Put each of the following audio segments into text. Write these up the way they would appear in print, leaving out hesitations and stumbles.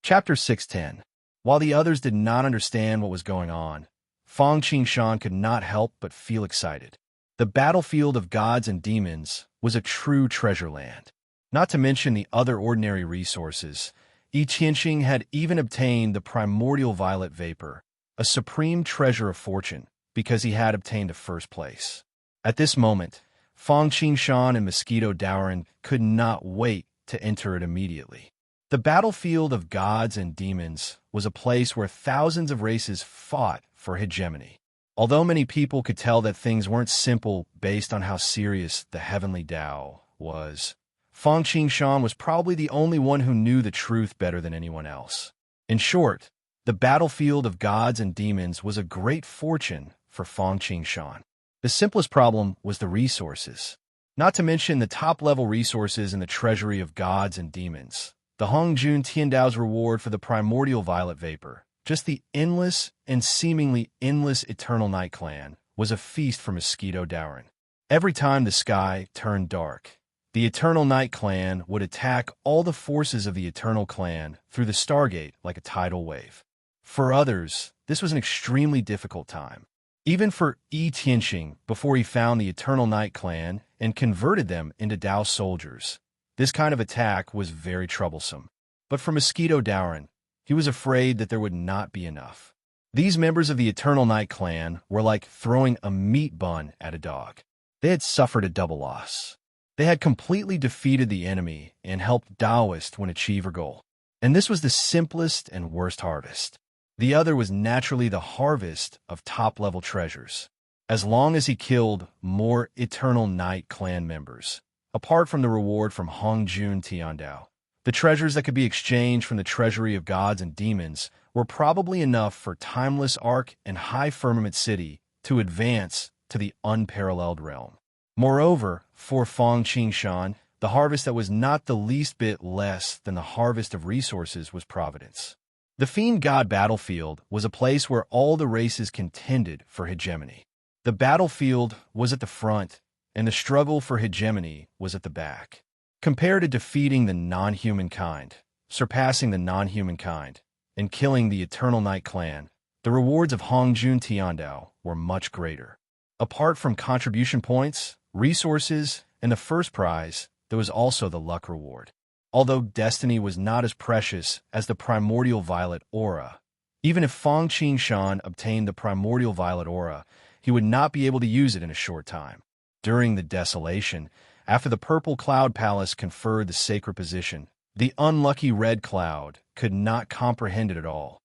Chapter 610. While the others did not understand what was going on, Fang Qingshan could not help but feel excited. The battlefield of gods and demons was a true treasure land. Not to mention the other ordinary resources, Yi Qianxing had even obtained the primordial violet vapor, a supreme treasure of fortune, because he had obtained the first place. At this moment, Fang Qingshan and Mosquito Dowrin could not wait to enter it immediately. The battlefield of gods and demons was a place where thousands of races fought for hegemony. Although many people could tell that things weren't simple based on how serious the heavenly Tao was, Fang Qingshan was probably the only one who knew the truth better than anyone else. In short, the battlefield of gods and demons was a great fortune for Fang Qingshan. The simplest problem was the resources, not to mention the top-level resources in the treasury of gods and demons. The Hongjun Tiandao's reward for the primordial violet vapor, just the endless and seemingly endless Eternal Night Clan, was a feast for Mosquito Dowrin. Every time the sky turned dark, the Eternal Night Clan would attack all the forces of the Eternal Clan through the Stargate like a tidal wave. For others, this was an extremely difficult time. Even for Yi Qianxing, before he found the Eternal Night Clan and converted them into Dao soldiers, this kind of attack was very troublesome. But for Mosquito Dowrin, he was afraid that there would not be enough. These members of the Eternal Night Clan were like throwing a meat bun at a dog. They had suffered a double loss. They had completely defeated the enemy and helped Daoists win achieve her goal. And this was the simplest and worst harvest. The other was naturally the harvest of top-level treasures. As long as he killed more Eternal Night Clan members, apart from the reward from Hongjun Tiandao, the treasures that could be exchanged from the treasury of gods and demons were probably enough for Timeless Ark and High Firmament City to advance to the unparalleled realm. Moreover, for Fang Qingshan, the harvest that was not the least bit less than the harvest of resources was Providence. The Fiend God battlefield was a place where all the races contended for hegemony. The battlefield was at the front, and the struggle for hegemony was at the back. Compared to defeating the non-human kind, surpassing the non-human kind, and killing the Eternal Night Clan, the rewards of Hongjun Tiandao were much greater. Apart from contribution points, resources, and the first prize, there was also the luck reward. Although destiny was not as precious as the primordial violet aura, even if Fang Qingshan obtained the primordial violet aura, he would not be able to use it in a short time. During the desolation, after the purple cloud palace conferred the sacred position, the unlucky red cloud could not comprehend it at all.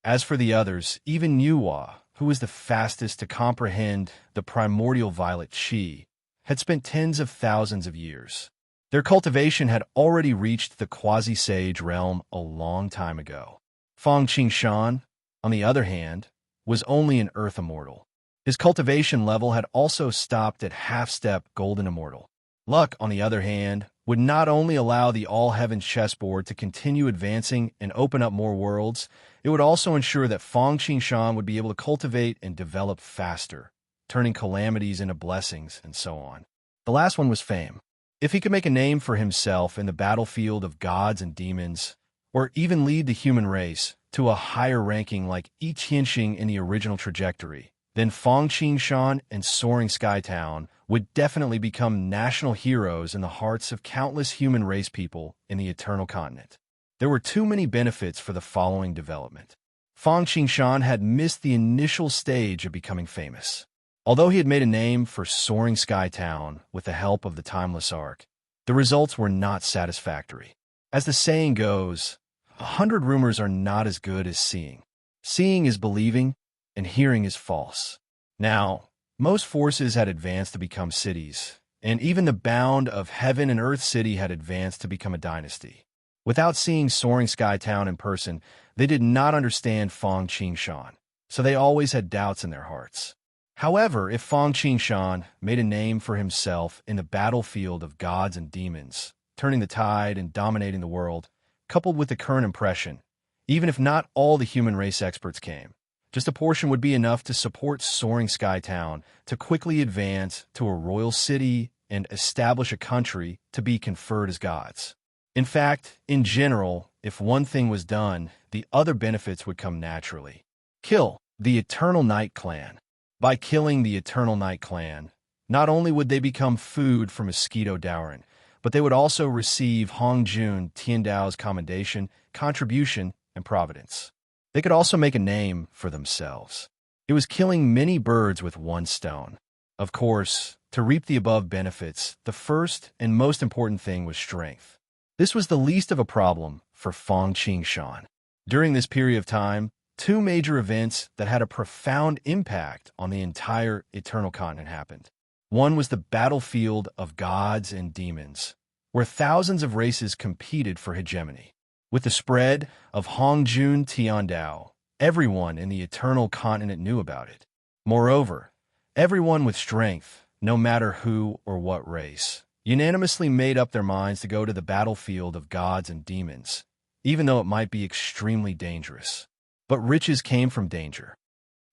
As for the others, even Yuhua, who was the fastest to comprehend the primordial violet qi, had spent tens of thousands of years. Their cultivation had already reached the quasi-sage realm a long time ago. Fang Qingshan, on the other hand, was only an earth immortal. His cultivation level had also stopped at half-step golden immortal. Luck, on the other hand, would not only allow the all-heaven chessboard to continue advancing and open up more worlds, it would also ensure that Fang Qingshan would be able to cultivate and develop faster, turning calamities into blessings and so on. The last one was fame. If he could make a name for himself in the battlefield of gods and demons, or even lead the human race to a higher ranking like Yi Qianxing in the original trajectory, then Fang Qingshan and Soaring Sky Town would definitely become national heroes in the hearts of countless human race people in the Eternal Continent. There were too many benefits for the following development. Fang Qingshan had missed the initial stage of becoming famous. Although he had made a name for Soaring Sky Town with the help of the Timeless Ark, the results were not satisfactory. As the saying goes, 100 rumors are not as good as seeing. Seeing is believing, and hearing is false. Now, most forces had advanced to become cities, and even the bound of Heaven and Earth City had advanced to become a dynasty. Without seeing Soaring Sky Town in person, they did not understand Fang Qingshan, so they always had doubts in their hearts. However, if Fang Qingshan made a name for himself in the battlefield of gods and demons, turning the tide and dominating the world, coupled with the current impression, even if not all the human race experts came, just a portion would be enough to support Soaring Sky Town to quickly advance to a royal city and establish a country to be conferred as gods. In fact, in general, if one thing was done, the other benefits would come naturally. Kill the Eternal Night Clan. By killing the Eternal Night Clan, not only would they become food for Mosquito Dowrin, but they would also receive Hongjun Tiandao's commendation, contribution, and providence. They could also make a name for themselves. It was killing many birds with one stone. Of course, to reap the above benefits, the first and most important thing was strength. This was the least of a problem for Fang Qingshan. During this period of time, two major events that had a profound impact on the entire Eternal Continent happened. One was the battlefield of gods and demons, where thousands of races competed for hegemony. With the spread of Hongjun Tiandao, everyone in the Eternal Continent knew about it. Moreover, everyone with strength, no matter who or what race, unanimously made up their minds to go to the battlefield of gods and demons, even though it might be extremely dangerous. But riches came from danger.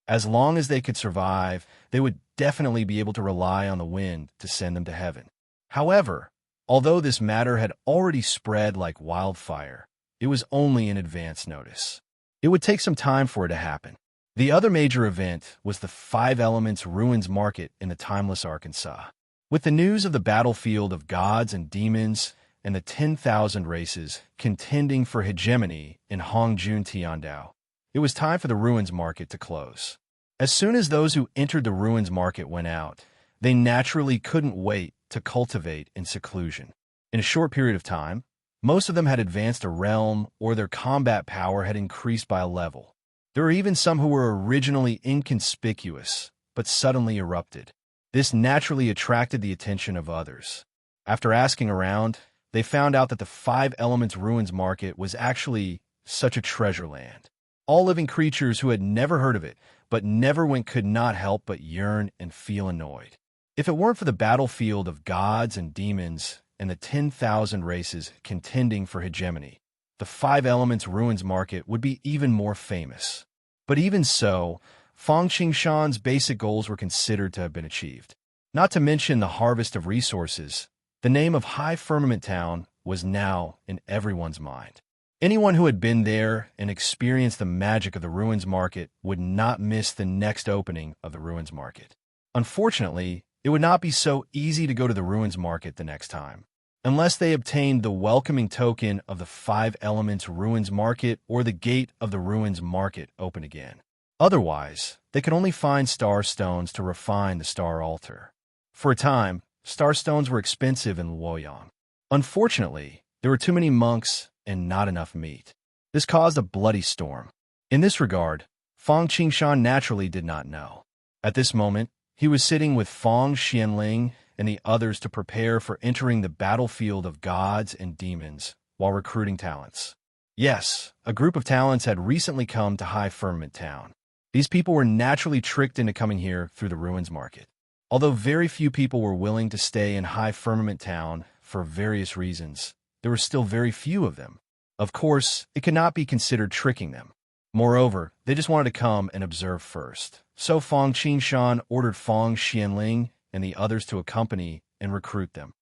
As long as they could survive, they would definitely be able to rely on the wind to send them to heaven. However, although this matter had already spread like wildfire, it was only in advance notice. It would take some time for it to happen. The other major event was the Five Elements Ruins Market in the timeless Arkansas. With the news of the battlefield of gods and demons and the 10,000 races contending for hegemony in Hongjun Tiandao, it was time for the Ruins Market to close. As soon as those who entered the Ruins Market went out, they naturally couldn't wait to cultivate in seclusion. In a short period of time, most of them had advanced a realm or their combat power had increased by a level. There were even some who were originally inconspicuous, but suddenly erupted. This naturally attracted the attention of others. After asking around, they found out that the Five Elements Ruins Market was actually such a treasure land. All living creatures who had never heard of it, but never went could not help but yearn and feel annoyed. If it weren't for the battlefield of gods and demons and the 10,000 races contending for hegemony, the Five Elements Ruins Market would be even more famous. But even so, Fang Qingshan's basic goals were considered to have been achieved. Not to mention the harvest of resources, the name of High Firmament Town was now in everyone's mind. Anyone who had been there and experienced the magic of the Ruins Market would not miss the next opening of the Ruins Market. Unfortunately, it would not be so easy to go to the Ruins Market the next time, unless they obtained the welcoming token of the Five Elements Ruins Market or the gate of the Ruins Market open again. Otherwise, they could only find star stones to refine the star altar. For a time, star stones were expensive in Luoyang. Unfortunately, there were too many monks and not enough meat. This caused a bloody storm. In this regard, Fang Qingshan naturally did not know. At this moment, he was sitting with Fang Xianling and the others to prepare for entering the battlefield of gods and demons while recruiting talents. Yes, a group of talents had recently come to High Firmament Town. These people were naturally tricked into coming here through the Ruins Market. Although very few people were willing to stay in High Firmament Town for various reasons, there were still very few of them. Of course, it could not be considered tricking them. Moreover, they just wanted to come and observe first. So Fang Qingshan ordered Fang Xianling and the others to accompany and recruit them.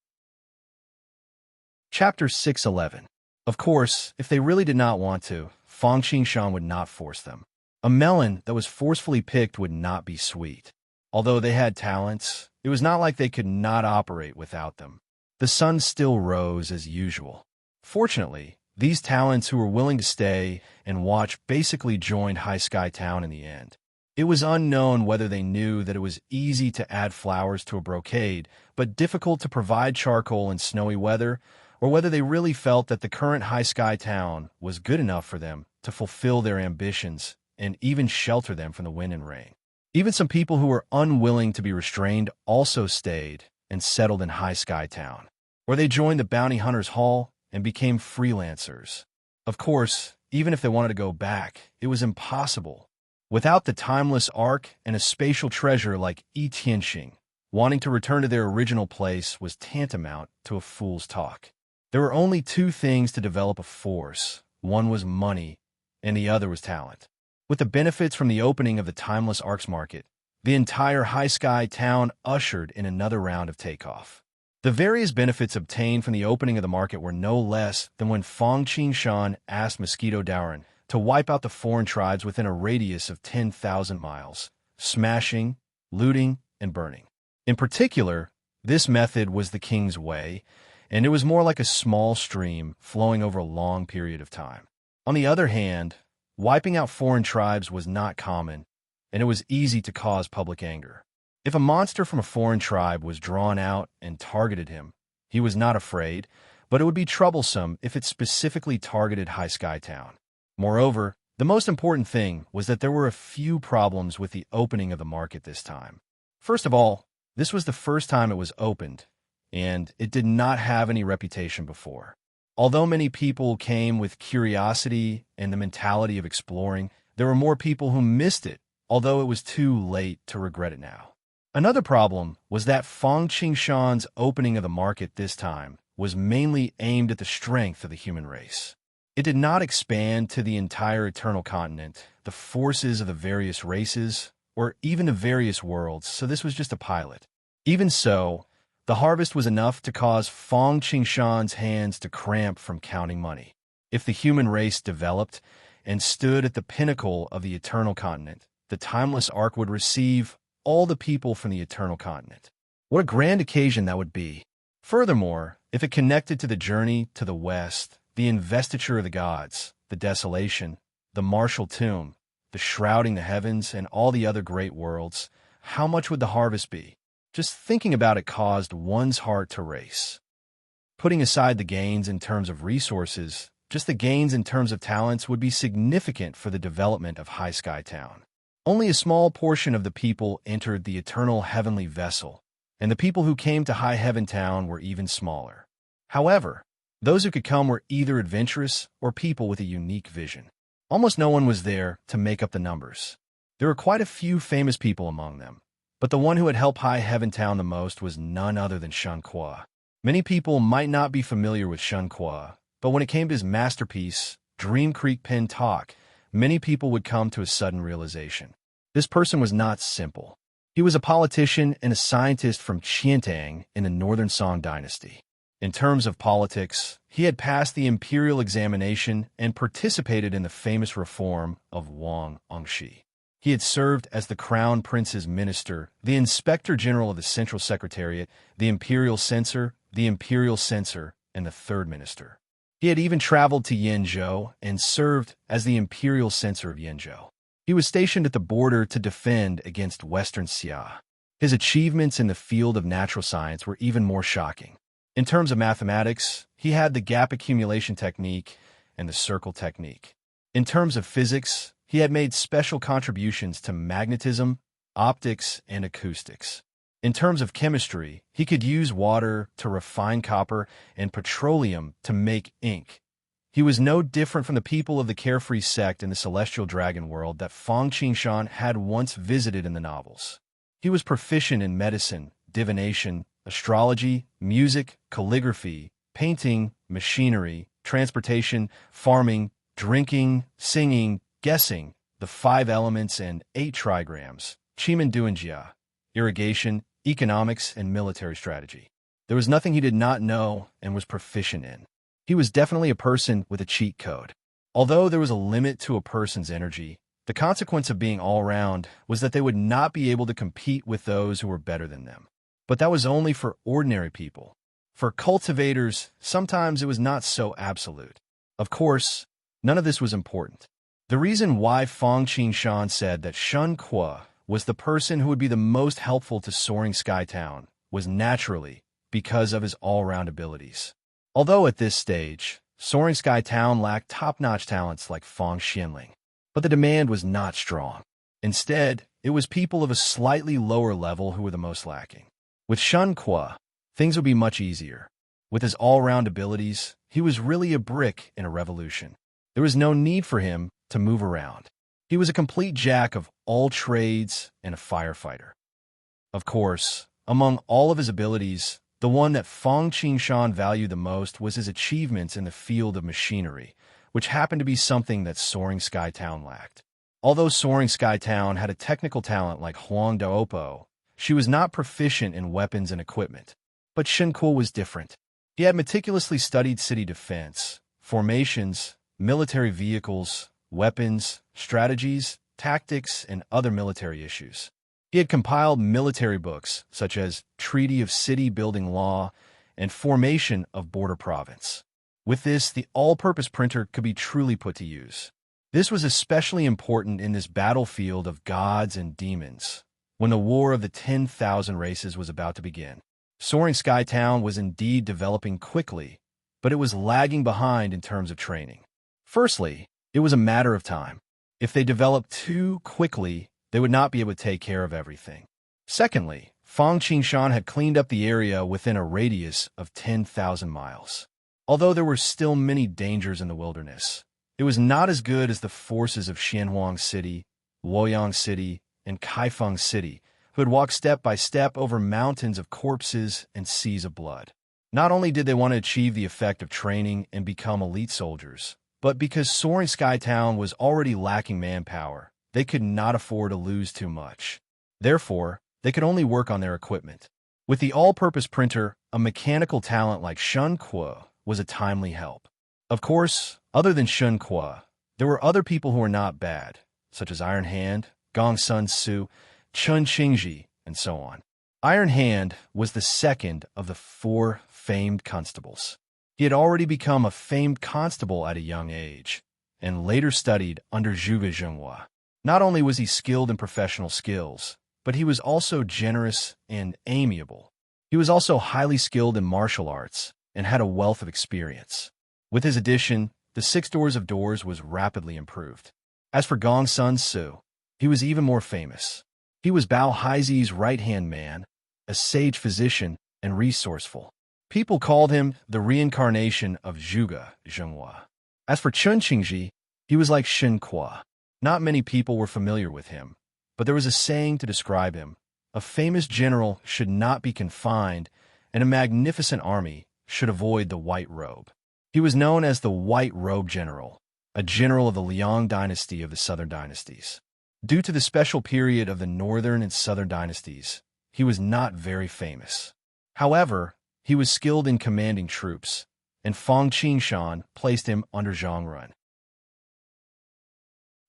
Chapter 611. Of course, if they really did not want to, Fang Qingshan would not force them. A melon that was forcefully picked would not be sweet. Although they had talents, it was not like they could not operate without them. The sun still rose as usual. Fortunately, these talents who were willing to stay and watch basically joined High Sky Town in the end. It was unknown whether they knew that it was easy to add flowers to a brocade, but difficult to provide charcoal in snowy weather, or whether they really felt that the current High Sky Town was good enough for them to fulfill their ambitions and even shelter them from the wind and rain. Even some people who were unwilling to be restrained also stayed and settled in High Sky Town, where they joined the Bounty Hunters Hall and became freelancers. Of course, even if they wanted to go back, it was impossible. Without the timeless ark and a spatial treasure like Yi Tianxing, wanting to return to their original place was tantamount to a fool's talk. There were only two things to develop a force. One was money, and the other was talent. With the benefits from the opening of the Timeless Arks Market, the entire High Sky Town ushered in another round of takeoff. The various benefits obtained from the opening of the market were no less than when Fang Qingshan asked Mosquito Dauren to wipe out the foreign tribes within a radius of 10,000 miles, smashing, looting, and burning. In particular, this method was the king's way, and it was more like a small stream flowing over a long period of time. On the other hand, wiping out foreign tribes was not common, and it was easy to cause public anger. If a monster from a foreign tribe was drawn out and targeted him, he was not afraid, but it would be troublesome if it specifically targeted High Sky Town. Moreover, the most important thing was that there were a few problems with the opening of the market this time. First of all, this was the first time it was opened, and it did not have any reputation before. Although many people came with curiosity and the mentality of exploring, there were more people who missed it, although it was too late to regret it now. Another problem was that Fang Qingshan's opening of the market this time was mainly aimed at the strength of the human race. It did not expand to the entire eternal continent, the forces of the various races, or even the various worlds, so this was just a pilot. Even so, the harvest was enough to cause Fang Qingshan's hands to cramp from counting money. If the human race developed and stood at the pinnacle of the eternal continent, the timeless ark would receive all the people from the eternal continent. What a grand occasion that would be. Furthermore, if it connected to the journey to the west, the investiture of the gods, the desolation, the martial tomb, the shrouding the heavens, and all the other great worlds, how much would the harvest be? Just thinking about it caused one's heart to race. Putting aside the gains in terms of resources, just the gains in terms of talents would be significant for the development of High Sky Town. Only a small portion of the people entered the eternal heavenly vessel, and the people who came to High Heaven Town were even smaller. However, those who could come were either adventurous or people with a unique vision. Almost no one was there to make up the numbers. There were quite a few famous people among them, but the one who had helped High Heaven Town the most was none other than Shun Qua. Many people might not be familiar with Shun Qua, but when it came to his masterpiece, Dream Creek Pen Talk, many people would come to a sudden realization. This person was not simple. He was a politician and a scientist from Qiantang in the Northern Song Dynasty. In terms of politics, he had passed the imperial examination and participated in the famous reform of Wang Ongshi. He had served as the Crown Prince's minister, the Inspector General of the Central Secretariat, the Imperial Censor, and the Third Minister. He had even traveled to Yenzhou and served as the Imperial Censor of Yenzhou. He was stationed at the border to defend against Western Xia. His achievements in the field of natural science were even more shocking. In terms of mathematics, he had the gap accumulation technique and the circle technique. In terms of physics, he had made special contributions to magnetism, optics, and acoustics. In terms of chemistry, he could use water to refine copper and petroleum to make ink. He was no different from the people of the carefree sect in the celestial dragon world that Fang Qingshan had once visited in the novels. He was proficient in medicine, divination, astrology, music, calligraphy, painting, machinery, transportation, farming, drinking, singing, guessing, the 5 elements and 8 trigrams, Chimanduanjia, irrigation, economics, and military strategy. There was nothing he did not know and was proficient in. He was definitely a person with a cheat code. Although there was a limit to a person's energy, the consequence of being all-round was that they would not be able to compete with those who were better than them. But that was only for ordinary people. For cultivators, sometimes it was not so absolute. Of course, none of this was important. The reason why Fang Qingshan said that Shun Qua was the person who would be the most helpful to Soaring Sky Town was naturally because of his all-round abilities. Although at this stage, Soaring Sky Town lacked top-notch talents like Fang Xianling, but the demand was not strong. Instead, it was people of a slightly lower level who were the most lacking. With Shun Qua, things would be much easier. With his all-round abilities, he was really a brick in a revolution. There was no need for him to move around. He was a complete jack of all trades and a firefighter. Of course, among all of his abilities, the one that Fang Qingshan valued the most was his achievements in the field of machinery, which happened to be something that Soaring Sky Town lacked. Although Soaring Sky Town had a technical talent like Huang Daopo, she was not proficient in weapons and equipment. But Shenkuo was different. He had meticulously studied city defense, formations, military vehicles, weapons, strategies, tactics, and other military issues. He had compiled military books such as Treaty of City Building Law and Formation of Border Province. With this, the all-purpose printer could be truly put to use. This was especially important in this battlefield of gods and demons, when the War of the 10,000 Races was about to begin. Soaring Sky Town was indeed developing quickly, but it was lagging behind in terms of training. Firstly, it was a matter of time. If they developed too quickly, they would not be able to take care of everything. Secondly, Fang Qingshan had cleaned up the area within a radius of 10,000 miles. Although there were still many dangers in the wilderness, it was not as good as the forces of Xianhuang City, Luoyang City, and Kaifeng City, who had walked step by step over mountains of corpses and seas of blood. Not only did they want to achieve the effect of training and become elite soldiers, but because Soaring Sky Town was already lacking manpower, they could not afford to lose too much. Therefore, they could only work on their equipment. With the all-purpose printer, a mechanical talent like Shun Kuo was a timely help. Of course, other than Shun Kuo, there were other people who were not bad, such as Iron Hand, Gong Sun Su, Chun Qingji, and so on. Iron Hand was the second of the 4 famed constables. He had already become a famed constable at a young age, and later studied under Zhuge Zhenghua. Not only was he skilled in professional skills, but he was also generous and amiable. He was also highly skilled in martial arts and had a wealth of experience. With his addition, the 6 Doors of Doors was rapidly improved. As for Gong Sun Su, he was even more famous. He was Bao Haizi's right-hand man, a sage physician, and resourceful. People called him the reincarnation of Zhuge Zhenghua. As for Chun Qingji, he was like Shen Kuo. Not many people were familiar with him, but there was a saying to describe him: a famous general should not be confined, and a magnificent army should avoid the white robe. He was known as the White Robe General, a general of the Liang dynasty of the Southern dynasties. Due to the special period of the Northern and Southern dynasties, he was not very famous. However, he was skilled in commanding troops, and Fang Qingshan placed him under Zhang Run.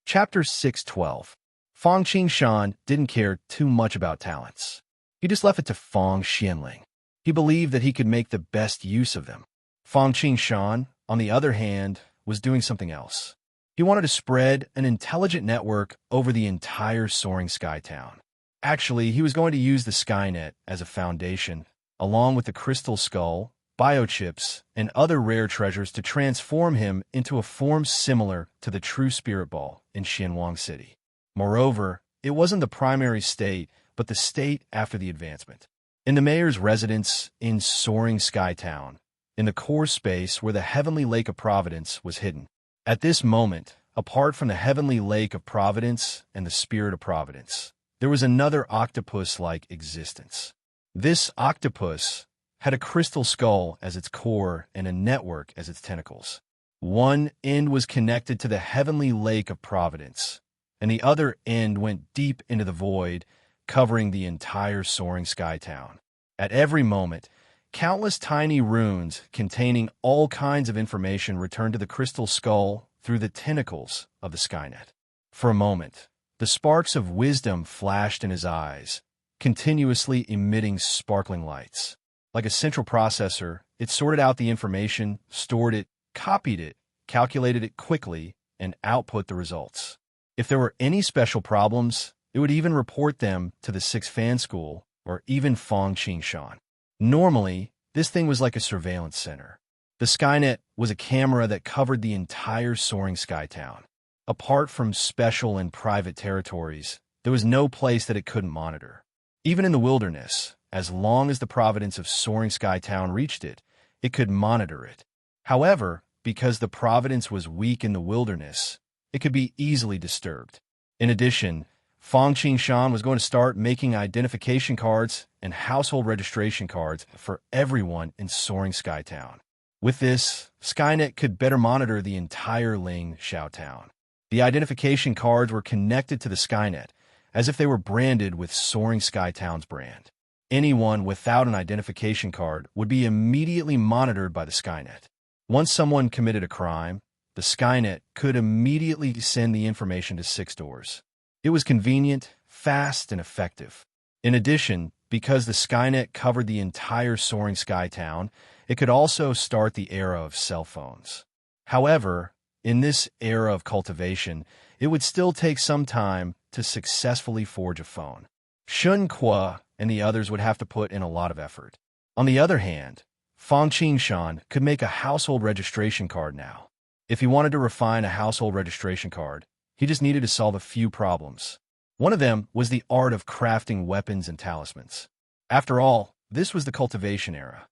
Chapter 612. Fang Qingshan didn't care too much about talents. He just left it to Fang Xianling. He believed that he could make the best use of them. Fang Qingshan, on the other hand, was doing something else. He wanted to spread an intelligent network over the entire Soaring Sky Town. Actually, he was going to use the Skynet as a foundation, along with the crystal skull, biochips, and other rare treasures to transform him into a form similar to the true spirit ball in Xianhuang City. Moreover, it wasn't the primary state, but the state after the advancement. In the mayor's residence in Soaring Sky Town, in the core space where the Heavenly Lake of Providence was hidden. At this moment, apart from the Heavenly Lake of Providence and the Spirit of Providence, there was another octopus-like existence. This octopus had a crystal skull as its core and a network as its tentacles. One end was connected to the Heavenly Lake of Providence, and the other end went deep into the void, covering the entire Soaring Sky Town. At every moment, countless tiny runes containing all kinds of information returned to the crystal skull through the tentacles of the Skynet. For a moment, the sparks of wisdom flashed in his eyes, continuously emitting sparkling lights. Like a central processor, it sorted out the information, stored it, copied it, calculated it quickly, and output the results. If there were any special problems, it would even report them to the 6th Fan School or even Fang Qingshan. Normally, this thing was like a surveillance center. The Skynet was a camera that covered the entire Soaring Sky Town. Apart from special and private territories, there was no place that it couldn't monitor. Even in the wilderness, as long as the providence of Soaring Sky Town reached it, it could monitor it. However, because the providence was weak in the wilderness, it could be easily disturbed. In addition, Fang Qingshan was going to start making identification cards and household registration cards for everyone in Soaring Sky Town. With this, Skynet could better monitor the entire Ling Xiao Town. The identification cards were connected to the Skynet, as if they were branded with Soaring Sky Town's brand. Anyone without an identification card would be immediately monitored by the Skynet. Once someone committed a crime, the Skynet could immediately send the information to 6 doors. It was convenient, fast, and effective. In addition, because the Skynet covered the entire soaring sky town, it could also start the era of cell phones. However, in this era of cultivation, it would still take some time to successfully forge a phone. Shun Kwa and the others would have to put in a lot of effort. On the other hand, Fang Qingshan could make a household registration card now. If he wanted to refine a household registration card, he just needed to solve a few problems. One of them was the art of crafting weapons and talismans. After all, this was the cultivation era.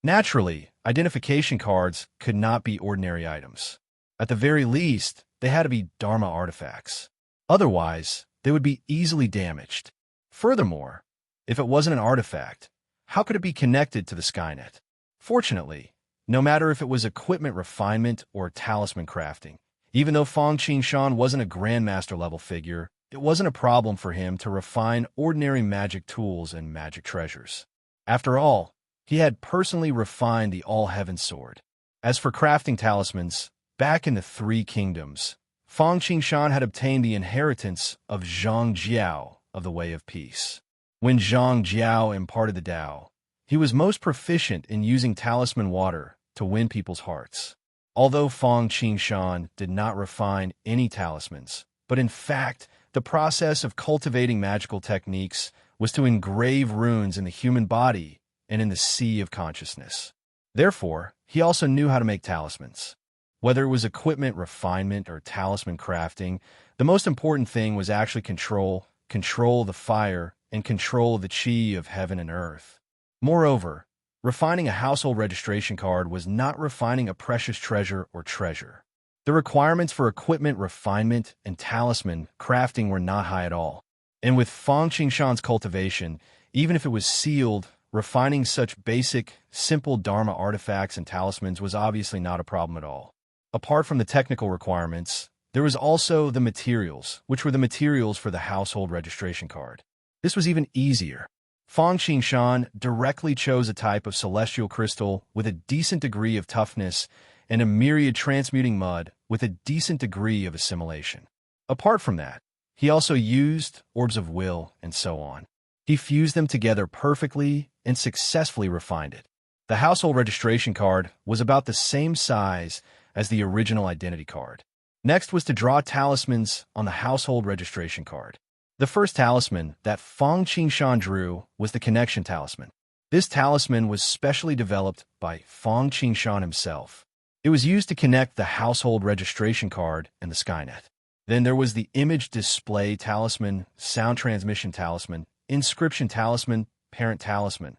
Naturally, identification cards could not be ordinary items. At the very least, they had to be Dharma artifacts. Otherwise, they would be easily damaged. Furthermore, if it wasn't an artifact, how could it be connected to the Skynet? Fortunately, no matter if it was equipment refinement or talisman crafting, even though Fang Qingshan wasn't a grandmaster-level figure, it wasn't a problem for him to refine ordinary magic tools and magic treasures. After all, he had personally refined the All-Heaven Sword. As for crafting talismans, back in the Three Kingdoms, Fang Qingshan had obtained the inheritance of Zhang Jiao of the Way of Peace. When Zhang Jiao imparted the Tao, he was most proficient in using talisman water to win people's hearts. Although Fang Qingshan did not refine any talismans, but in fact, the process of cultivating magical techniques was to engrave runes in the human body and in the sea of consciousness. Therefore, he also knew how to make talismans. Whether it was equipment refinement or talisman crafting, the most important thing was actually control the fire, and control the chi of heaven and earth. Moreover, refining a household registration card was not refining a precious treasure or treasure. The requirements for equipment refinement and talisman crafting were not high at all. And with Fang Qingshan's cultivation, even if it was sealed, refining such basic, simple Dharma artifacts and talismans was obviously not a problem at all. Apart from the technical requirements, there was also the materials, which were the materials for the household registration card. This was even easier. Fang Qingshan directly chose a type of celestial crystal with a decent degree of toughness and a myriad transmuting mud with a decent degree of assimilation. Apart from that, he also used orbs of will and so on. He fused them together perfectly and successfully refined it. The household registration card was about the same size as the original identity card. Next was to draw talismans on the household registration card. The first talisman that Fang Qingshan drew was the connection talisman. This talisman was specially developed by Fang Qingshan himself. It was used to connect the household registration card and the Skynet. Then there was the image display talisman, sound transmission talisman, inscription talisman, parent talisman.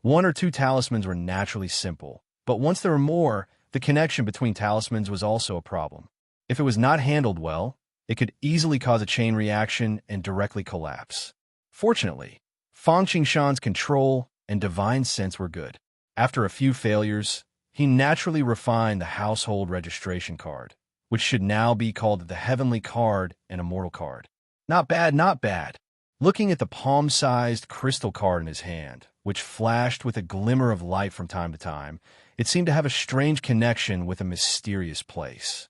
One or two talismans were naturally simple, but once there were more, the connection between talismans was also a problem. If it was not handled well, it could easily cause a chain reaction and directly collapse. Fortunately, Fang Qingshan's control and divine sense were good. After a few failures, he naturally refined the household registration card, which should now be called the Heavenly Card and Immortal Card. Not bad, not bad. Looking at the palm-sized crystal card in his hand, which flashed with a glimmer of light from time to time, it seemed to have a strange connection with a mysterious place.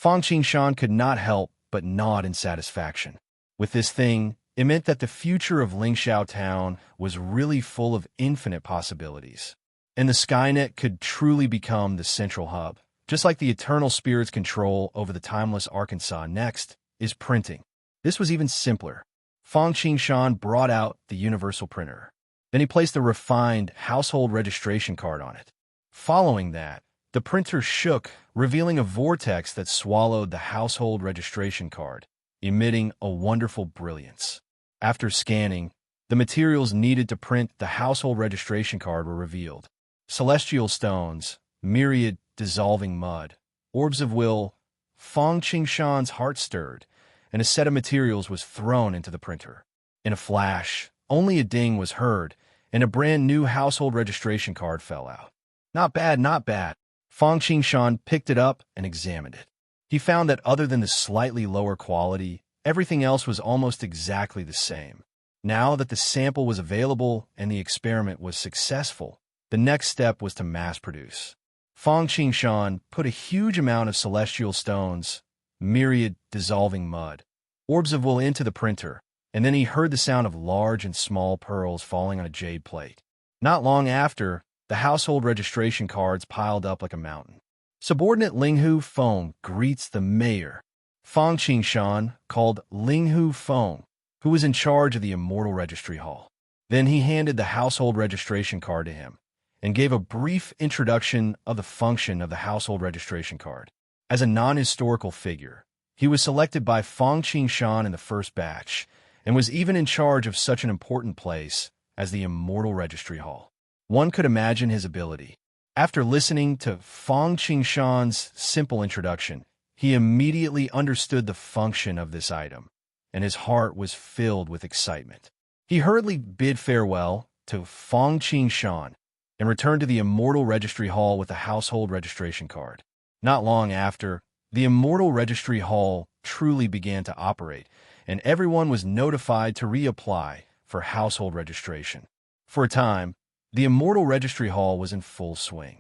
Fang Qingshan could not help but nod in satisfaction. With this thing, it meant that the future of Lingxiao Town was really full of infinite possibilities. And the Skynet could truly become the central hub, just like the Eternal Spirit's control over the timeless Arkansas. Next is printing. This was even simpler. Fang Qingshan brought out the universal printer. Then he placed the refined household registration card on it. Following that, the printer shook, revealing a vortex that swallowed the household registration card, emitting a wonderful brilliance. After scanning, the materials needed to print the household registration card were revealed. Celestial stones, myriad dissolving mud, orbs of will. Fang Qingshan's heart stirred, and a set of materials was thrown into the printer. In a flash, only a ding was heard, and a brand new household registration card fell out. Not bad, not bad. Fang Qingshan picked it up and examined it. He found that other than the slightly lower quality, everything else was almost exactly the same. Now that the sample was available and the experiment was successful, the next step was to mass produce. Fang Qingshan put a huge amount of celestial stones, myriad dissolving mud, orbs of wool into the printer, and then he heard the sound of large and small pearls falling on a jade plate. Not long after, the household registration cards piled up like a mountain. Subordinate Linghu Feng greets the mayor. Fang Qingshan called Linghu Feng, who was in charge of the Immortal Registry Hall. Then he handed the household registration card to him and gave a brief introduction of the function of the household registration card. As a non-historical figure, he was selected by Fang Qingshan in the first batch and was even in charge of such an important place as the Immortal Registry Hall. One could imagine his ability. After listening to Fang Qingshan's simple introduction, he immediately understood the function of this item, and his heart was filled with excitement. He hurriedly bid farewell to Fang Qingshan and returned to the Immortal Registry Hall with the household registration card. Not long after, the Immortal Registry Hall truly began to operate, and everyone was notified to reapply for household registration. For a time, the Immortal Registry Hall was in full swing.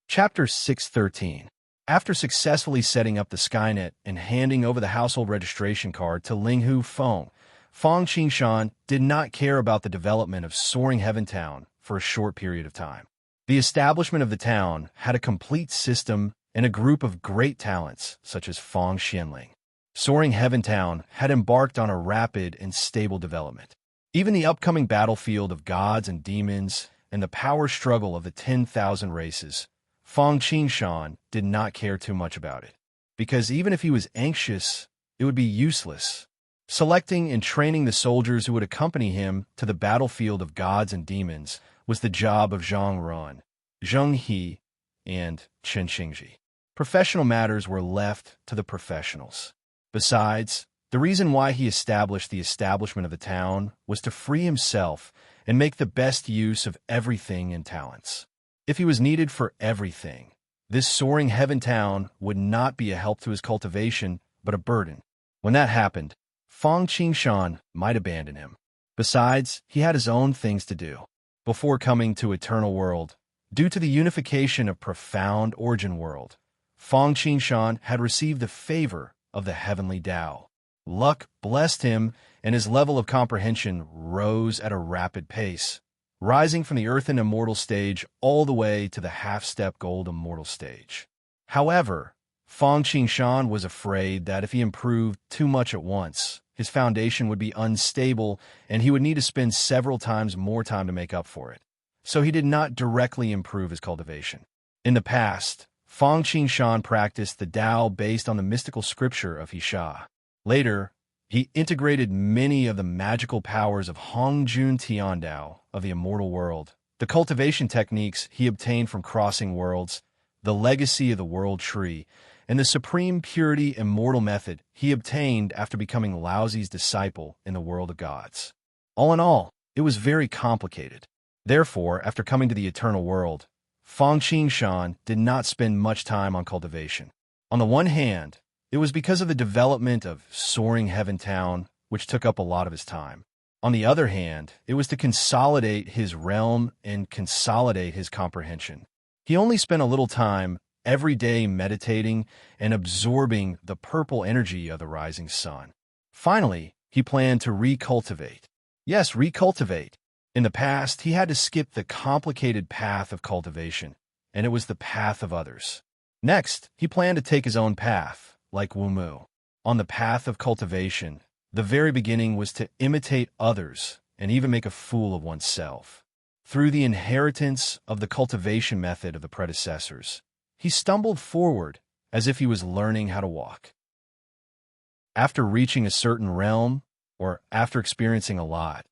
Chapter 613. After successfully setting up the Skynet and handing over the household registration card to Linghu Feng, Fang Qingshan did not care about the development of Soaring Heaven Town for a short period of time. The establishment of the town had a complete system and a group of great talents, such as Fang Xianling. Soaring Heaven Town had embarked on a rapid and stable development. Even the upcoming battlefield of gods and demons and the power struggle of the 10,000 races, Fang Qingshan did not care too much about it, because even if he was anxious, it would be useless. Selecting and training the soldiers who would accompany him to the battlefield of gods and demons was the job of Zhang Run, Zheng He, and Chen Xingji. Professional matters were left to the professionals. Besides, the reason why he established the establishment of the town was to free himself and make the best use of everything and talents. If he was needed for everything, this Soaring Heaven Town would not be a help to his cultivation, but a burden. When that happened, Fang Qingshan might abandon him. Besides, he had his own things to do. Before coming to Eternal World, due to the unification of Profound Origin World, Fang Qingshan had received the favor of the Heavenly Tao. Luck blessed him, and his level of comprehension rose at a rapid pace, rising from the Earthen Immortal stage all the way to the half-step Gold Immortal stage. However, Fang Qingshan was afraid that if he improved too much at once, his foundation would be unstable and he would need to spend several times more time to make up for it. So he did not directly improve his cultivation. In the past, Fang Qingshan practiced the Tao based on the mystical scripture of Xia. Later, he integrated many of the magical powers of Hongjun Tiandao of the Immortal World, the cultivation techniques he obtained from crossing worlds, the legacy of the World Tree, and the supreme purity immortal method he obtained after becoming Laozi's disciple in the world of gods. All in all, it was very complicated. Therefore, after coming to the Eternal World, Fang Qingshan did not spend much time on cultivation. On the one hand, it was because of the development of Soaring Heaven Town, which took up a lot of his time. On the other hand, it was to consolidate his realm and consolidate his comprehension. He only spent a little time every day meditating and absorbing the purple energy of the rising sun. Finally, he planned to recultivate. Yes, recultivate. In the past, he had to skip the complicated path of cultivation, and it was the path of others. Next, he planned to take his own path, like Wu Mu. On the path of cultivation, the very beginning was to imitate others and even make a fool of oneself. Through the inheritance of the cultivation method of the predecessors, he stumbled forward as if he was learning how to walk. After reaching a certain realm, or after experiencing a lot,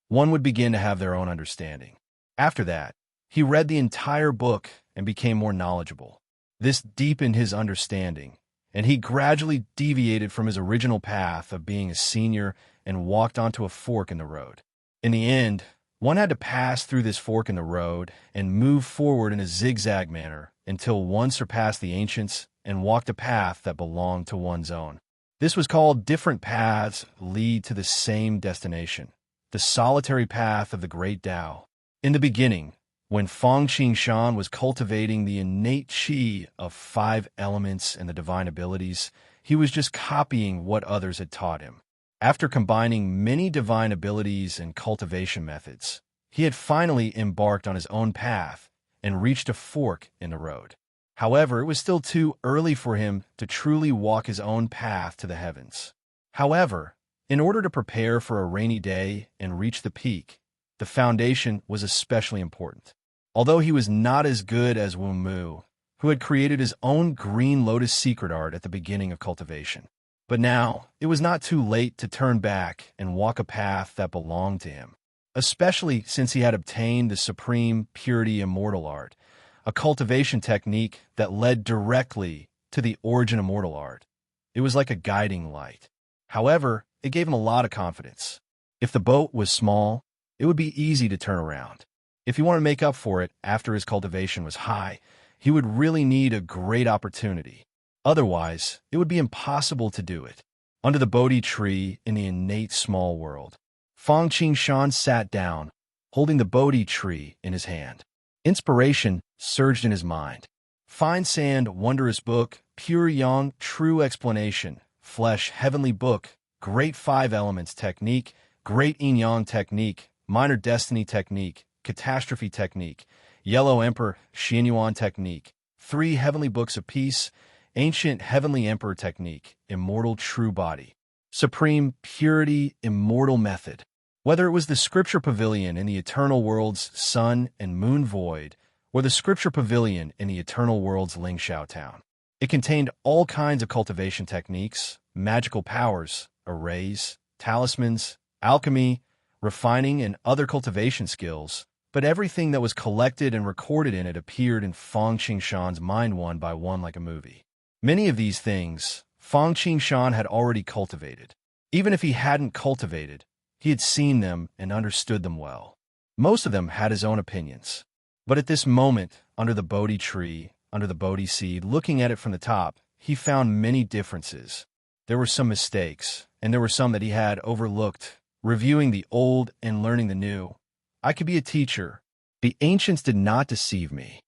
one would begin to have their own understanding. After that, he read the entire book and became more knowledgeable. This deepened his understanding, and he gradually deviated from his original path of being a senior and walked onto a fork in the road. In the end, one had to pass through this fork in the road and move forward in a zigzag manner until one surpassed the ancients and walked a path that belonged to one's own. This was called different paths lead to the same destination, the solitary path of the great Tao. In the beginning, when Fangqing Shan was cultivating the innate qi of 5 elements and the divine abilities, he was just copying what others had taught him. After combining many divine abilities and cultivation methods, he had finally embarked on his own path and reached a fork in the road. However, it was still too early for him to truly walk his own path to the heavens. However, in order to prepare for a rainy day and reach the peak, the foundation was especially important. Although he was not as good as Wu Mu, who had created his own green lotus secret art at the beginning of cultivation. But now, it was not too late to turn back and walk a path that belonged to him, especially since he had obtained the supreme purity immortal art, a cultivation technique that led directly to the origin immortal art. It was like a guiding light. However, it gave him a lot of confidence. If the boat was small, it would be easy to turn around. If he wanted to make up for it after his cultivation was high, he would really need a great opportunity. Otherwise, it would be impossible to do it. Under the Bodhi tree in the innate small world, Fangqing Shan sat down, holding the Bodhi tree in his hand. Inspiration surged in his mind. Fine sand, wondrous book, pure yang, true explanation, flesh, heavenly book, great 5 elements technique, great yin-yang technique, minor destiny technique, catastrophe technique, yellow emperor, Xianyuan technique, 3 heavenly books of peace, ancient heavenly emperor technique, immortal true body, supreme purity, immortal method. Whether it was the scripture pavilion in the eternal world's sun and moon void, or the scripture pavilion in the eternal world's Lingxiao town, it contained all kinds of cultivation techniques, magical powers, arrays, talismans, alchemy, refining, and other cultivation skills, but everything that was collected and recorded in it appeared in Fangqing Shan's mind one by one like a movie. Many of these things Fangqing Shan had already cultivated. Even if he hadn't cultivated, he had seen them and understood them well. Most of them had his own opinions. But at this moment, under the Bodhi tree, under the Bodhi seed, looking at it from the top, he found many differences. There were some mistakes, and there were some that he had overlooked, reviewing the old and learning the new. I could be a teacher. The ancients did not deceive me.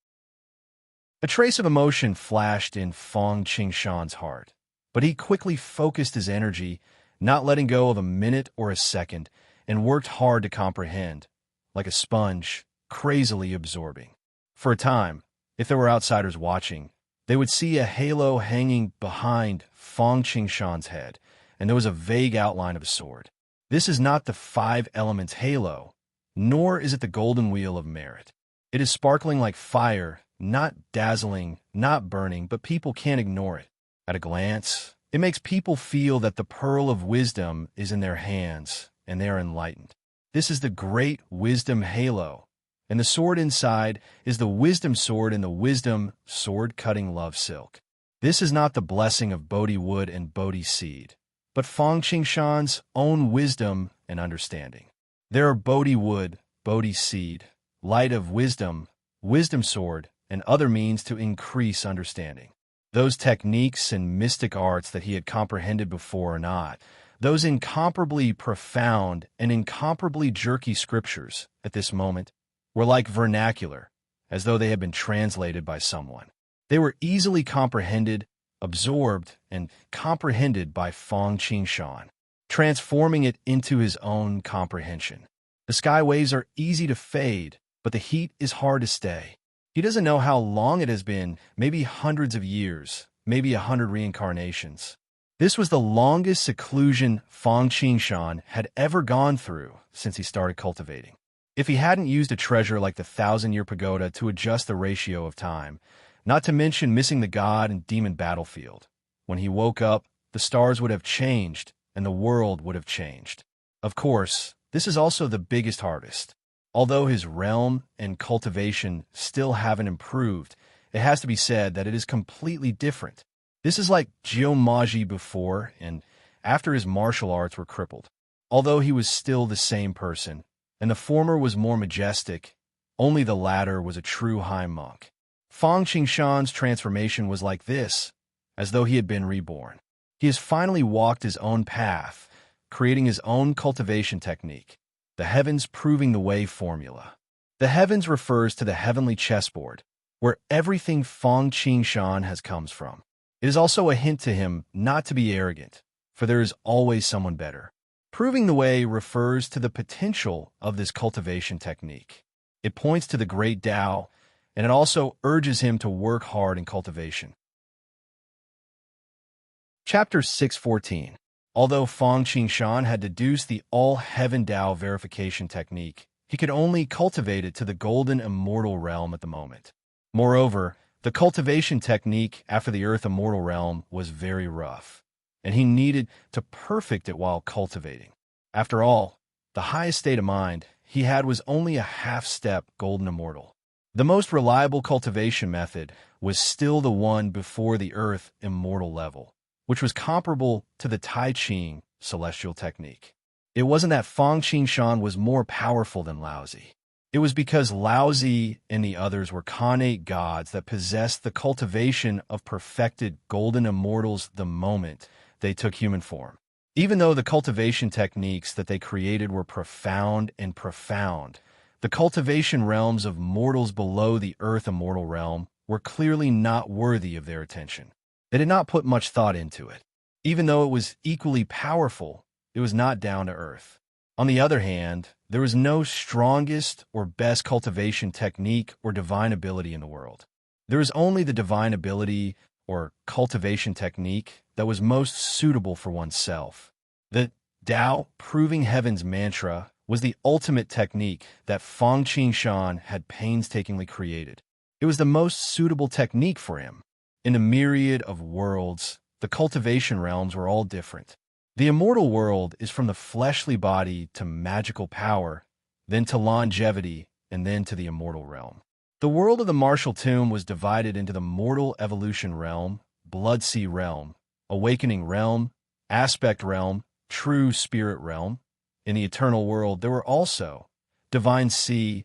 A trace of emotion flashed in Fangqing Shan's heart, but he quickly focused his energy, not letting go of a minute or a second, and worked hard to comprehend, like a sponge, crazily absorbing. For a time, if there were outsiders watching, they would see a halo hanging behind Fangqing Shan's head, and there was a vague outline of a sword. This is not the 5 elements halo, nor is it the golden wheel of merit. It is sparkling like fire, not dazzling, not burning, but people can't ignore it. At a glance, it makes people feel that the pearl of wisdom is in their hands, and they are enlightened. This is the great wisdom halo, and the sword inside is the wisdom sword and the wisdom sword-cutting love silk. This is not the blessing of Bodhi wood and Bodhi seed, but Fangqing Shan's own wisdom and understanding. There are Bodhi wood, Bodhi seed, light of wisdom, wisdom sword, and other means to increase understanding. Those techniques and mystic arts that he had comprehended before or not, those incomparably profound and incomparably jerky scriptures at this moment were like vernacular, as though they had been translated by someone. They were easily comprehended, absorbed, and comprehended by Fangqing Shan, transforming it into his own comprehension. The sky waves are easy to fade, but the heat is hard to stay. He doesn't know how long it has been, maybe hundreds of years, maybe 100 reincarnations. This was the longest seclusion Fangqing Shan had ever gone through since he started cultivating. If he hadn't used a treasure like the 1,000-year pagoda to adjust the ratio of time, not to mention missing the god and demon battlefield, when he woke up, the stars would have changed and the world would have changed. Of course, this is also the biggest harvest. Although his realm and cultivation still haven't improved, it has to be said that it is completely different. This is like Jiu-Maji before and after his martial arts were crippled. Although he was still the same person, and the former was more majestic, only the latter was a true high monk. Fangqing Shan's transformation was like this, as though he had been reborn. He has finally walked his own path, creating his own cultivation technique, the heavens proving the way formula. The heavens refers to the heavenly chessboard, where everything Feng Qing Shan has comes from. It is also a hint to him not to be arrogant, for there is always someone better. Proving the way refers to the potential of this cultivation technique. It points to the great Tao, and it also urges him to work hard in cultivation. Chapter 614. Although Feng Qing Shan had deduced the all-heaven Tao verification technique, he could only cultivate it to the golden immortal realm at the moment. Moreover, the cultivation technique after the earth immortal realm was very rough, and he needed to perfect it while cultivating. After all, the highest state of mind he had was only a half-step golden immortal. The most reliable cultivation method was still the one before the earth immortal level, which was comparable to the Tai Ching celestial technique. It wasn't that Feng Qing Shan was more powerful than Laozi. It was because Laozi and the others were connate gods that possessed the cultivation of perfected golden immortals the moment they took human form. Even though the cultivation techniques that they created were profound, the cultivation realms of mortals below the earth immortal realm were clearly not worthy of their attention. They did not put much thought into it. Even though it was equally powerful, it was not down to earth. On the other hand, there was no strongest or best cultivation technique or divine ability in the world. There is only the divine ability or cultivation technique that was most suitable for oneself. The Tao Proving Heaven's mantra was the ultimate technique that Feng Qing Shan had painstakingly created. It was the most suitable technique for him. In the myriad of worlds, the cultivation realms were all different. The immortal world is from the fleshly body to magical power, then to longevity, and then to the immortal realm. The world of the martial tomb was divided into the mortal evolution realm, blood sea realm, awakening realm, aspect realm, true spirit realm. In the eternal world, there were also divine sea,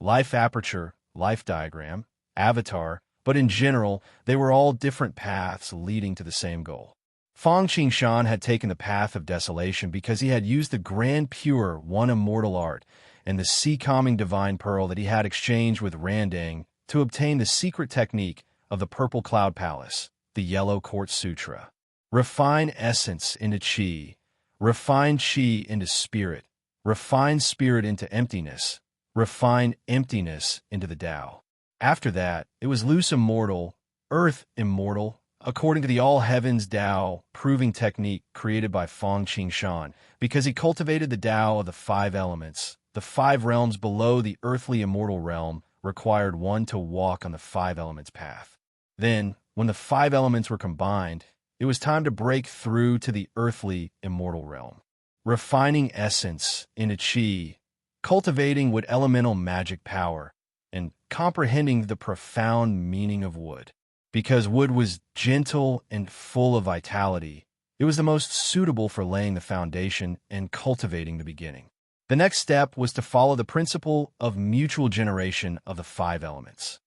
life aperture, life diagram, avatar, but in general, they were all different paths leading to the same goal. Feng Qing Shan had taken the path of desolation because he had used the grand pure one immortal art and the sea-calming divine pearl that he had exchanged with Randang to obtain the secret technique of the Purple Cloud Palace, the Yellow Quartz Sutra. Refine essence into qi, refine qi into spirit, refine spirit into emptiness, refine emptiness into the Tao. After that, it was loose immortal, earth immortal, according to the all-heavens Tao proving technique created by Feng Qing Shan, because he cultivated the Tao of the 5 elements. The 5 realms below the earthly immortal realm required one to walk on the 5 elements path. Then, when the 5 elements were combined, it was time to break through to the earthly immortal realm. Refining essence into qi, cultivating wood elemental magic power, and comprehending the profound meaning of wood. Because wood was gentle and full of vitality, it was the most suitable for laying the foundation and cultivating the beginning. The next step was to follow the principle of mutual generation of the 5 elements.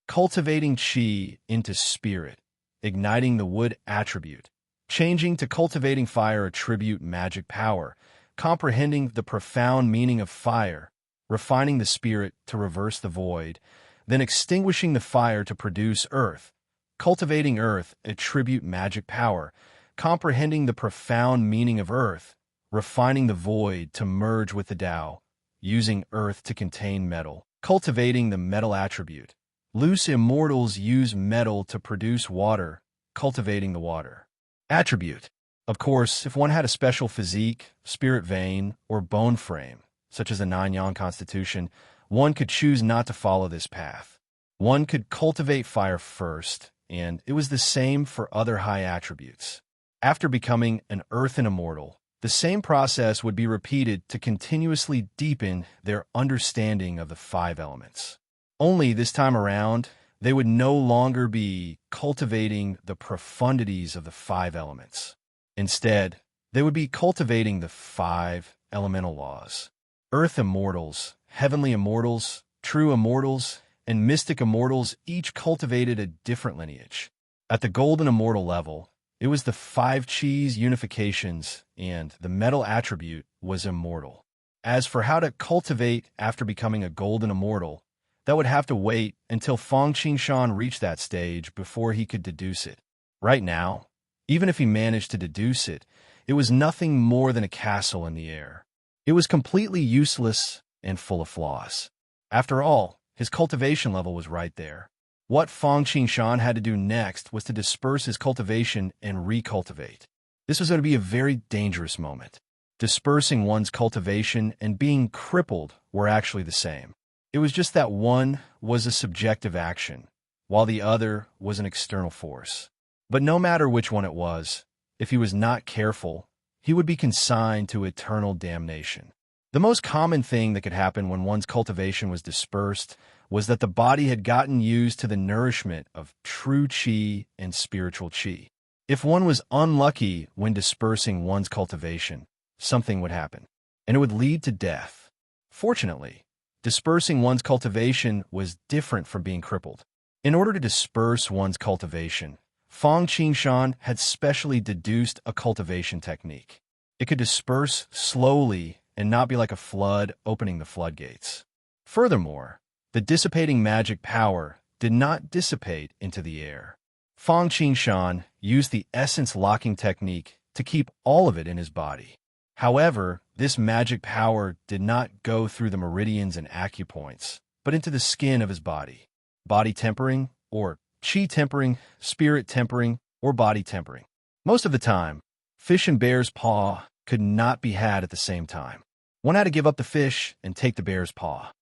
Cultivating qi into spirit, igniting the wood attribute, changing to cultivating fire attribute magic power, comprehending the profound meaning of fire, refining the spirit to reverse the void, then extinguishing the fire to produce earth, cultivating earth attribute magic power, comprehending the profound meaning of earth, refining the void to merge with the Tao, using earth to contain metal, cultivating the metal attribute. Loose immortals use metal to produce water, cultivating the water attribute. Of course, if one had a special physique, spirit vein, or bone frame, such as a 9-yang constitution, one could choose not to follow this path. One could cultivate fire first, and it was the same for other high attributes. After becoming an earthen immortal, the same process would be repeated to continuously deepen their understanding of the 5 elements. Only this time around, they would no longer be cultivating the profundities of the 5 elements. Instead, they would be cultivating the 5 elemental laws. Earth immortals, heavenly immortals, true immortals, and mystic immortals each cultivated a different lineage. At the golden immortal level, It was the 5 Qis unifications, and the metal attribute was immortal. As for how to cultivate after becoming a golden immortal, that would have to wait until Fang Qingshan reached that stage before he could deduce it. Right now, even if he managed to deduce it, it was nothing more than a castle in the air. It was completely useless and full of flaws. After all, his cultivation level was right there. What Fang Qingshan had to do next was to disperse his cultivation and recultivate. This was going to be a very dangerous moment. Dispersing one's cultivation and being crippled were actually the same. It was just that one was a subjective action, while the other was an external force. But no matter which one it was, if he was not careful, he would be consigned to eternal damnation. The most common thing that could happen when one's cultivation was dispersed was that the body had gotten used to the nourishment of true qi and spiritual qi. If one was unlucky when dispersing one's cultivation, something would happen, and it would lead to death. Fortunately, dispersing one's cultivation was different from being crippled. In order to disperse one's cultivation, Fang Qingshan had specially deduced a cultivation technique. It could disperse slowly and not be like a flood opening the floodgates. Furthermore, the dissipating magic power did not dissipate into the air. Fang Qingshan used the essence locking technique to keep all of it in his body. However, this magic power did not go through the meridians and acupoints, but into the skin of his body. Body tempering, or qi tempering, spirit tempering, or body tempering. Most of the time, fish and bear's paw could not be had at the same time. One had to give up the fish and take the bear's paw.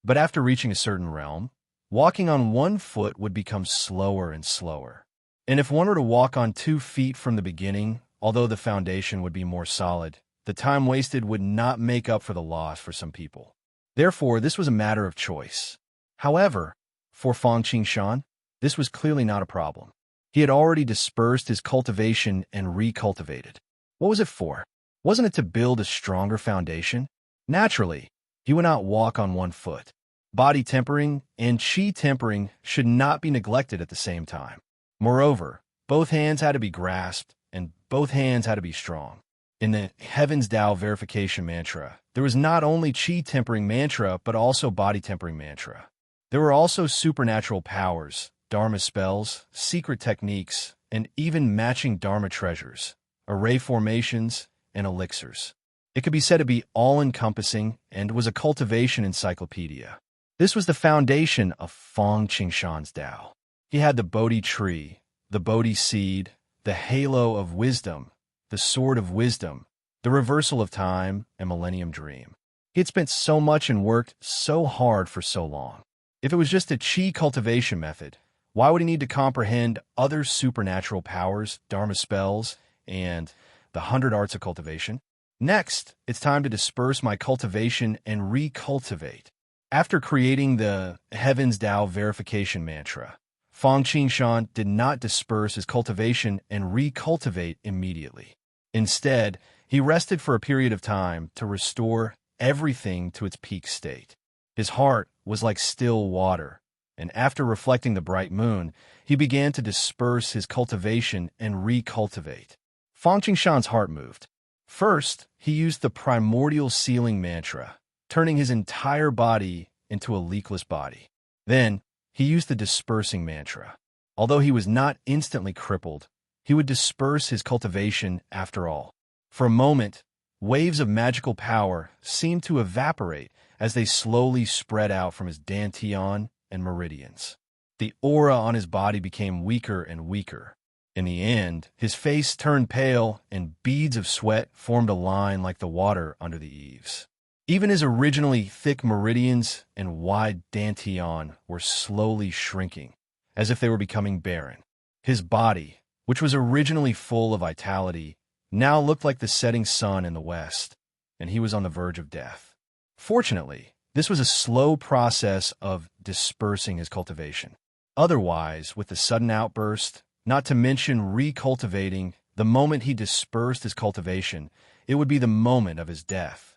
But after reaching a certain realm, walking on one foot would become slower and slower. And if one were to walk on 2 feet from the beginning, although the foundation would be more solid, the time wasted would not make up for the loss for some people. Therefore, this was a matter of choice. However, for Fang Qingshan, this was clearly not a problem. He had already dispersed his cultivation and recultivated. What was it for? Wasn't it to build a stronger foundation? Naturally, he would not walk on 1 foot. Body tempering and qi tempering should not be neglected at the same time. Moreover, both hands had to be grasped, and both hands had to be strong. In the Heaven's Tao verification mantra, there was not only qi tempering mantra, but also body tempering mantra. There were also supernatural powers, dharma spells, secret techniques, and even matching dharma treasures, array formations, and elixirs. It could be said to be all-encompassing and was a cultivation encyclopedia. This was the foundation of Fang Qingshan's Tao. He had the Bodhi tree, the Bodhi seed, the halo of wisdom, the sword of wisdom, the reversal of time, and millennium dream. He had spent so much and worked so hard for so long. If it was just a qi cultivation method, why would he need to comprehend other supernatural powers, dharma spells, and the 100 arts of cultivation? Next, it's time to disperse my cultivation and recultivate. After creating the Heaven's Tao verification mantra, Fang Qingshan did not disperse his cultivation and recultivate immediately. Instead, he rested for a period of time to restore everything to its peak state. His heart was like still water, and after reflecting the bright moon, he began to disperse his cultivation and recultivate. Fang Qingshan's heart moved. First, he used the primordial sealing mantra, turning his entire body into a leakless body. Then, he used the dispersing mantra. Although he was not instantly crippled, he would disperse his cultivation after all. For a moment, waves of magical power seemed to evaporate as they slowly spread out from his dantian and meridians. The aura on his body became weaker and weaker. In the end, his face turned pale and beads of sweat formed a line like the water under the eaves. Even his originally thick meridians and wide dantian were slowly shrinking, as if they were becoming barren. His body, which was originally full of vitality, now looked like the setting sun in the west, and he was on the verge of death. Fortunately, this was a slow process of dispersing his cultivation. Otherwise, with the sudden outburst, not to mention recultivating, the moment he dispersed his cultivation, it would be the moment of his death.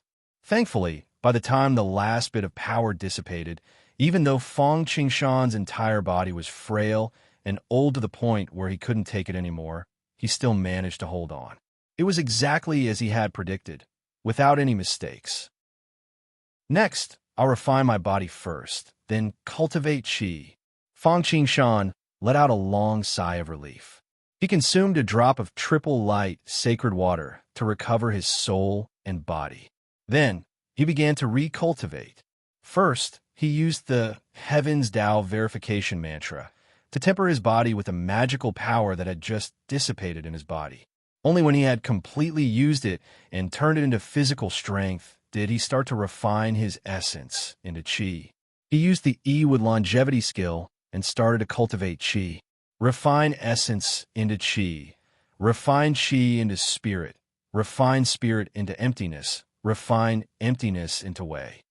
Thankfully, by the time the last bit of power dissipated, even though Fang Qingshan's entire body was frail and old to the point where he couldn't take it anymore, he still managed to hold on. It was exactly as he had predicted, without any mistakes. Next, I'll refine my body first, then cultivate qi. Fang Qingshan let out a long sigh of relief. He consumed a drop of triple light sacred water to recover his soul and body. Then, he began to recultivate. First, he used the Heaven's Tao verification mantra to temper his body with a magical power that had just dissipated in his body. Only when he had completely used it and turned it into physical strength did he start to refine his essence into qi. He used the E with longevity skill and started to cultivate qi. Refine essence into qi. Refine qi into spirit. Refine spirit into emptiness. Refine emptiness into way.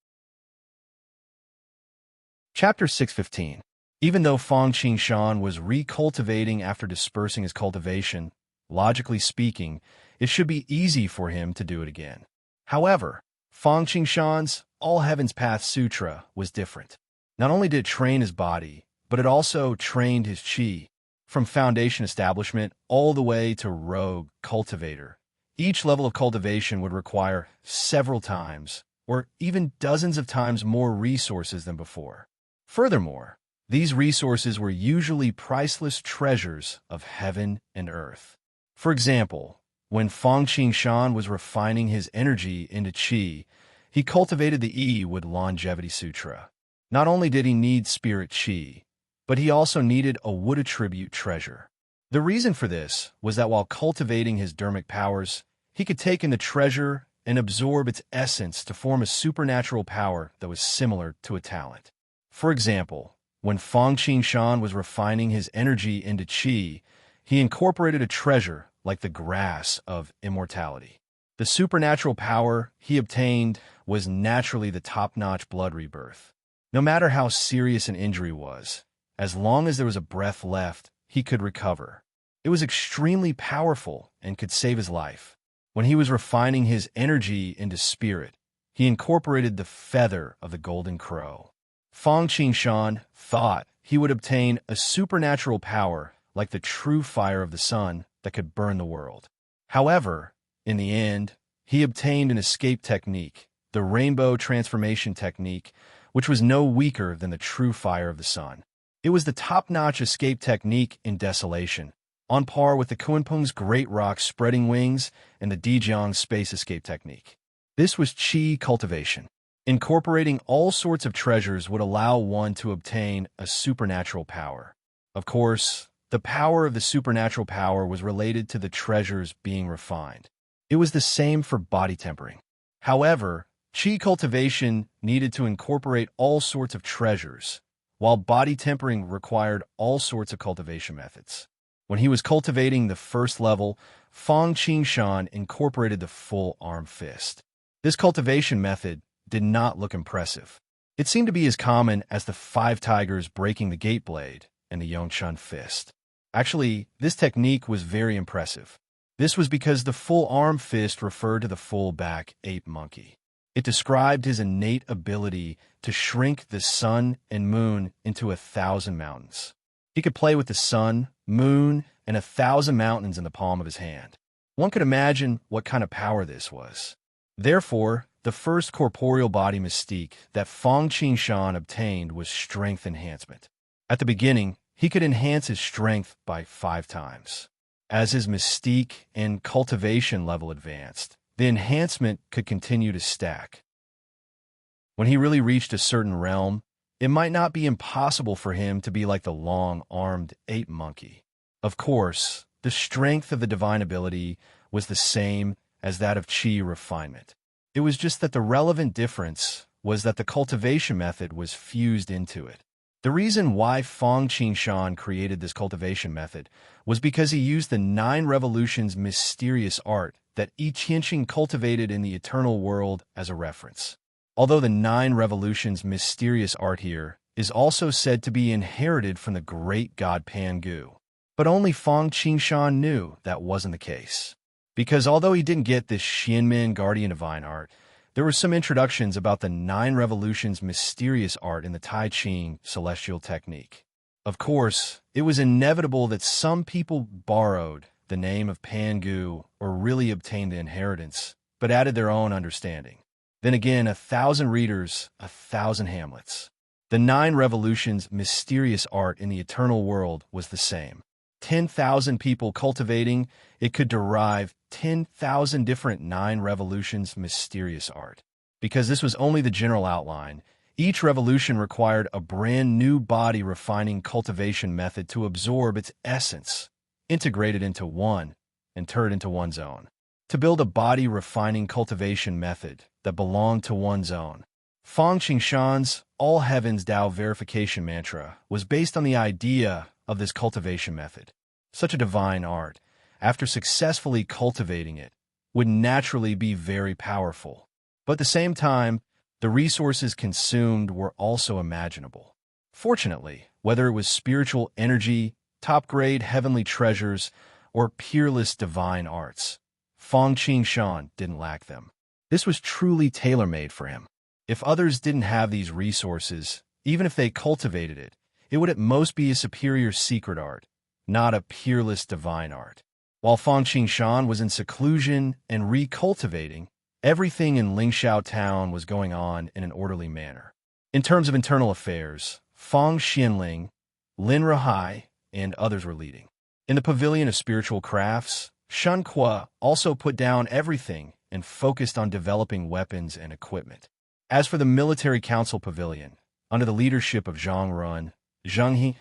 Chapter 615. Even though Fang Qingshan was recultivating after dispersing his cultivation, logically speaking, it should be easy for him to do it again. However, Fang Qingshan's All Heaven's Path Sutra was different. Not only did it train his body, but it also trained his qi, from foundation establishment all the way to rogue cultivator. Each level of cultivation would require several times, or even dozens of times more resources than before. Furthermore, these resources were usually priceless treasures of heaven and earth. For example, when Fang Qingshan was refining his energy into qi, he cultivated the E with Longevity Sutra. Not only did he need spirit qi, but he also needed a wood attribute treasure. The reason for this was that while cultivating his dharmic powers, he could take in the treasure and absorb its essence to form a supernatural power that was similar to a talent. For example, when Fang Qingshan was refining his energy into qi, he incorporated a treasure like the grass of immortality. The supernatural power he obtained was naturally the top-notch blood rebirth. No matter how serious an injury was, as long as there was a breath left, he could recover. It was extremely powerful and could save his life. When he was refining his energy into spirit, he incorporated the feather of the golden crow. Fang Qingshan thought he would obtain a supernatural power like the true fire of the sun that could burn the world. However, in the end, he obtained an escape technique, the rainbow transformation technique, which was no weaker than the true fire of the sun. It was the top-notch escape technique in desolation, on par with the Kunpeng's Great Rock spreading wings and the Dijiang's space escape technique. This was qi cultivation. Incorporating all sorts of treasures would allow one to obtain a supernatural power. Of course, the power of the supernatural power was related to the treasures being refined. It was the same for body tempering. However, qi cultivation needed to incorporate all sorts of treasures, while body tempering required all sorts of cultivation methods. When he was cultivating the first level, Fang Qingshan incorporated the full arm fist. This cultivation method did not look impressive. It seemed to be as common as the 5 tigers breaking the gate blade and the Yongshun fist. Actually, this technique was very impressive. This was because the full arm fist referred to the full back ape monkey. It described his innate ability to shrink the sun and moon into 1,000 mountains. He could play with the sun, moon, and 1,000 mountains in the palm of his hand. One could imagine what kind of power this was. Therefore, the first corporeal body mystique that Fang Qingshan obtained was strength enhancement. At the beginning, he could enhance his strength by 5 times. As his mystique and cultivation level advanced, the enhancement could continue to stack. When he really reached a certain realm, it might not be impossible for him to be like the long-armed ape monkey. Of course, the strength of the divine ability was the same as that of qi refinement. It was just that the relevant difference was that the cultivation method was fused into it. The reason why Fang Qingshan created this cultivation method was because he used the 9 revolutions mysterious art that I Ching cultivated in the eternal world as a reference. Although the 9 revolutions mysterious art here is also said to be inherited from the great god Pangu. But only Fang Qingshan knew that wasn't the case. Because although he didn't get this Xianmin guardian divine art, there were some introductions about the 9 revolutions mysterious art in the Tai Ching celestial technique. Of course, it was inevitable that some people borrowed the name of Pangu or really obtained the inheritance, but added their own understanding. Then again, 1,000 readers, 1,000 Hamlets. The 9 revolutions' mysterious art in the eternal world was the same. 10,000 people cultivating, it could derive 10,000 different 9 revolutions' mysterious art. Because this was only the general outline, each revolution required a brand new body refining cultivation method to absorb its essence, integrate it into one, and turn it into one's own. To build a body refining cultivation method that belonged to one's own. Fang Qingshan's All Heavens Tao verification mantra was based on the idea of this cultivation method. Such a divine art, after successfully cultivating it, would naturally be very powerful. But at the same time, the resources consumed were also imaginable. Fortunately, whether it was spiritual energy, top-grade heavenly treasures, or peerless divine arts, Fang Qingshan didn't lack them. This was truly tailor-made for him. If others didn't have these resources, even if they cultivated it, it would at most be a superior secret art, not a peerless divine art. While Fang Qingshan was in seclusion and recultivating, everything in Lingxiao town was going on in an orderly manner. In terms of internal affairs, Fang Xianling, Lin Rahai, and others were leading. In the Pavilion of Spiritual Crafts, Shen Kuo also put down everything and focused on developing weapons and equipment. As for the Military Council Pavilion, under the leadership of Zhang Run, Zheng He,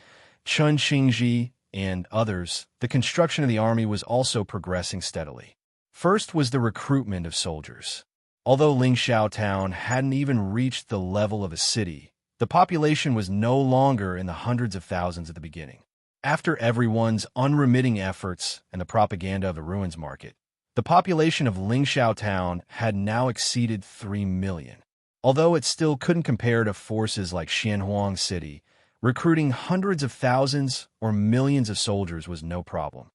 Chen Xingji, and others, the construction of the army was also progressing steadily. First was the recruitment of soldiers. Although Lingxiao town hadn't even reached the level of a city, the population was no longer in the hundreds of thousands at the beginning. After everyone's unremitting efforts and the propaganda of the ruins market, the population of Lingxiao town had now exceeded 3 million. Although it still couldn't compare to forces like Xianhuang City, recruiting hundreds of thousands or millions of soldiers was no problem.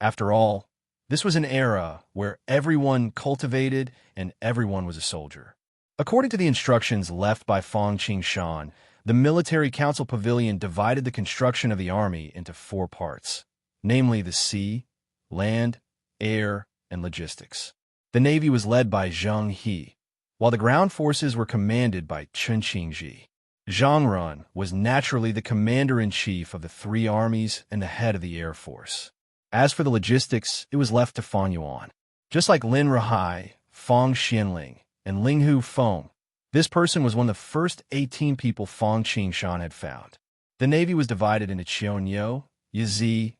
After all, this was an era where everyone cultivated and everyone was a soldier. According to the instructions left by Fang Qingshan, the Military Council Pavilion divided the construction of the army into 4 parts, namely the sea, land, air, and logistics. The Navy was led by Zheng He, while the ground forces were commanded by Chen Qingji. Zhang Run was naturally the commander-in-chief of the 3 armies and the head of the Air Force. As for the logistics, it was left to Fang Yuan. Just like Lin Rahai, Fang Xianling, and Linghu Feng, this person was one of the first 18 people Fang Qingshan had found. The Navy was divided into Qianyo, Yizi,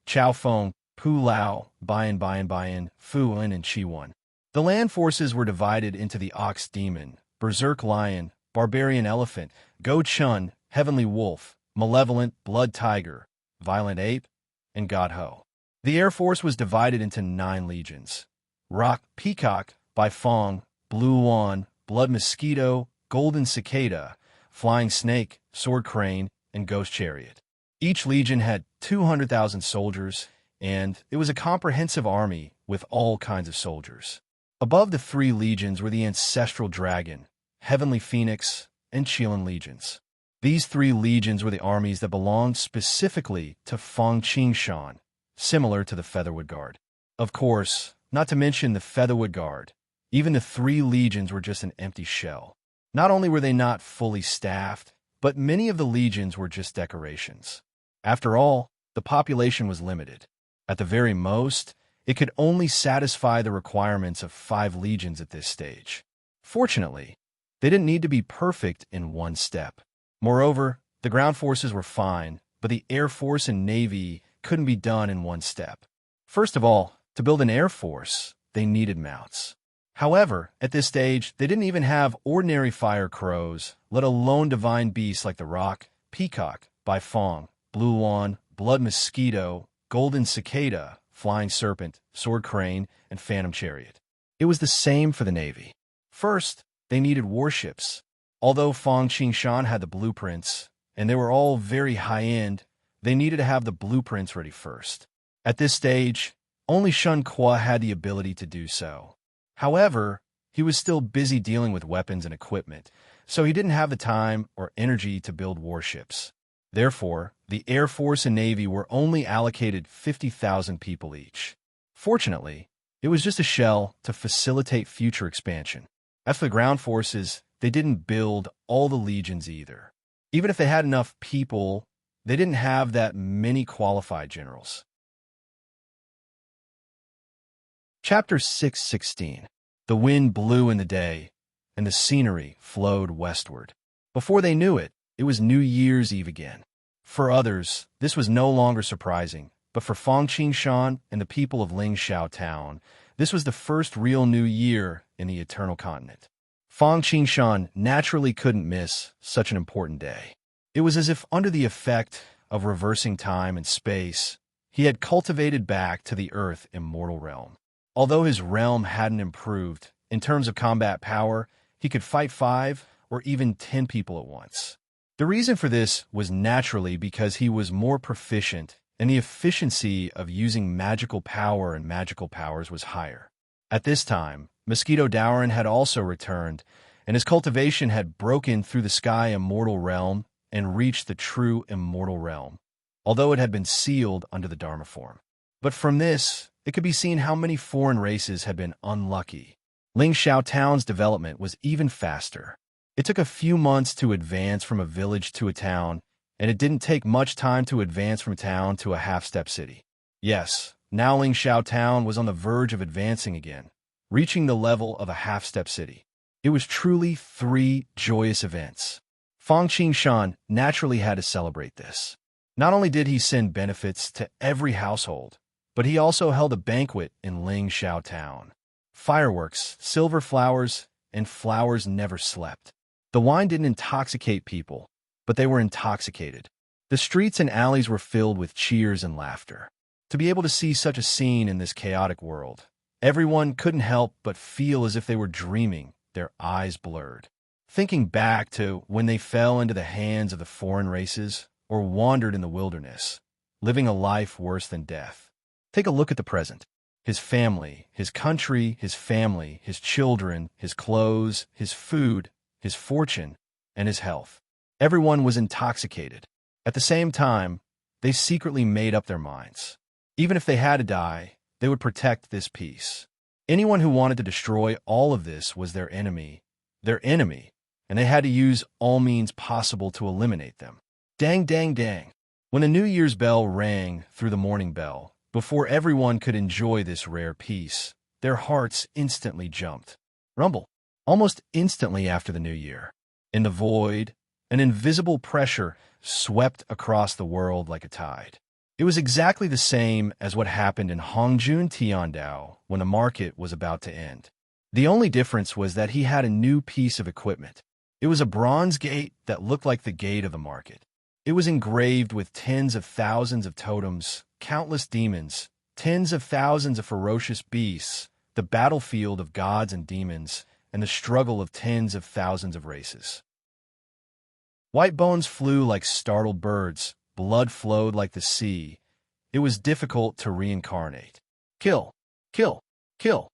Chaofeng, Pu Lao, Bayan, Fuan, and Qiwan. The land forces were divided into the Ox Demon, Berserk Lion, Barbarian Elephant, Go Chun, Heavenly Wolf, Malevolent Blood Tiger, Violent Ape, and God Ho. The Air Force was divided into 9 legions. Rock Peacock by Fang, Blue Wan, Blood Mosquito, Golden Cicada, Flying Snake, Sword Crane, and Ghost Chariot. Each legion had 200,000 soldiers, and it was a comprehensive army with all kinds of soldiers. Above the 3 legions were the Ancestral Dragon, Heavenly Phoenix, and Qilin legions. These 3 legions were the armies that belonged specifically to Fang Qingshan, similar to the Featherwood Guard. Of course, not to mention the Featherwood Guard, even the 3 legions were just an empty shell. Not only were they not fully staffed, but many of the legions were just decorations. After all, the population was limited. At the very most, it could only satisfy the requirements of 5 legions at this stage. Fortunately, they didn't need to be perfect in one step. Moreover, the ground forces were fine, but the Air Force and Navy couldn't be done in one step. First of all, to build an Air Force, they needed mounts. However, at this stage, they didn't even have ordinary fire crows, let alone divine beasts like the Rock, Peacock, by Fang, Blue Wan, Blood Mosquito, Golden Cicada, Flying Serpent, Sword Crane, and Phantom Chariot. It was the same for the Navy. First, they needed warships. Although Fang Qingshan had the blueprints, and they were all very high-end, they needed to have the blueprints ready first. At this stage, only Shen Kuo had the ability to do so. However, he was still busy dealing with weapons and equipment, so he didn't have the time or energy to build warships. Therefore, the Air Force and Navy were only allocated 50,000 people each. Fortunately, it was just a shell to facilitate future expansion. As for the ground forces, they didn't build all the legions either. Even if they had enough people, they didn't have that many qualified generals. Chapter 6:16. The wind blew in the day, and the scenery flowed westward. Before they knew it, it was New Year's Eve again. For others, this was no longer surprising, but for Fangqing Shan and the people of Lingxiao Town, this was the first real new year in the Eternal Continent. Fangqing Shan naturally couldn't miss such an important day. It was as if under the effect of reversing time and space, he had cultivated back to the Earth immortal realm. Although his realm hadn't improved, in terms of combat power, he could fight 5 or even 10 people at once. The reason for this was naturally because he was more proficient and the efficiency of using magical power and magical powers was higher. At this time, Mosquito Dowrin had also returned, and his cultivation had broken through the sky immortal realm and reached the true immortal realm, although it had been sealed under the Dharma form. But from this, it could be seen how many foreign races had been unlucky. Lingxiao Town's development was even faster. It took a few months to advance from a village to a town, and it didn't take much time to advance from town to a half-step city. Yes, now Lingxiao Town was on the verge of advancing again, reaching the level of a half-step city. It was truly 3 joyous events. Fangqing Shan naturally had to celebrate this. Not only did he send benefits to every household, but he also held a banquet in Lingxiao Town. Fireworks, silver flowers, and flowers never slept. The wine didn't intoxicate people, but they were intoxicated. The streets and alleys were filled with cheers and laughter. To be able to see such a scene in this chaotic world, everyone couldn't help but feel as if they were dreaming, their eyes blurred. Thinking back to when they fell into the hands of the foreign races or wandered in the wilderness, living a life worse than death. Take a look at the present. His family, his country, his family, his children, his clothes, his food, his fortune, and his health. Everyone was intoxicated. At the same time, they secretly made up their minds. Even if they had to die, they would protect this peace. Anyone who wanted to destroy all of this was their enemy, and they had to use all means possible to eliminate them. Dang, dang, dang. When the New Year's bell rang through the morning bell, before everyone could enjoy this rare peace, their hearts instantly jumped. Rumble. Almost instantly after the New Year. In the void, an invisible pressure swept across the world like a tide. It was exactly the same as what happened in Hongjun Tiandao when the market was about to end. The only difference was that he had a new piece of equipment. It was a bronze gate that looked like the gate of the market. It was engraved with tens of thousands of totems, countless demons, tens of thousands of ferocious beasts, the battlefield of gods and demons, and the struggle of tens of thousands of races. White bones flew like startled birds, blood flowed like the sea. It was difficult to reincarnate. Kill, kill, kill.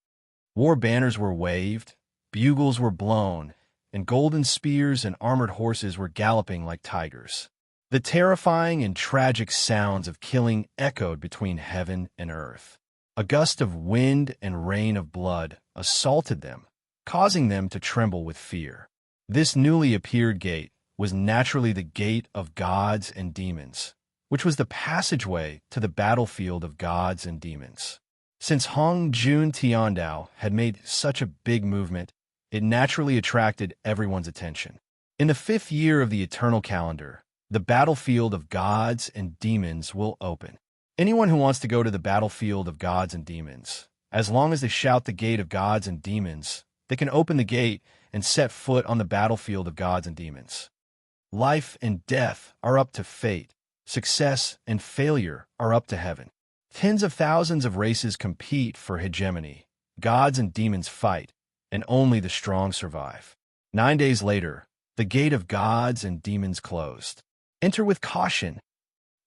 War banners were waved, bugles were blown, and golden spears and armored horses were galloping like tigers. The terrifying and tragic sounds of killing echoed between heaven and earth. A gust of wind and rain of blood assaulted them, causing them to tremble with fear. This newly appeared gate was naturally the gate of gods and demons, which was the passageway to the battlefield of gods and demons. Since Hongjun Tiandao had made such a big movement, it naturally attracted everyone's attention. In the 5th year of the Eternal Calendar, the battlefield of gods and demons will open. Anyone who wants to go to the battlefield of gods and demons, as long as they shout the gate of gods and demons, they can open the gate and set foot on the battlefield of gods and demons. Life and death are up to fate. Success and failure are up to heaven. Tens of thousands of races compete for hegemony. Gods and demons fight, and only the strong survive. 9 days later, the gate of gods and demons closed. Enter with caution.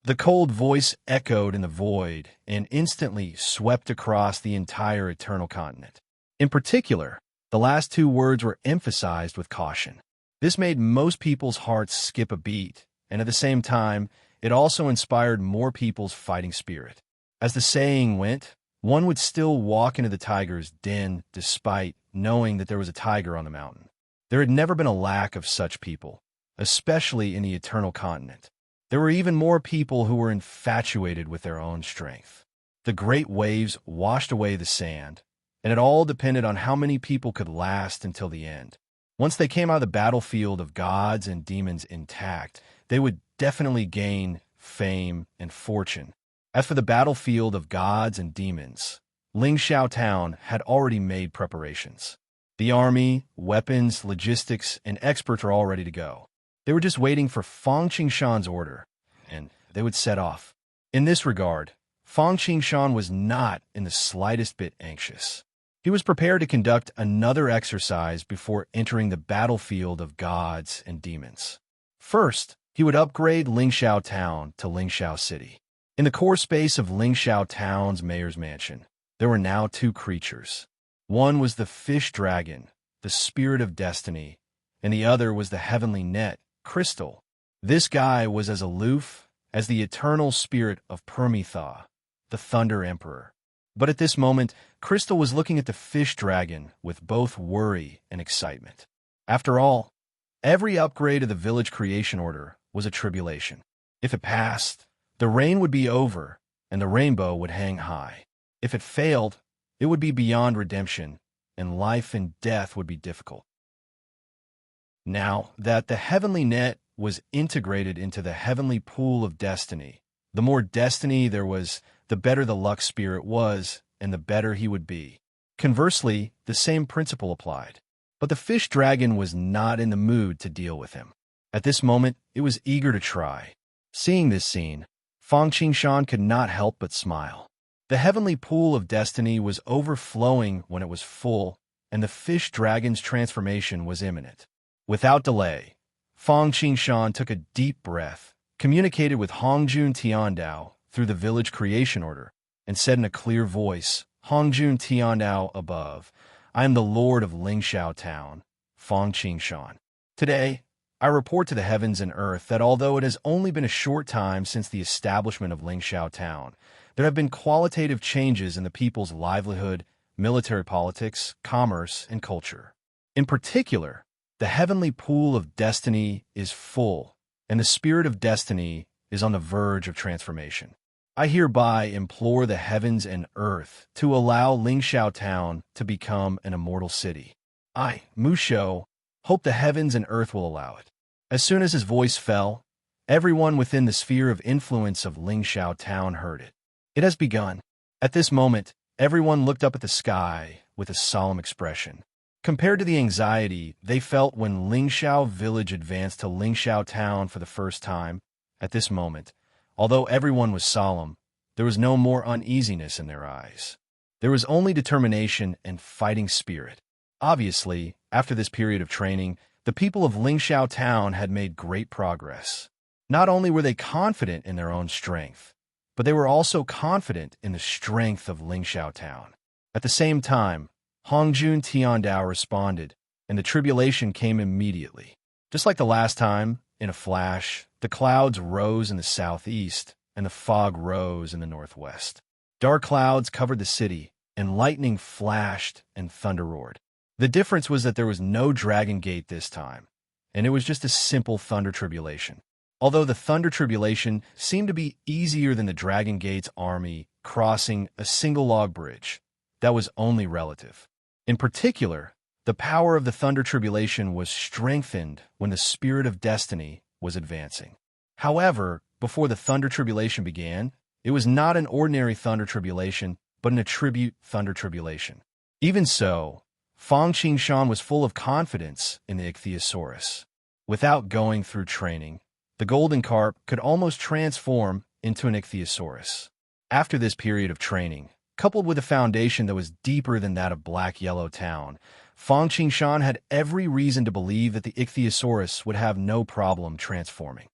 The cold voice echoed in the void and instantly swept across the entire Eternal Continent. In particular, the last 2 words were emphasized with caution. This made most people's hearts skip a beat, and at the same time, it also inspired more people's fighting spirit. As the saying went, one would still walk into the tiger's den despite knowing that there was a tiger on the mountain. There had never been a lack of such people, especially in the eternal continent. There were even more people who were infatuated with their own strength. The great waves washed away the sand, and it all depended on how many people could last until the end. Once they came out of the battlefield of gods and demons intact, they would definitely gain fame and fortune. As for the battlefield of gods and demons, Lingxiao Town had already made preparations. The army, weapons, logistics, and experts were all ready to go. They were just waiting for Fang Qingshan's order, and they would set off. In this regard, Fang Qingshan was not in the slightest bit anxious. He was prepared to conduct another exercise before entering the battlefield of gods and demons. First, he would upgrade Lingxiao Town to Lingxiao City. In the core space of Lingxiao Town's mayor's mansion, there were now two creatures. One was the fish dragon, the spirit of destiny, and the other was the heavenly net, Crystal. This guy was as aloof as the eternal spirit of Permetha, the Thunder Emperor. But at this moment, Crystal was looking at the fish dragon with both worry and excitement. After all, every upgrade of the village creation order was a tribulation. If it passed, the rain would be over and the rainbow would hang high. If it failed, it would be beyond redemption, and life and death would be difficult. Now that the heavenly net was integrated into the heavenly pool of destiny, the more destiny there was, the better the luck spirit was, and the better he would be. Conversely, the same principle applied. But the fish dragon was not in the mood to deal with him. At this moment, it was eager to try. Seeing this scene, Fang Qingshan could not help but smile. The heavenly pool of destiny was overflowing when it was full, and the fish dragon's transformation was imminent. Without delay, Fang Qingshan took a deep breath, communicated with Hongjun Tiandao through the village creation order, and said in a clear voice, "Hongjun Tiandao above, I am the lord of Lingxiao Town, Fang Qingshan. Today, I report to the heavens and earth that although it has only been a short time since the establishment of Lingxiao Town, there have been qualitative changes in the people's livelihood, military politics, commerce, and culture. In particular, the heavenly pool of destiny is full, and the spirit of destiny is on the verge of transformation. I hereby implore the heavens and earth to allow Lingxiao Town to become an immortal city. I, Musho, hope the heavens and earth will allow it." As soon as his voice fell, everyone within the sphere of influence of Lingxiao Town heard it. It has begun. At this moment, everyone looked up at the sky with a solemn expression. Compared to the anxiety they felt when Lingxiao Village advanced to Lingxiao Town for the first time, at this moment, although everyone was solemn, there was no more uneasiness in their eyes. There was only determination and fighting spirit. Obviously, after this period of training, the people of Lingxiao Town had made great progress. Not only were they confident in their own strength, but they were also confident in the strength of Lingxiao Town. At the same time, Hongjun Tiandao responded, and the tribulation came immediately. Just like the last time, in a flash, the clouds rose in the southeast, and the fog rose in the northwest. Dark clouds covered the city, and lightning flashed and thunder roared. The difference was that there was no Dragon Gate this time, and it was just a simple thunder tribulation. Although the thunder tribulation seemed to be easier than the Dragon Gate's army crossing a single log bridge, that was only relative. In particular, the power of the thunder tribulation was strengthened when the spirit of destiny was advancing. However, before the thunder tribulation began, it was not an ordinary thunder tribulation, but an attribute thunder tribulation. Even so, Fang Qingshan was full of confidence in the ichthyosaurus. Without going through training, the golden carp could almost transform into an ichthyosaurus. After this period of training, coupled with a foundation that was deeper than that of Black-Yellow Town, Fang Qingshan had every reason to believe that the ichthyosaurus would have no problem transforming.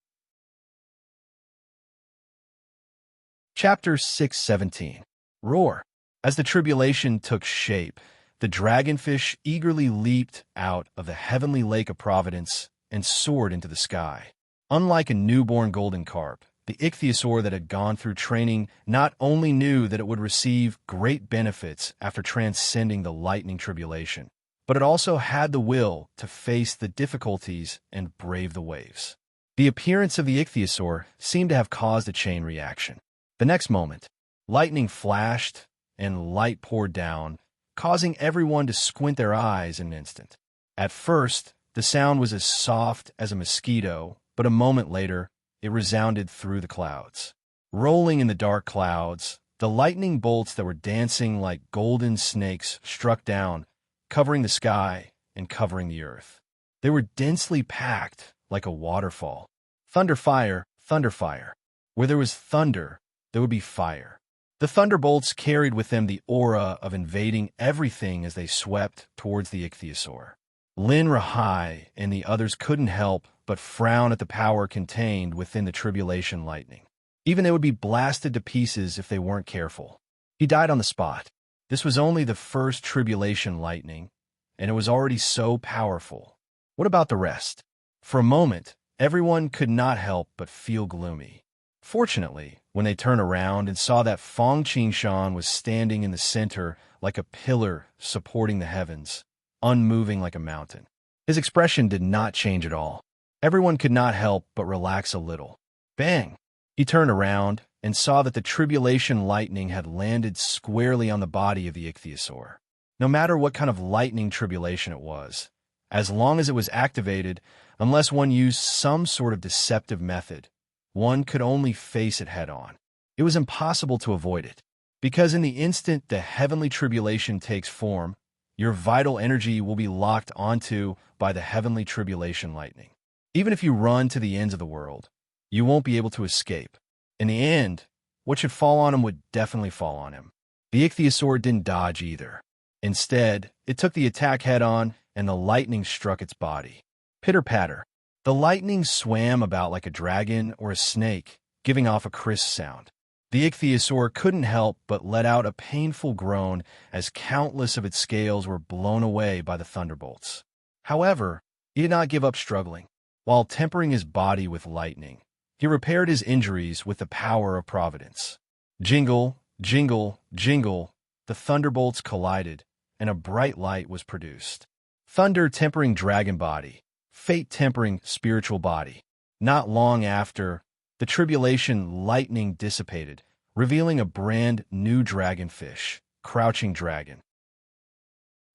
Chapter 617. Roar. As the tribulation took shape, the dragonfish eagerly leaped out of the heavenly lake of providence and soared into the sky. Unlike a newborn golden carp, the ichthyosaur that had gone through training not only knew that it would receive great benefits after transcending the lightning tribulation, but it also had the will to face the difficulties and brave the waves. The appearance of the ichthyosaur seemed to have caused a chain reaction. The next moment, lightning flashed and light poured down, causing everyone to squint their eyes in an instant. At first, the sound was as soft as a mosquito, but a moment later, it resounded through the clouds. Rolling in the dark clouds, the lightning bolts that were dancing like golden snakes struck down, covering the sky and covering the earth. They were densely packed like a waterfall. Thunder fire, thunder fire. Where there was thunder, there would be fire. The thunderbolts carried with them the aura of invading everything as they swept towards the ichthyosaur. Lin Rahai and the others couldn't help but frown at the power contained within the tribulation lightning. Even they would be blasted to pieces if they weren't careful. He died on the spot. This was only the first tribulation lightning, and it was already so powerful. What about the rest? For a moment, everyone could not help but feel gloomy. Fortunately, when they turned around and saw that Fong Qingshan was standing in the center like a pillar supporting the heavens, unmoving like a mountain. His expression did not change at all. Everyone could not help but relax a little. Bang! He turned around and saw that the tribulation lightning had landed squarely on the body of the ichthyosaur. No matter what kind of lightning tribulation it was, as long as it was activated, unless one used some sort of deceptive method, one could only face it head-on. It was impossible to avoid it, because in the instant the heavenly tribulation takes form, your vital energy will be locked onto by the heavenly tribulation lightning. Even if you run to the ends of the world, you won't be able to escape. In the end, what should fall on him would definitely fall on him. The ichthyosaur didn't dodge either. Instead, it took the attack head-on, and the lightning struck its body. Pitter-patter. The lightning swam about like a dragon or a snake, giving off a crisp sound. The ichthyosaur couldn't help but let out a painful groan as countless of its scales were blown away by the thunderbolts. However, he did not give up struggling. While tempering his body with lightning, he repaired his injuries with the power of providence. Jingle, jingle, jingle, the thunderbolts collided, and a bright light was produced. Thunder tempering dragon body, fate tempering spiritual body. Not long after, the tribulation lightning dissipated, revealing a brand new dragonfish, Crouching Dragon.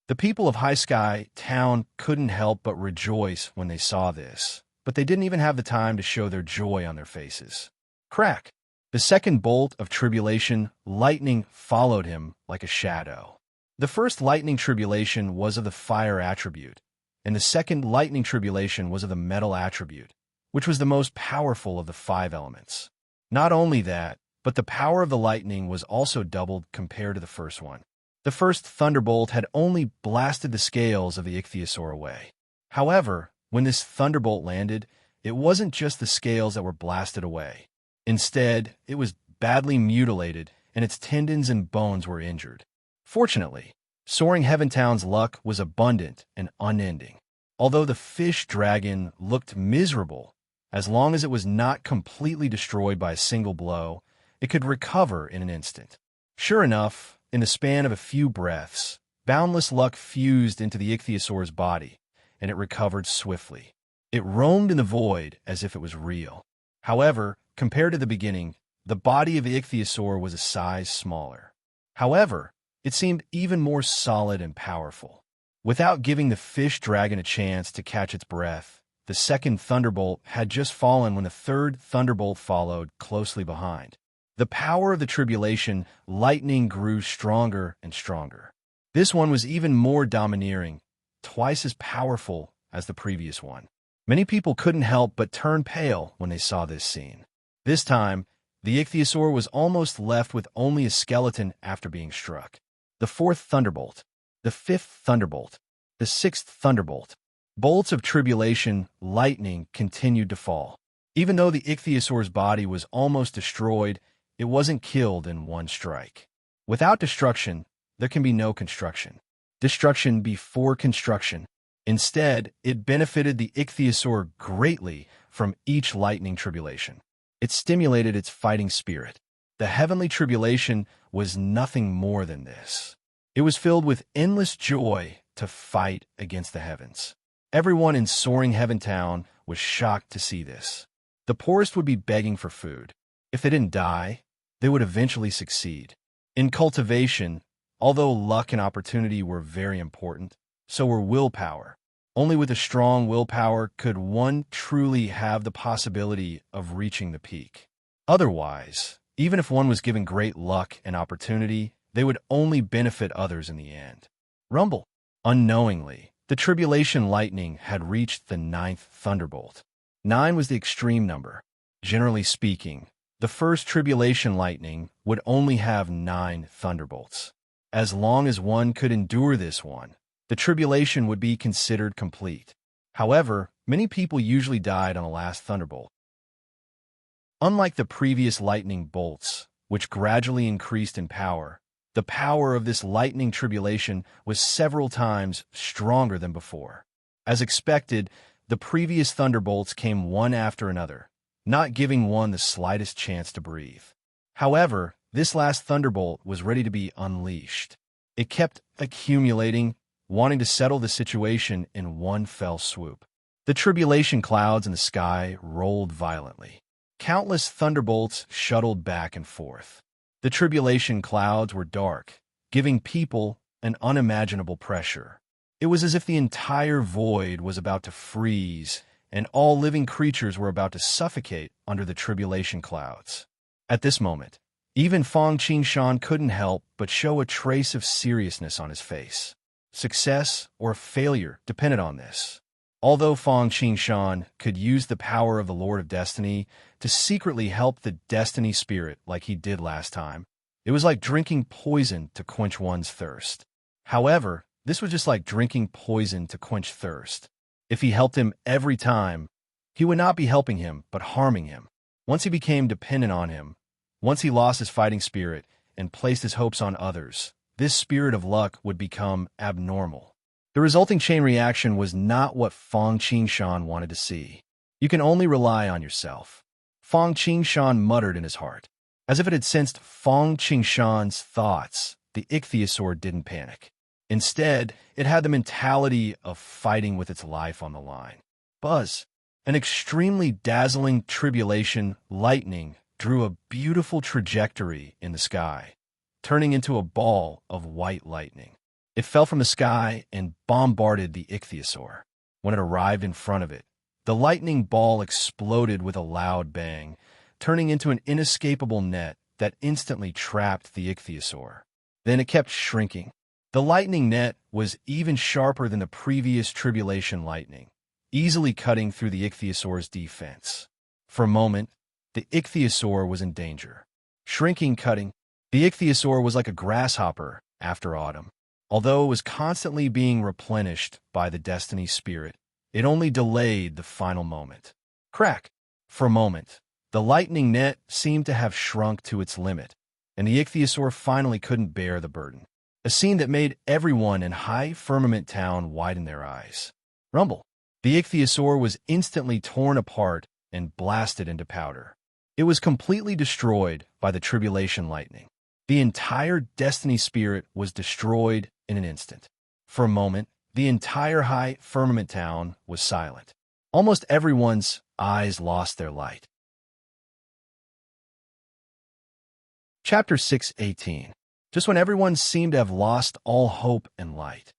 The people of High Sky Town couldn't help but rejoice when they saw this, but they didn't even have the time to show their joy on their faces. Crack! The second bolt of tribulation lightning followed him like a shadow. The first lightning tribulation was of the fire attribute, and the second lightning tribulation was of the metal attribute, which was the most powerful of the 5 elements. Not only that, but the power of the lightning was also doubled compared to the first one. The first thunderbolt had only blasted the scales of the ichthyosaur away. However, when this thunderbolt landed, it wasn't just the scales that were blasted away. Instead, it was badly mutilated, and its tendons and bones were injured. Fortunately, Soaring Heaven Town's luck was abundant and unending. Although the fish dragon looked miserable, as long as it was not completely destroyed by a single blow, it could recover in an instant. Sure enough, in the span of a few breaths, boundless luck fused into the ichthyosaur's body, and it recovered swiftly. It roamed in the void as if it was real. However, compared to the beginning, the body of the ichthyosaur was a size smaller. However, it seemed even more solid and powerful. Without giving the fish dragon a chance to catch its breath, the second thunderbolt had just fallen when the third thunderbolt followed closely behind. The power of the tribulation lightning grew stronger and stronger. This one was even more domineering, twice as powerful as the previous one. Many people couldn't help but turn pale when they saw this scene. This time, the ichthyosaur was almost left with only a skeleton after being struck. The fourth thunderbolt, the fifth thunderbolt, the sixth thunderbolt. Bolts of tribulation lightning continued to fall. Even though the ichthyosaur's body was almost destroyed, it wasn't killed in one strike. Without destruction, there can be no construction. Destruction before construction. Instead, it benefited the ichthyosaur greatly from each lightning tribulation. It stimulated its fighting spirit. The heavenly tribulation was nothing more than this. It was filled with endless joy to fight against the heavens. Everyone in soaring heaven town was shocked to see this. The poorest would be begging for food. If they didn't die, they would eventually succeed. In cultivation, although luck and opportunity were very important, so were willpower. Only with a strong willpower could one truly have the possibility of reaching the peak. Otherwise, even if one was given great luck and opportunity, they would only benefit others in the end. Rumble. Unknowingly, the tribulation lightning had reached the 9th thunderbolt. 9 was the extreme number. Generally speaking, the first tribulation lightning would only have 9 thunderbolts. As long as one could endure this one, the tribulation would be considered complete. However, many people usually died on the last thunderbolt. Unlike the previous lightning bolts, which gradually increased in power, the power of this lightning tribulation was several times stronger than before. As expected, the previous thunderbolts came one after another, not giving one the slightest chance to breathe. However, this last thunderbolt was ready to be unleashed. It kept accumulating, wanting to settle the situation in one fell swoop. The tribulation clouds in the sky rolled violently. Countless thunderbolts shuttled back and forth. The tribulation clouds were dark, giving people an unimaginable pressure. It was as if the entire void was about to freeze, and all living creatures were about to suffocate under the tribulation clouds. At this moment, even Fang Qingshan couldn't help but show a trace of seriousness on his face. Success or failure depended on this. Although Fang Qingshan could use the power of the Lord of Destiny to secretly help the Destiny Spirit like he did last time, it was like drinking poison to quench one's thirst. However, this was just like drinking poison to quench thirst. If he helped him every time, he would not be helping him but harming him. Once he became dependent on him, once he lost his fighting spirit and placed his hopes on others, this spirit of luck would become abnormal. The resulting chain reaction was not what Fang Qingshan wanted to see. You can only rely on yourself. Fang Qingshan muttered in his heart. As if it had sensed Fang Qingshan's thoughts, the ichthyosaur didn't panic. Instead, it had the mentality of fighting with its life on the line. Buzz, an extremely dazzling tribulation lightning, drew a beautiful trajectory in the sky, turning into a ball of white lightning. It fell from the sky and bombarded the ichthyosaur. When it arrived in front of it, the lightning ball exploded with a loud bang, turning into an inescapable net that instantly trapped the ichthyosaur. Then it kept shrinking. The lightning net was even sharper than the previous tribulation lightning, easily cutting through the ichthyosaur's defense. For a moment, the ichthyosaur was in danger. Shrinking, cutting. The ichthyosaur was like a grasshopper after autumn. Although it was constantly being replenished by the Destiny Spirit, it only delayed the final moment. Crack! For a moment, the lightning net seemed to have shrunk to its limit, and the ichthyosaur finally couldn't bear the burden. A scene that made everyone in High Firmament Town widen their eyes. Rumble! The ichthyosaur was instantly torn apart and blasted into powder. It was completely destroyed by the tribulation lightning. The entire Destiny Spirit was destroyed in an instant. For a moment, the entire High Firmament Town was silent. Almost everyone's eyes lost their light. Chapter 6:18. Just when everyone seemed to have lost all hope and light,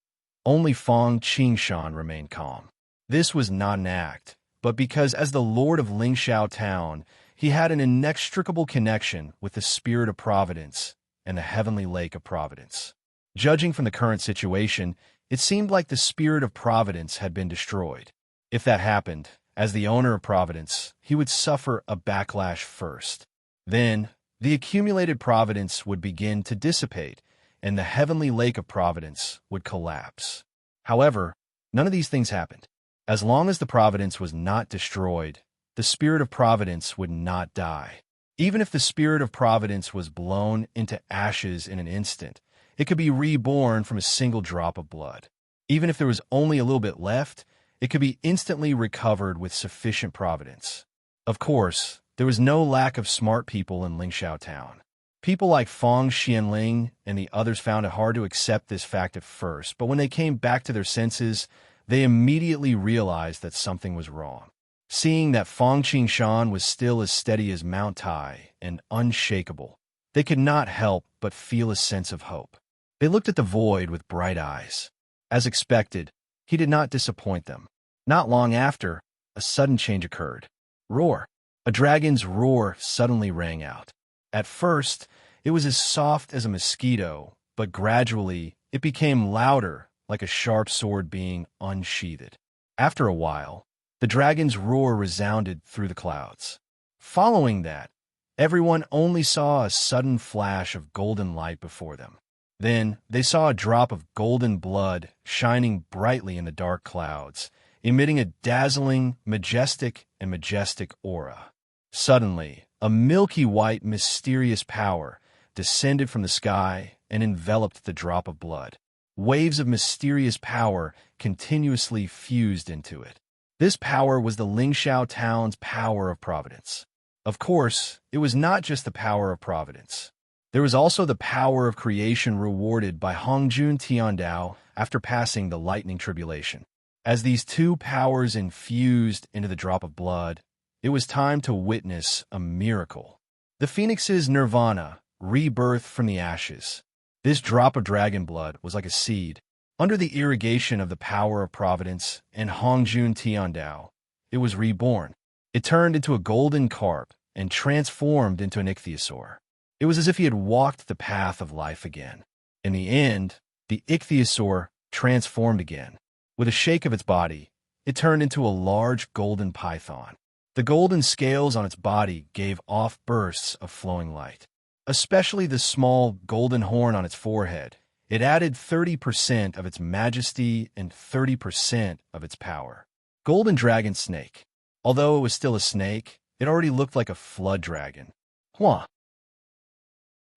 only Fang Qingshan remained calm. This was not an act, but because as the Lord of Lingxiao Town, he had an inextricable connection with the Spirit of Providence and the Heavenly Lake of Providence. Judging from the current situation, it seemed like the Spirit of Providence had been destroyed. If that happened, as the owner of Providence, he would suffer a backlash first. Then, the accumulated Providence would begin to dissipate, and the Heavenly Lake of Providence would collapse. However, none of these things happened. As long as the Providence was not destroyed, the Spirit of Providence would not die. Even if the Spirit of Providence was blown into ashes in an instant, it could be reborn from a single drop of blood. Even if there was only a little bit left, it could be instantly recovered with sufficient providence. Of course, there was no lack of smart people in Lingxiao town. People like Fang Xianling and the others found it hard to accept this fact at first, but when they came back to their senses, they immediately realized that something was wrong. Seeing that Fang Qingshan was still as steady as Mount Tai and unshakable, they could not help but feel a sense of hope. They looked at the void with bright eyes. As expected, he did not disappoint them. Not long after, a sudden change occurred. Roar! A dragon's roar suddenly rang out. At first, it was as soft as a mosquito, but gradually it became louder, like a sharp sword being unsheathed. After a while, the dragon's roar resounded through the clouds. Following that, everyone only saw a sudden flash of golden light before them. Then they saw a drop of golden blood shining brightly in the dark clouds, emitting a dazzling, majestic aura. Suddenly, a milky white, mysterious power descended from the sky and enveloped the drop of blood. Waves of mysterious power continuously fused into it. This power was the Lingxiao town's power of providence. Of course, it was not just the power of providence. There was also the power of creation rewarded by Hongjun Tiandao after passing the lightning tribulation. As these two powers infused into the drop of blood, it was time to witness a miracle. The phoenix's nirvana, rebirth from the ashes. This drop of dragon blood was like a seed. Under the irrigation of the power of providence and Hongjun Tiandao, it was reborn. It turned into a golden carp and transformed into an ichthyosaur. It was as if he had walked the path of life again. In the end, the ichthyosaur transformed again. With a shake of its body, it turned into a large golden python. The golden scales on its body gave off bursts of flowing light. Especially the small golden horn on its forehead. It added 30% of its majesty and 30% of its power. Golden dragon snake. Although it was still a snake, it already looked like a flood dragon. Hua!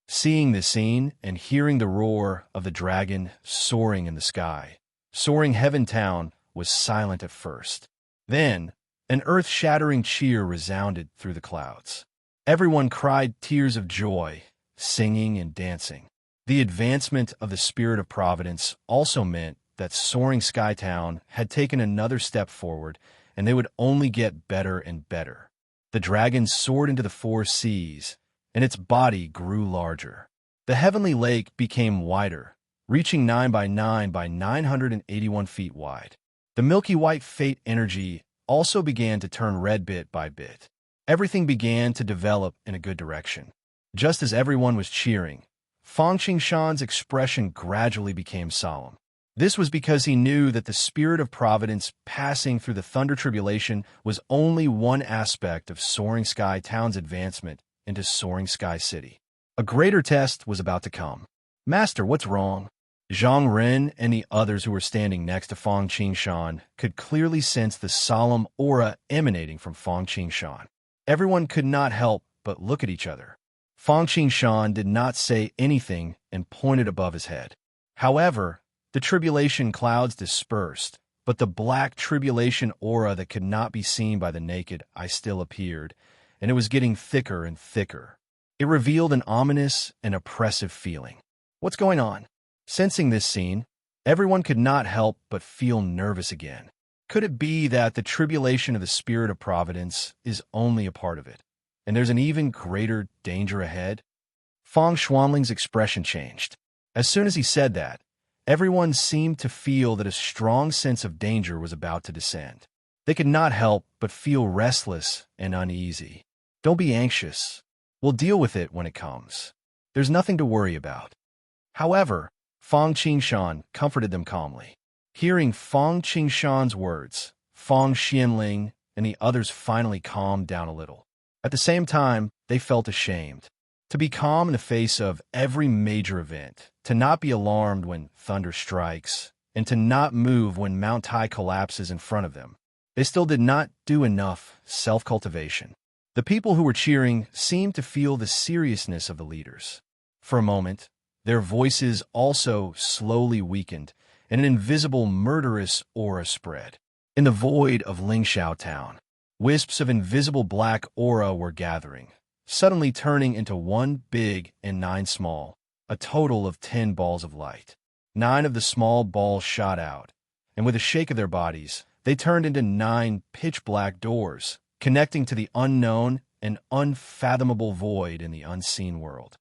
Seeing this scene and hearing the roar of the dragon soaring in the sky, Soaring Heaven Town was silent at first. Then, an earth-shattering cheer resounded through the clouds. Everyone cried tears of joy, singing and dancing. The advancement of the spirit of providence also meant that Soaring Sky Town had taken another step forward, and they would only get better and better. The dragon soared into the four seas, and its body grew larger. The heavenly lake became wider, reaching 9 by 9 by 981 feet wide. The milky white fate energy also began to turn red bit by bit. Everything began to develop in a good direction. Just as everyone was cheering, Fang Qingshan's expression gradually became solemn. This was because he knew that the spirit of providence passing through the thunder tribulation was only one aspect of Soaring Sky Town's advancement into Soaring Sky City. A greater test was about to come. Master, what's wrong? Zhang Ren and the others who were standing next to Fang Qingshan could clearly sense the solemn aura emanating from Fang Qingshan. Everyone could not help but look at each other. Fang Qingshan did not say anything and pointed above his head. However, the tribulation clouds dispersed, but the black tribulation aura that could not be seen by the naked eye still appeared, and it was getting thicker and thicker. It revealed an ominous and oppressive feeling. What's going on? Sensing this scene, everyone could not help but feel nervous again. Could it be that the tribulation of the spirit of providence is only a part of it, and there's an even greater danger ahead? Fang Xuanling's expression changed. As soon as he said that, everyone seemed to feel that a strong sense of danger was about to descend. They could not help but feel restless and uneasy. Don't be anxious. We'll deal with it when it comes. There's nothing to worry about. However, Fang Qingshan comforted them calmly. Hearing Fang Qingshan's words, Fang Xianling and the others finally calmed down a little. At the same time, they felt ashamed. To be calm in the face of every major event, to not be alarmed when thunder strikes, and to not move when Mount Tai collapses in front of them. They still did not do enough self-cultivation. The people who were cheering seemed to feel the seriousness of the leaders. For a moment, their voices also slowly weakened, and an invisible murderous aura spread. In the void of Lingxiao Town, wisps of invisible black aura were gathering, suddenly turning into one big and 9 small, a total of 10 balls of light. 9 of the small balls shot out, and with a shake of their bodies, they turned into 9 pitch-black doors, connecting to the unknown and unfathomable void in the unseen world.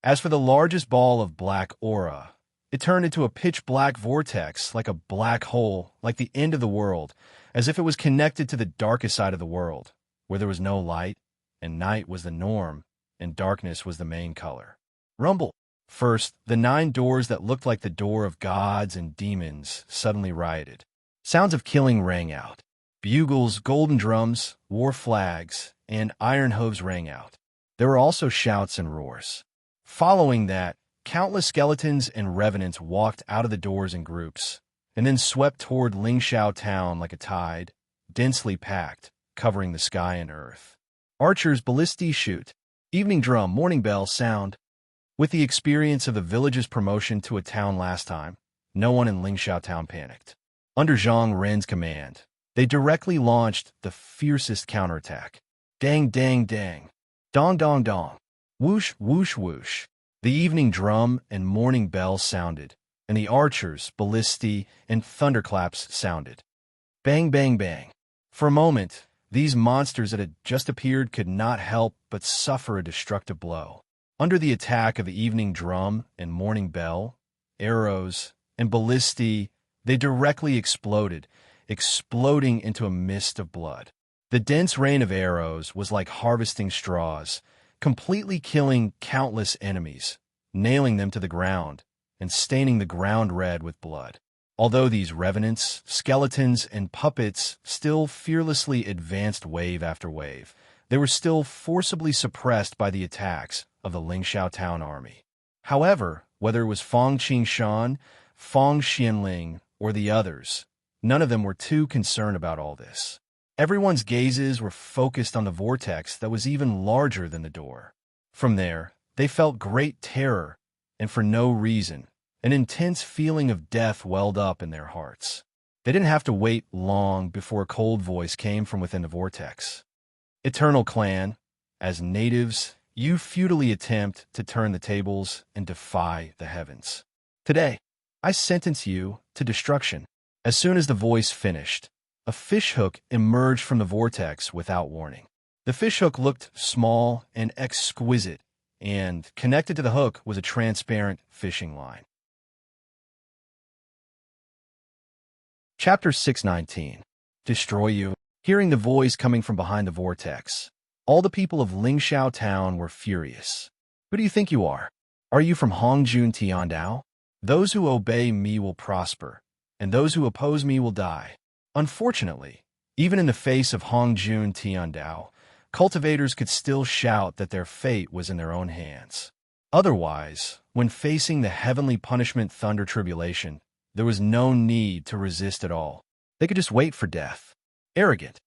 As for the largest ball of black aura, it turned into a pitch-black vortex, like a black hole, like the end of the world, as if it was connected to the darkest side of the world, where there was no light, and night was the norm, and darkness was the main color. Rumble. First, the 9 doors that looked like the door of gods and demons suddenly rioted. Sounds of killing rang out. Bugles, golden drums, war flags, and iron hooves rang out. There were also shouts and roars. Following that, countless skeletons and revenants walked out of the doors in groups, and then swept toward Lingxiao Town like a tide, densely packed, covering the sky and earth. Archers ballistae shoot. Evening drum, morning bell sound. With the experience of the village's promotion to a town last time, no one in Lingxiao Town panicked. Under Zhang Ren's command, they directly launched the fiercest counterattack. Dang, dang, dang. Dong, dong, dong. Whoosh, whoosh, whoosh. The evening drum and morning bell sounded, and the archers, ballistae, and thunderclaps sounded. Bang, bang, bang. For a moment, these monsters that had just appeared could not help but suffer a destructive blow. Under the attack of the evening drum and morning bell, arrows, and ballistae, they directly exploded, exploding into a mist of blood. The dense rain of arrows was like harvesting straws, completely killing countless enemies, nailing them to the ground, and staining the ground red with blood. Although these revenants, skeletons, and puppets still fearlessly advanced wave after wave, they were still forcibly suppressed by the attacks of the Lingxiao Town army. However, whether it was Fang Qingshan, Fang Xianling, or the others, none of them were too concerned about all this. Everyone's gazes were focused on the vortex that was even larger than the door. From there, they felt great terror, and for no reason, an intense feeling of death welled up in their hearts. They didn't have to wait long before a cold voice came from within the vortex. Eternal Clan, as natives, you futilely attempt to turn the tables and defy the heavens. Today, I sentence you to destruction. As soon as the voice finished, a fishhook emerged from the vortex without warning. The fishhook looked small and exquisite, and connected to the hook was a transparent fishing line. Chapter 619. Destroy you. Hearing the voice coming from behind the vortex, all the people of Lingxiao Town were furious. Who do you think you are? Are you from Hongjun Tiandao? Those who obey me will prosper, and those who oppose me will die. Unfortunately, even in the face of Hongjun Tiandao, cultivators could still shout that their fate was in their own hands. Otherwise, when facing the heavenly punishment thunder tribulation, there was no need to resist at all. They could just wait for death. Arrogant.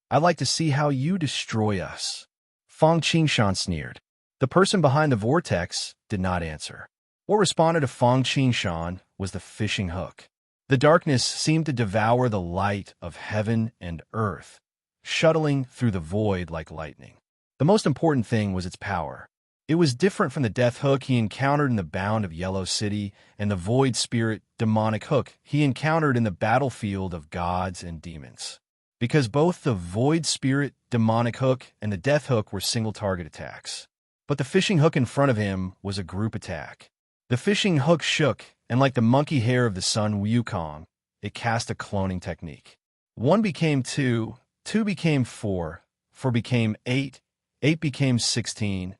I'd like to see how you destroy us. Fang Qingshan sneered. The person behind the vortex did not answer. What responded to Fang Qingshan was the fishing hook. The darkness seemed to devour the light of heaven and earth, shuttling through the void like lightning. The most important thing was its power. It was different from the death hook he encountered in the Bound of Yellow City and the void spirit demonic hook he encountered in the battlefield of gods and demons. Because both the void spirit demonic hook and the death hook were single target attacks. But the fishing hook in front of him was a group attack. The fishing hook shook, and like the monkey hair of the sun Wukong, it cast a cloning technique. 1 became 2, 2 became 4, 4 became 8, 8 became 16.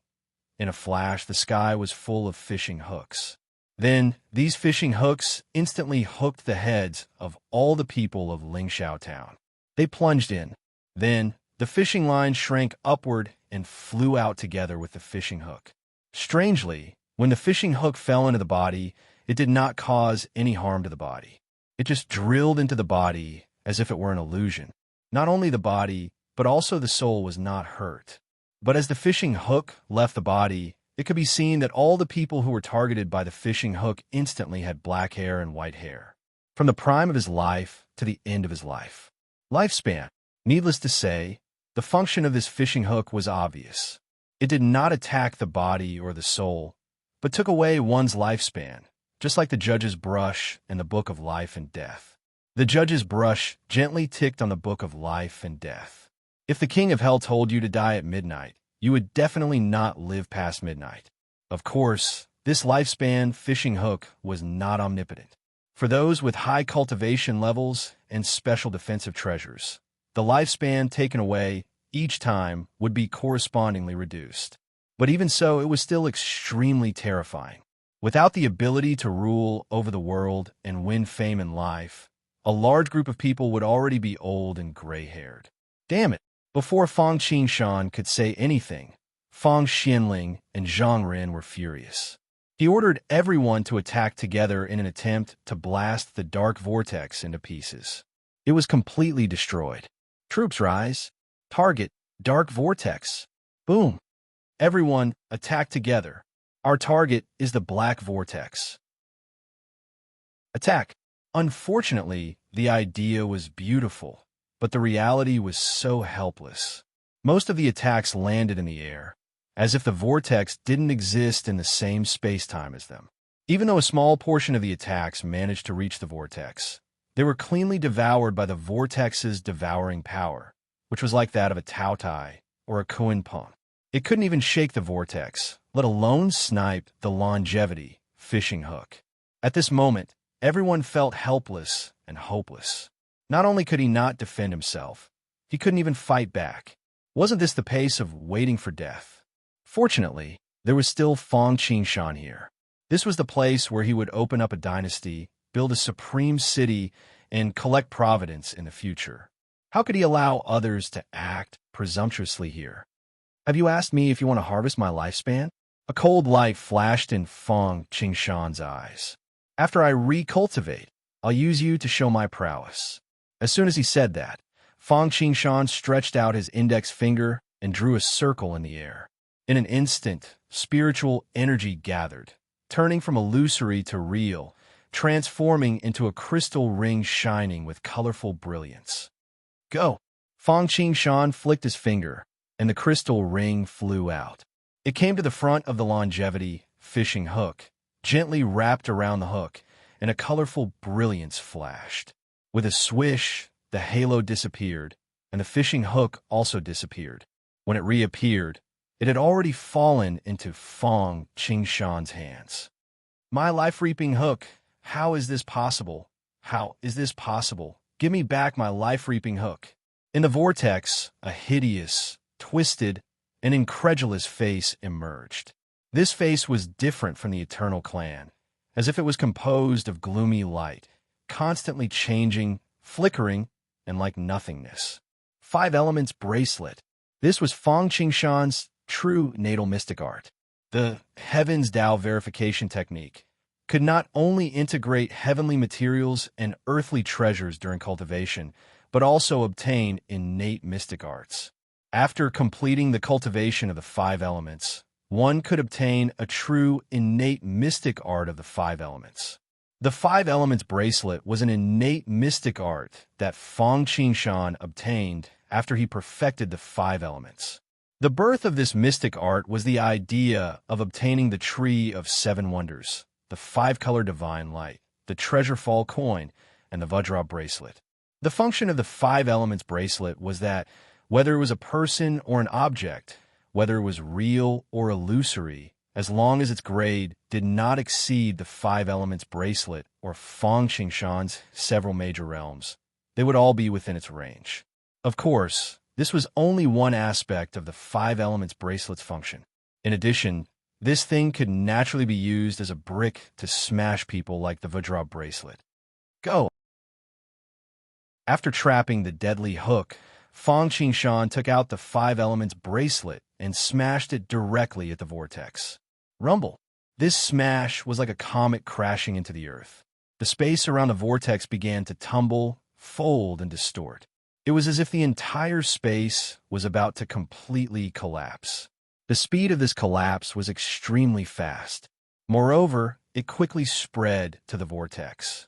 In a flash, the sky was full of fishing hooks. Then, these fishing hooks instantly hooked the heads of all the people of Lingxiao Town. They plunged in. Then, the fishing line shrank upward and flew out together with the fishing hook. Strangely, when the fishing hook fell into the body, it did not cause any harm to the body. It just drilled into the body as if it were an illusion. Not only the body, but also the soul was not hurt. But as the fishing hook left the body, it could be seen that all the people who were targeted by the fishing hook instantly had black hair and white hair. from the prime of his life to the end of his life. Lifespan. Needless to say, the function of this fishing hook was obvious. It did not attack the body or the soul, but took away one's lifespan, just like the judge's brush in the book of life and death. The judge's brush gently ticked on the book of life and death. If the king of hell told you to die at midnight, you would definitely not live past midnight. Of course, this lifespan fishing hook was not omnipotent. For those with high cultivation levels and special defensive treasures, the lifespan taken away each time would be correspondingly reduced. But even so, it was still extremely terrifying. Without the ability to rule over the world and win fame in life, a large group of people would already be old and gray-haired. Damn it! Before Fang Qingshan could say anything, Fang Xianling and Zhang Ren were furious. He ordered everyone to attack together in an attempt to blast the dark vortex into pieces. It was completely destroyed. Troops rise. Target, dark vortex. Boom. Everyone, attack together. Our target is the black vortex. Attack. Unfortunately, the idea was beautiful, but the reality was so helpless. Most of the attacks landed in the air, as if the vortex didn't exist in the same space-time as them. Even though a small portion of the attacks managed to reach the vortex, they were cleanly devoured by the vortex's devouring power, which was like that of a Taotai or a Kuinpeng. It couldn't even shake the vortex, let alone snipe the longevity fishing hook. At this moment, everyone felt helpless and hopeless. Not only could he not defend himself, he couldn't even fight back. Wasn't this the pace of waiting for death? Fortunately, there was still Fang Qingshan here. This was the place where he would open up a dynasty, build a supreme city, and collect providence in the future. How could he allow others to act presumptuously here? Have you asked me if you want to harvest my lifespan? A cold light flashed in Fang Qingshan's eyes. After I recultivate, I'll use you to show my prowess. As soon as he said that, Fang Qingshan stretched out his index finger and drew a circle in the air. In an instant, spiritual energy gathered, turning from illusory to real, transforming into a crystal ring shining with colorful brilliance. Go! Fang Qingshan flicked his finger, and the crystal ring flew out. It came to the front of the longevity fishing hook, gently wrapped around the hook, and a colorful brilliance flashed. With a swish, the halo disappeared, and the fishing hook also disappeared. When it reappeared, it had already fallen into Fang Qingshan's hands. My life-reaping hook, how is this possible? How is this possible? Give me back my life-reaping hook. In the vortex, a hideous, twisted, and incredulous face emerged. This face was different from the Eternal Clan, as if it was composed of gloomy light, constantly changing, flickering, and like nothingness. 5 Elements Bracelet. This was Fang Qingshan's true natal mystic art. The Heavens Tao verification technique could not only integrate heavenly materials and earthly treasures during cultivation, but also obtain innate mystic arts. After completing the cultivation of the 5 elements, one could obtain a true innate mystic art of the 5 elements. The 5 Elements Bracelet was an innate mystic art that Fang Qingshan obtained after he perfected the 5 elements. The birth of this mystic art was the idea of obtaining the Tree of 7 Wonders, the 5-color divine light, the Treasure Fall coin, and the Vajra bracelet. The function of the 5 Elements Bracelet was that, whether it was a person or an object, whether it was real or illusory, as long as its grade did not exceed the 5 Elements Bracelet or Fang Qingshan's several major realms, they would all be within its range. Of course, this was only one aspect of the 5 Elements Bracelet's function. In addition, this thing could naturally be used as a brick to smash people like the Vajra bracelet. Go! After trapping the deadly hook, Fang Qingshan took out the 5 Elements Bracelet and smashed it directly at the vortex. Rumble. This smash was like a comet crashing into the earth. The space around the vortex began to tumble, fold, and distort. It was as if the entire space was about to completely collapse. The speed of this collapse was extremely fast. Moreover, it quickly spread to the vortex.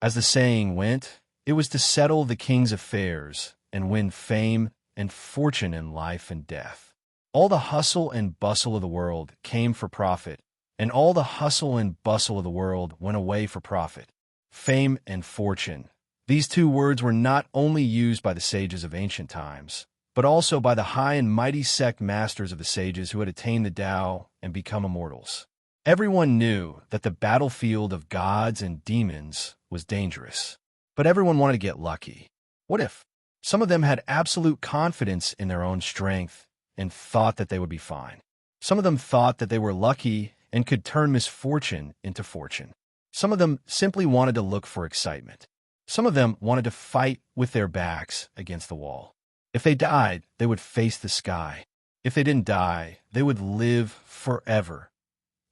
As the saying went, it was to settle the king's affairs and win fame and fortune in life and death. All the hustle and bustle of the world came for profit, and all the hustle and bustle of the world went away for profit. Fame and fortune. These two words were not only used by the sages of ancient times, but also by the high and mighty sect masters of the sages who had attained the Tao and become immortals. Everyone knew that the battlefield of gods and demons was dangerous, but everyone wanted to get lucky. What if? Some of them had absolute confidence in their own strength and thought that they would be fine. Some of them thought that they were lucky and could turn misfortune into fortune. Some of them simply wanted to look for excitement. Some of them wanted to fight with their backs against the wall. If they died, they would face the sky. If they didn't die, they would live forever.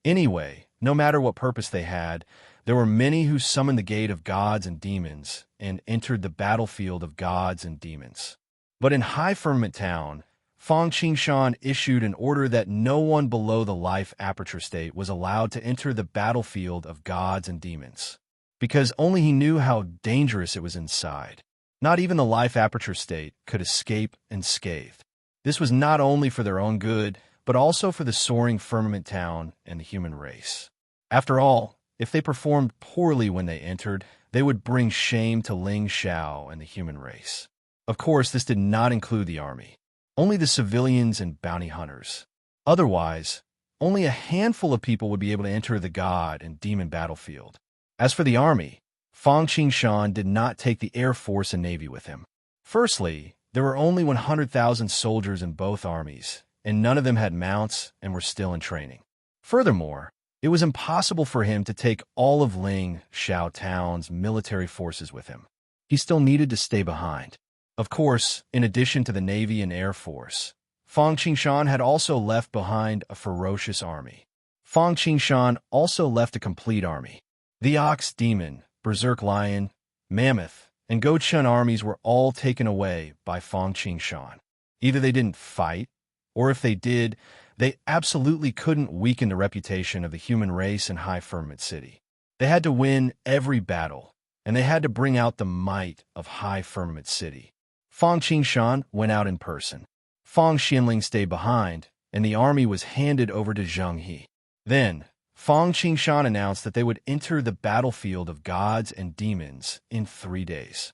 Anyway, no matter what purpose they had, there were many who summoned the gate of gods and demons and entered the battlefield of gods and demons. But in High Firmament Town, Fang Qingshan issued an order that no one below the life aperture state was allowed to enter the battlefield of gods and demons, because only he knew how dangerous it was inside. Not even the life aperture state could escape unscathed. This was not only for their own good, but also for the soaring firmament town and the human race. After all, if they performed poorly when they entered, they would bring shame to Ling Xiao and the human race. Of course, this did not include the army, only the civilians and bounty hunters. Otherwise, only a handful of people would be able to enter the god and demon battlefield. As for the army, Fang Qingshan did not take the Air Force and Navy with him. Firstly, there were only 100,000 soldiers in both armies, and none of them had mounts and were still in training. Furthermore, it was impossible for him to take all of Ling Xiao Town's military forces with him. He still needed to stay behind. Of course, in addition to the Navy and Air Force, Fang Qingshan had also left behind a ferocious army. Fang Qingshan also left a complete army. The Ox Demon, Berserk Lion, Mammoth, and Gochun armies were all taken away by Fang Qingshan. Either they didn't fight, or if they did, they absolutely couldn't weaken the reputation of the human race in High Firmament City. They had to win every battle, and they had to bring out the might of High Firmament City. Fang Qingshan went out in person. Fang Xianling stayed behind, and the army was handed over to Zheng He. Then, Fang Qingshan announced that they would enter the battlefield of gods and demons in 3 days.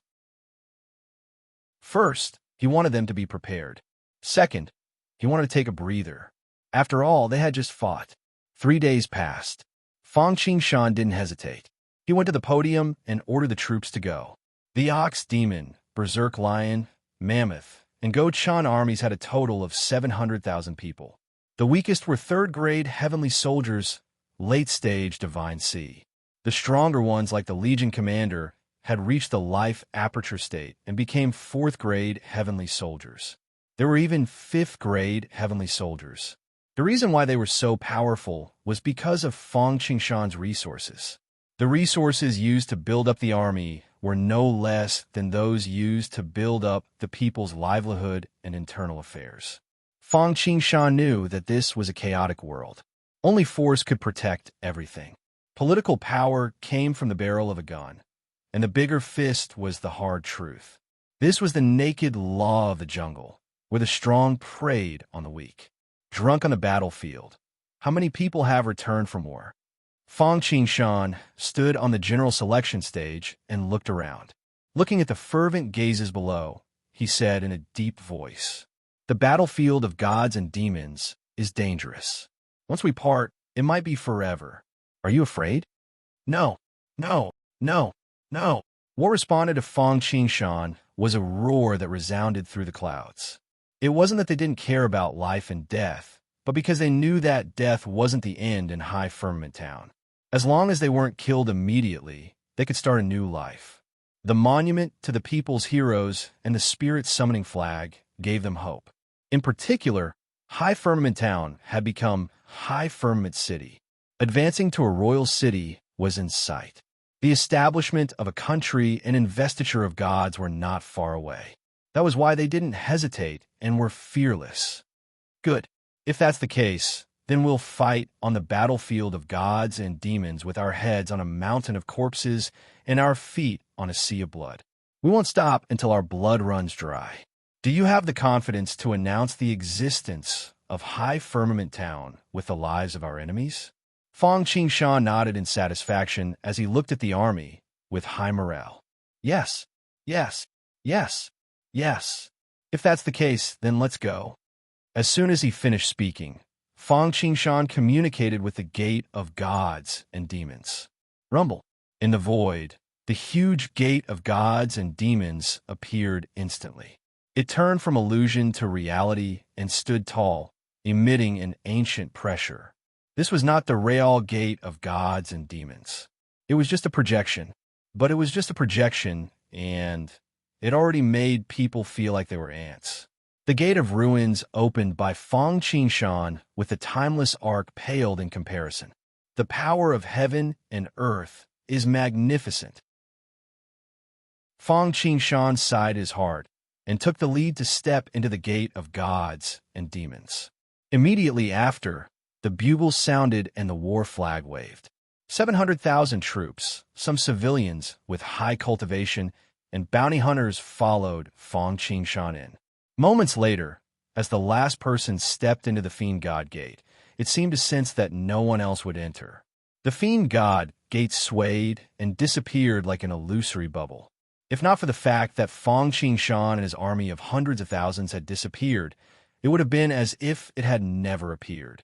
First, he wanted them to be prepared. Second, he wanted to take a breather. After all, they had just fought. 3 days passed. Fang Qingshan didn't hesitate. He went to the podium and ordered the troops to go. The Ox Demon, Berserk Lion, Mammoth, and Gochun armies had a total of 700,000 people. The weakest were third-grade heavenly soldiers, late-stage Divine Sea. The stronger ones, like the Legion Commander, had reached the life aperture state and became fourth-grade heavenly soldiers. There were even fifth-grade heavenly soldiers. The reason why they were so powerful was because of Fang Qingshan's resources. The resources used to build up the army were no less than those used to build up the people's livelihood and internal affairs. Fang Qingshan knew that this was a chaotic world. Only force could protect everything. Political power came from the barrel of a gun, and the bigger fist was the hard truth. This was the naked law of the jungle, where the strong preyed on the weak. Drunk on the battlefield, how many people have returned from war? Fang Qingshan stood on the general selection stage and looked around. Looking at the fervent gazes below, he said in a deep voice, "The battlefield of gods and demons is dangerous. Once we part, it might be forever. Are you afraid?" "No, no, no, no." What responded to Fang Qingshan was a roar that resounded through the clouds. It wasn't that they didn't care about life and death, but because they knew that death wasn't the end in High Firmament Town. As long as they weren't killed immediately, they could start a new life. The monument to the people's heroes and the spirit summoning flag gave them hope. In particular, High Firmament Town had become High Firmament City. Advancing to a royal city was in sight. The establishment of a country and investiture of gods were not far away. That was why they didn't hesitate and were fearless. Good. If that's the case, Then we'll fight on the battlefield of gods and demons with our heads on a mountain of corpses and our feet on a sea of blood. We won't stop until our blood runs dry. Do you have the confidence to announce the existence of High Firmament Town with the lives of our enemies?" Fong Qingshan nodded in satisfaction as he looked at the army with high morale. "Yes, yes, yes, yes. If that's the case, then let's go." As soon as he finished speaking, Fong Qingshan communicated with the gate of gods and demons. Rumble. In the void, the huge gate of gods and demons appeared instantly. It turned from illusion to reality and stood tall, emitting an ancient pressure. This was not the real gate of gods and demons. It was just a projection. But it was just a projection, and it already made people feel like they were ants. The Gate of Ruins opened by Fong Qingshan with the timeless arc paled in comparison. The power of heaven and earth is magnificent. Fong Qingshan sighed his heart and took the lead to step into the Gate of Gods and Demons. Immediately after, the bugles sounded and the war flag waved. 700,000 troops, some civilians with high cultivation, and bounty hunters followed Fong Qingshan in. Moments later, as the last person stepped into the Fiend God Gate, it seemed to sense that no one else would enter. The Fiend God Gate swayed and disappeared like an illusory bubble. If not for the fact that Fong Qingshan and his army of hundreds of thousands had disappeared, it would have been as if it had never appeared.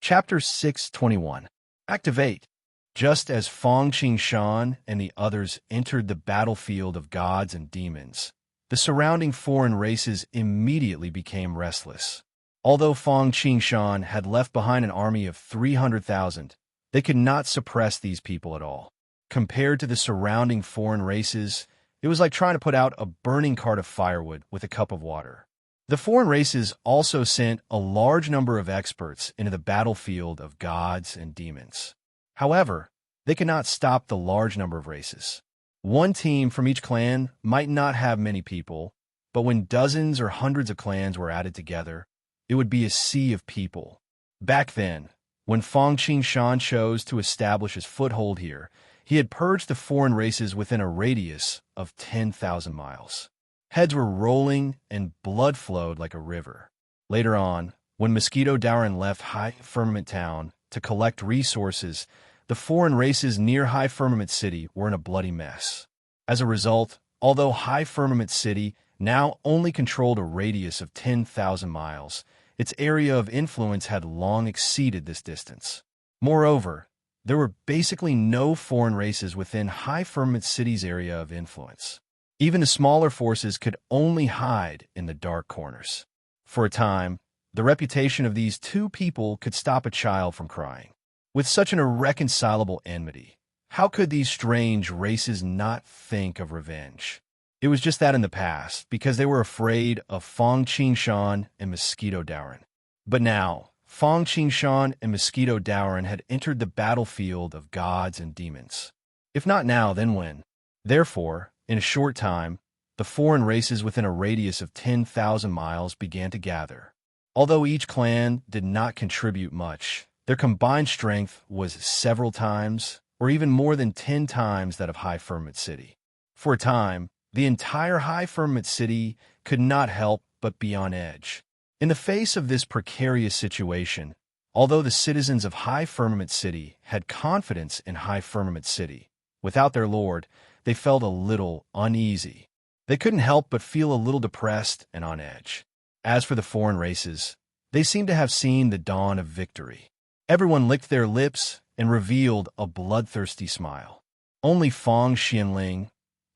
Chapter 621. Activate. Just as Fong Qingshan and the others entered the battlefield of gods and demons, the surrounding foreign races immediately became restless. Although Fong Qingshan had left behind an army of 300,000, they could not suppress these people at all. Compared to the surrounding foreign races, it was like trying to put out a burning cart of firewood with a cup of water. The foreign races also sent a large number of experts into the battlefield of gods and demons. However, they could not stop the large number of races. One team from each clan might not have many people, but when dozens or hundreds of clans were added together, it would be a sea of people. Back then, when Fong Qingshan chose to establish his foothold here, he had purged the foreign races within a radius of 10,000 miles. Heads were rolling and blood flowed like a river. Later on, when Mosquito Dowrin left High Firmament Town to collect resources, the foreign races near High Firmament City were in a bloody mess. As a result, although High Firmament City now only controlled a radius of 10,000 miles, its area of influence had long exceeded this distance. Moreover, there were basically no foreign races within High Firmament City's area of influence. Even the smaller forces could only hide in the dark corners. For a time, the reputation of these two people could stop a child from crying. With such an irreconcilable enmity, how could these strange races not think of revenge? It was just that in the past, because they were afraid of Fong Qingshan and Mosquito Dowrin. But now, Fong Qingshan and Mosquito Dowrin had entered the battlefield of gods and demons. If not now, then when? Therefore, in a short time, the foreign races within a radius of 10,000 miles began to gather. Although each clan did not contribute much, their combined strength was several times, or even more than 10 times that of High Firmament City. For a time, the entire High Firmament City could not help but be on edge. In the face of this precarious situation, although the citizens of High Firmament City had confidence in High Firmament City, without their lord, they felt a little uneasy. They couldn't help but feel a little depressed and on edge. As for the foreign races, they seemed to have seen the dawn of victory. Everyone licked their lips and revealed a bloodthirsty smile. Only Fong Xianling,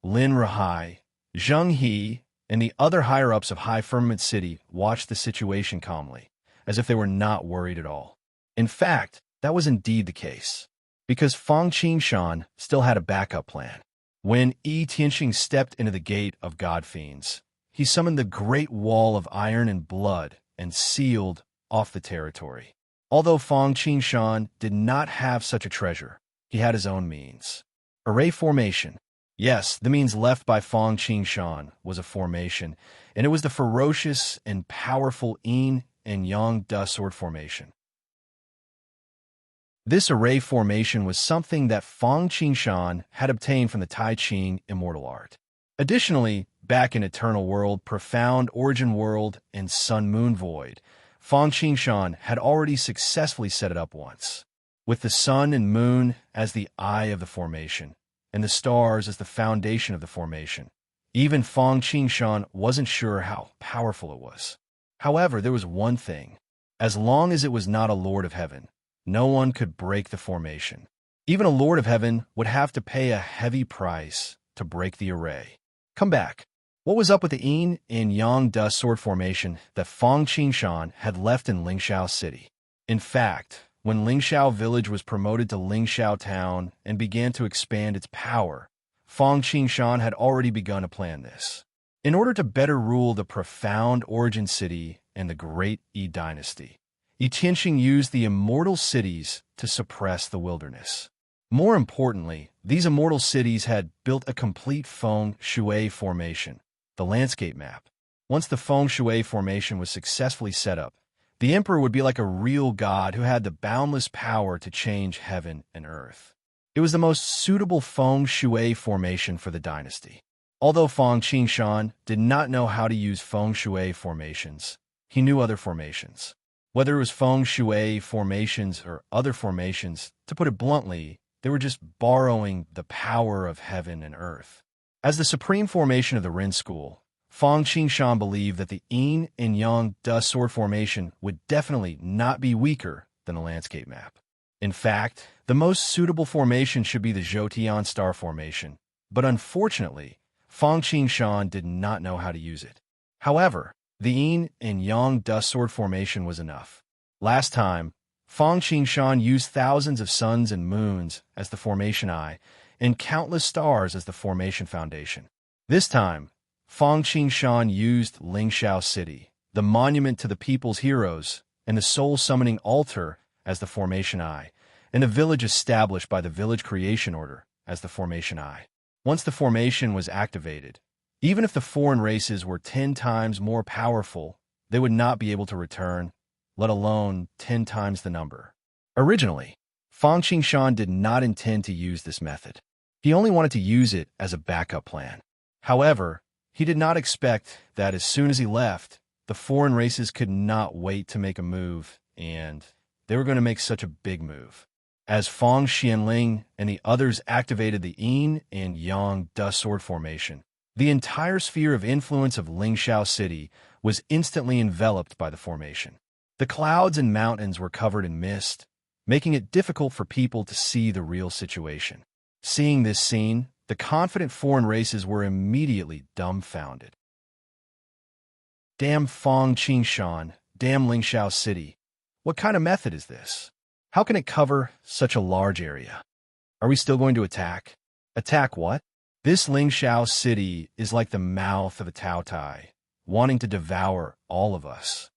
Lin Rahai, Zheng He, and the other higher-ups of High Firmament City watched the situation calmly, as if they were not worried at all. In fact, that was indeed the case, because Fong Qingshan still had a backup plan. When Yi Tianxing stepped into the Gate of God Fiends, he summoned the Great Wall of Iron and Blood and sealed off the territory. Although Fong Qingshan did not have such a treasure, he had his own means. Array formation. Yes, the means left by Fong Qingshan was a formation, and it was the ferocious and powerful Yin and Yang Da sword formation. This array formation was something that Fong Qingshan had obtained from the Tai Ching immortal art. Additionally, back in Eternal World, Profound Origin World, and Sun Moon Void, Fong Qingshan had already successfully set it up once, with the sun and moon as the eye of the formation, and the stars as the foundation of the formation. Even Fong Qingshan wasn't sure how powerful it was. However, there was one thing. As long as it was not a Lord of Heaven, no one could break the formation. Even a Lord of Heaven would have to pay a heavy price to break the array. Come back. What was up with the Yin and Yang Da sword formation that Fong Qingshan had left in Lingxiao City? In fact, when Lingxiao Village was promoted to Lingxiao Town and began to expand its power, Fong Qingshan had already begun to plan this. In order to better rule the Profound Origin City and the Great Yi Dynasty, Yi Tianxing used the immortal cities to suppress the wilderness. More importantly, these immortal cities had built a complete feng shui formation, the landscape map. Once the feng shui formation was successfully set up, the emperor would be like a real god who had the boundless power to change heaven and earth. It was the most suitable feng shui formation for the dynasty. Although Fong Qingshan did not know how to use feng shui formations, he knew other formations. Whether it was feng shui formations or other formations, to put it bluntly, they were just borrowing the power of heaven and earth. As the supreme formation of the Ren school, Fong Qingshan believed that the Yin and Yang Da sword formation would definitely not be weaker than the landscape map. In fact, the most suitable formation should be the Zhoutian star formation, but unfortunately, Fong Qingshan did not know how to use it. However, the Yin and Yang Da sword formation was enough. Last time, Fong Qingshan used thousands of suns and moons as the formation eye and countless stars as the formation foundation. This time, Fong Qingshan used Lingxiao City, the monument to the people's heroes, and the soul-summoning altar as the formation eye, and a village established by the village creation order as the formation eye. Once the formation was activated, even if the foreign races were 10 times more powerful, they would not be able to return, let alone 10 times the number. Originally, Fong Qingshan did not intend to use this method. He only wanted to use it as a backup plan. However, he did not expect that as soon as he left, the foreign races could not wait to make a move, and they were going to make such a big move. As Fong Xianling and the others activated the Yin and Yang Da sword formation, the entire sphere of influence of Lingxiao City was instantly enveloped by the formation. The clouds and mountains were covered in mist, making it difficult for people to see the real situation. Seeing this scene, the confident foreign races were immediately dumbfounded. Damn Fong Qingshan, damn Lingxiao City. What kind of method is this? How can it cover such a large area? Are we still going to attack? Attack what? This Lingxiao City is like the mouth of a Taotai, wanting to devour all of us.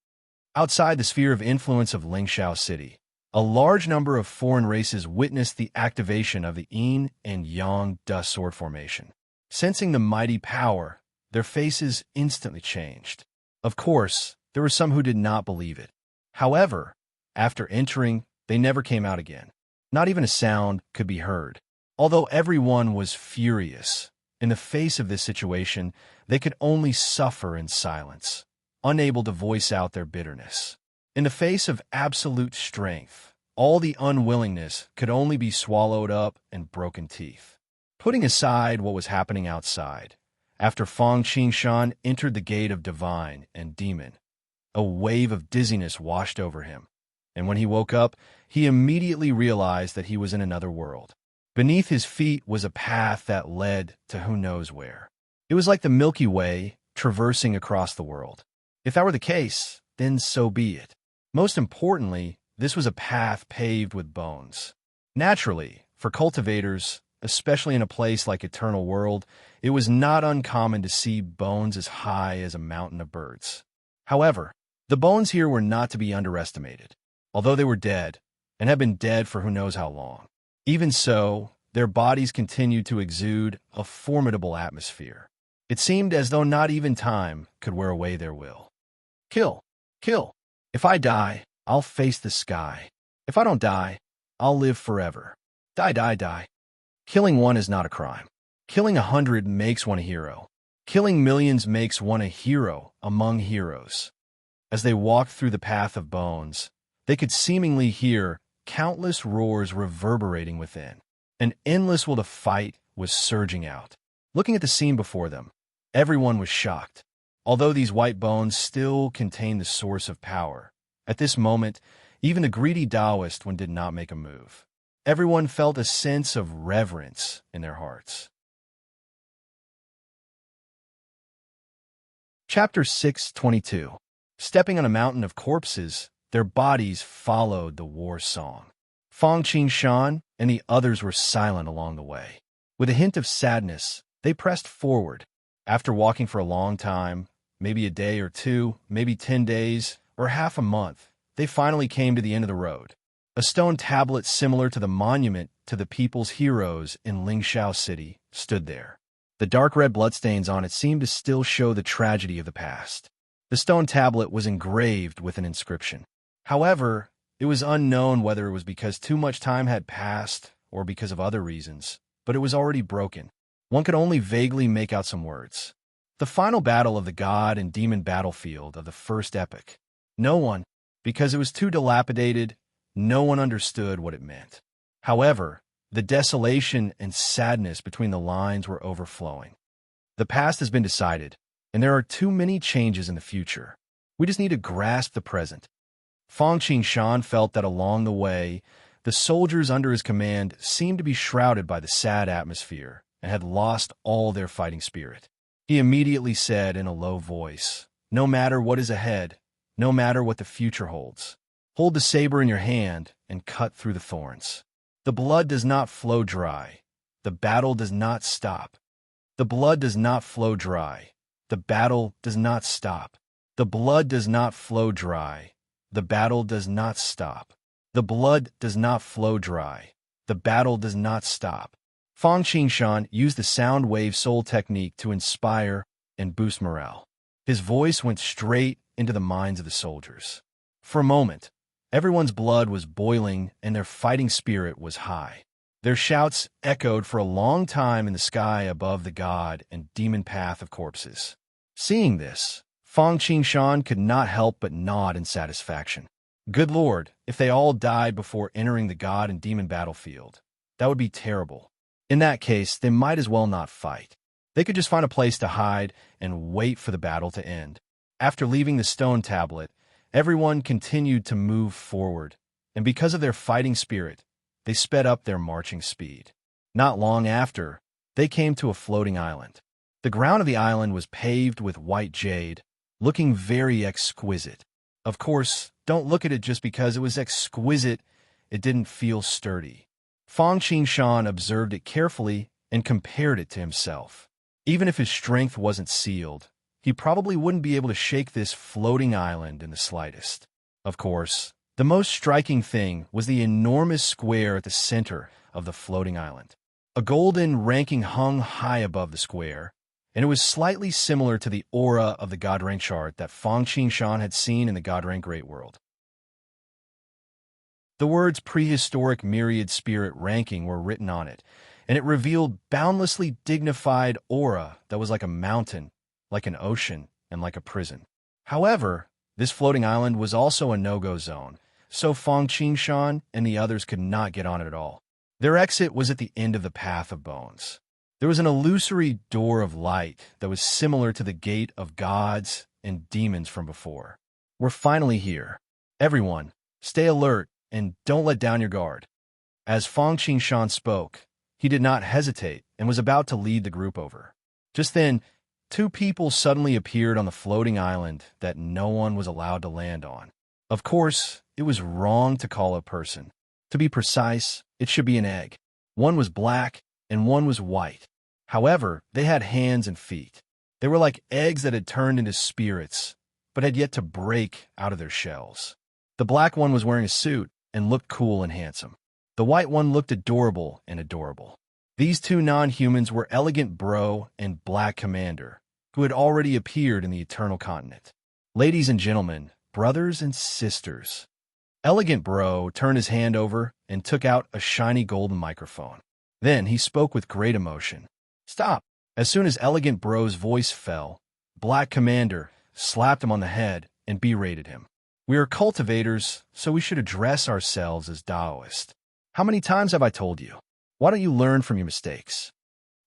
Outside the sphere of influence of Lingxiao City, a large number of foreign races witnessed the activation of the Yin and Yang Da sword formation. Sensing the mighty power, their faces instantly changed. Of course, there were some who did not believe it. However, after entering, they never came out again. Not even a sound could be heard. Although everyone was furious, in the face of this situation, they could only suffer in silence, unable to voice out their bitterness. In the face of absolute strength, all the unwillingness could only be swallowed up and broken teeth. Putting aside what was happening outside, after Fong Qingshan entered the gate of divine and demon, a wave of dizziness washed over him, and when he woke up, he immediately realized that he was in another world. Beneath his feet was a path that led to who knows where. It was like the Milky Way traversing across the world. If that were the case, then so be it. Most importantly, this was a path paved with bones. Naturally, for cultivators, especially in a place like Eternal World, it was not uncommon to see bones as high as a mountain of birds. However, the bones here were not to be underestimated. Although they were dead, and had been dead for who knows how long. Even so, their bodies continued to exude a formidable atmosphere. It seemed as though not even time could wear away their will. Kill, kill. If I die, I'll face the sky. If I don't die, I'll live forever. Die, die, die. Killing one is not a crime. Killing 100 makes one a hero. Killing millions makes one a hero among heroes. As they walked through the path of bones, they could seemingly hear countless roars reverberating within. An endless will to fight was surging out. Looking at the scene before them, everyone was shocked. Although these white bones still contained the source of power, at this moment, even the greedy Taoist one did not make a move. Everyone felt a sense of reverence in their hearts. Chapter 6:22. Stepping on a mountain of corpses, their bodies followed the war song. Fang Qingshan and the others were silent along the way. With a hint of sadness, they pressed forward. After walking for a long time, maybe a day or two, maybe 10 days, or half a month, they finally came to the end of the road. A stone tablet similar to the monument to the people's heroes in Lingxiao City stood there. The dark red bloodstains on it seemed to still show the tragedy of the past. The stone tablet was engraved with an inscription. However, it was unknown whether it was because too much time had passed or because of other reasons, but it was already broken. One could only vaguely make out some words. The final battle of the god and demon battlefield of the first epic. No one, because it was too dilapidated, no one understood what it meant. However, the desolation and sadness between the lines were overflowing. The past has been decided, and there are too many changes in the future. We just need to grasp the present. Fang Qingshan felt that along the way, the soldiers under his command seemed to be shrouded by the sad atmosphere and had lost all their fighting spirit. He immediately said in a low voice, "No matter what is ahead, no matter what the future holds, hold the saber in your hand and cut through the thorns. The blood does not flow dry. The battle does not stop. The blood does not flow dry. The battle does not stop. The blood does not flow dry. The battle does not stop. The blood does not flow dry. The battle does not stop." Fang Qingshan used the sound wave soul technique to inspire and boost morale. His voice went straight into the minds of the soldiers. For a moment, everyone's blood was boiling and their fighting spirit was high. Their shouts echoed for a long time in the sky above the god and demon path of corpses. Seeing this, Fang Qingshan could not help but nod in satisfaction. Good Lord, if they all died before entering the god and demon battlefield, that would be terrible. In that case, they might as well not fight. They could just find a place to hide and wait for the battle to end. After leaving the stone tablet, everyone continued to move forward, and because of their fighting spirit, they sped up their marching speed. Not long after, they came to a floating island. The ground of the island was paved with white jade, looking very exquisite. Of course, don't look at it just because it was exquisite, it didn't feel sturdy. Fang Qingshan observed it carefully and compared it to himself. Even if his strength wasn't sealed, he probably wouldn't be able to shake this floating island in the slightest. Of course, the most striking thing was the enormous square at the center of the floating island. A golden ranking hung high above the square, and it was slightly similar to the aura of the God Rank chart that Fang Qingshan had seen in the God Rank Great World. The words prehistoric myriad spirit ranking were written on it, and it revealed boundlessly dignified aura that was like a mountain, like an ocean, and like a prison. However, this floating island was also a no-go zone, so Fang Qingshan and the others could not get on it at all. Their exit was at the end of the path of bones. There was an illusory door of light that was similar to the gate of gods and demons from before. We're finally here. Everyone, stay alert and don't let down your guard. As Fang Qingshan spoke, he did not hesitate and was about to lead the group over. Just then, two people suddenly appeared on the floating island that no one was allowed to land on. Of course, it was wrong to call a person. To be precise, it should be an egg. One was black and one was white. However, they had hands and feet. They were like eggs that had turned into spirits, but had yet to break out of their shells. The black one was wearing a suit and looked cool and handsome. The white one looked adorable and adorable. These two non-humans were Elegant Bro and Black Commander, who had already appeared in the Eternal Continent. Ladies and gentlemen, brothers and sisters. Elegant Bro turned his hand over and took out a shiny golden microphone. Then he spoke with great emotion. Stop! As soon as Elegant Bro's voice fell, Black Commander slapped him on the head and berated him. We are cultivators, so we should address ourselves as Taoists. How many times have I told you? Why don't you learn from your mistakes?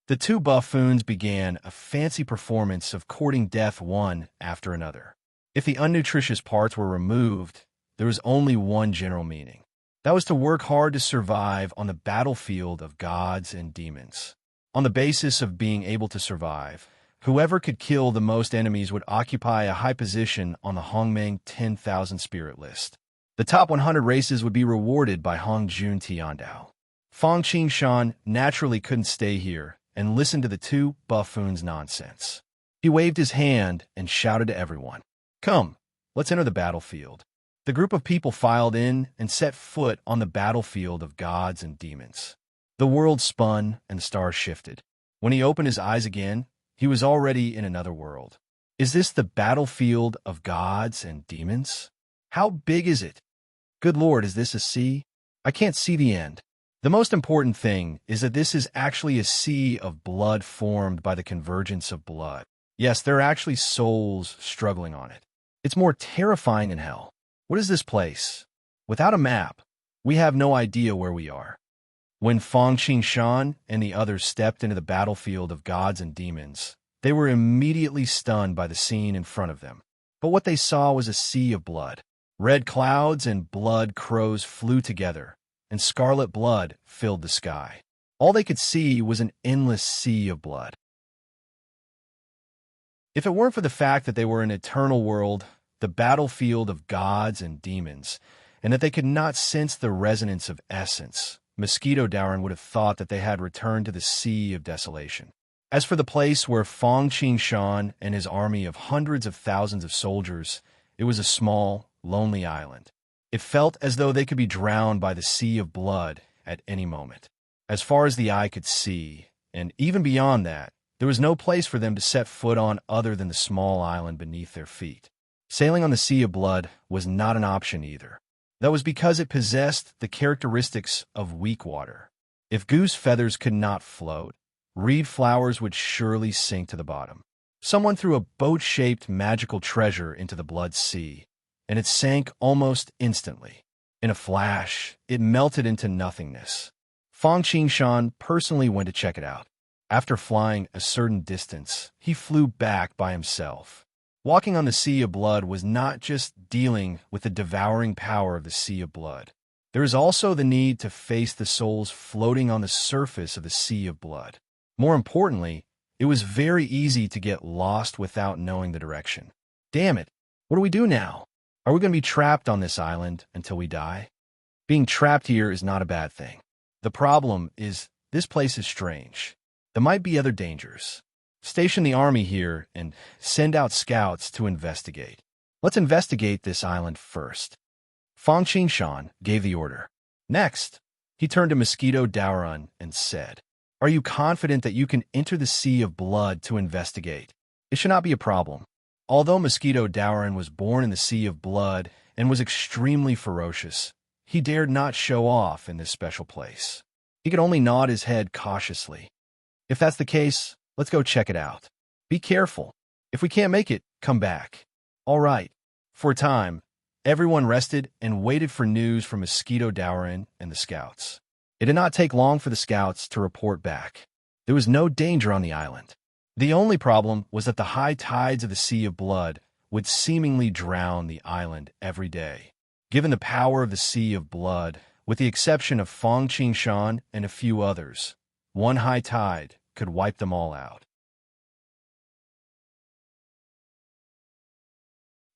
The two buffoons began a fancy performance of courting death one after another. If the unnutritious parts were removed, there was only one general meaning. That was to work hard to survive on the battlefield of gods and demons. On the basis of being able to survive, whoever could kill the most enemies would occupy a high position on the Hongmeng 10,000 spirit list. The top 100 races would be rewarded by Hongjun Tiandao. Fang Qingshan naturally couldn't stay here and listen to the two buffoons' nonsense. He waved his hand and shouted to everyone, Come, let's enter the battlefield. The group of people filed in and set foot on the battlefield of gods and demons. The world spun and the stars shifted. When he opened his eyes again, he was already in another world. Is this the battlefield of gods and demons? How big is it? Good Lord, is this a sea? I can't see the end. The most important thing is that this is actually a sea of blood formed by the convergence of blood. Yes, there are actually souls struggling on it. It's more terrifying than hell. What is this place? Without a map, we have no idea where we are. When Fang Qingshan and the others stepped into the battlefield of gods and demons, they were immediately stunned by the scene in front of them. But what they saw was a sea of blood. Red clouds and blood crows flew together, and scarlet blood filled the sky. All they could see was an endless sea of blood. If it weren't for the fact that they were an eternal world, the battlefield of gods and demons, and that they could not sense the resonance of essence, Mosquito Dowrin would have thought that they had returned to the sea of desolation. As for the place where Fang Qingshan and his army of hundreds of thousands of soldiers, it was a small, lonely island. It felt as though they could be drowned by the sea of blood at any moment. As far as the eye could see, and even beyond that, there was no place for them to set foot on other than the small island beneath their feet. Sailing on the sea of blood was not an option either. That was because it possessed the characteristics of weak water. If goose feathers could not float, reed flowers would surely sink to the bottom. Someone threw a boat-shaped magical treasure into the blood sea, and it sank almost instantly. In a flash, it melted into nothingness. Fang Qingshan personally went to check it out. After flying a certain distance, he flew back by himself. Walking on the sea of blood was not just dealing with the devouring power of the sea of blood. There is also the need to face the souls floating on the surface of the sea of blood. More importantly, it was very easy to get lost without knowing the direction. Damn it, what do we do now? Are we going to be trapped on this island until we die? Being trapped here is not a bad thing. The problem is this place is strange. There might be other dangers. Station the army here and send out scouts to investigate. Let's investigate this island first. Fang Qingshan gave the order. Next, he turned to Mosquito Dowrin and said, Are you confident that you can enter the sea of blood to investigate? It should not be a problem. Although Mosquito Dowrin was born in the sea of blood and was extremely ferocious, he dared not show off in this special place. He could only nod his head cautiously. If that's the case, let's go check it out. Be careful. If we can't make it, come back. All right. For a time, everyone rested and waited for news from Mosquito Dowrin and the scouts. It did not take long for the scouts to report back. There was no danger on the island. The only problem was that the high tides of the Sea of Blood would seemingly drown the island every day. Given the power of the Sea of Blood, with the exception of Fang Qingshan and a few others, one high tide could wipe them all out.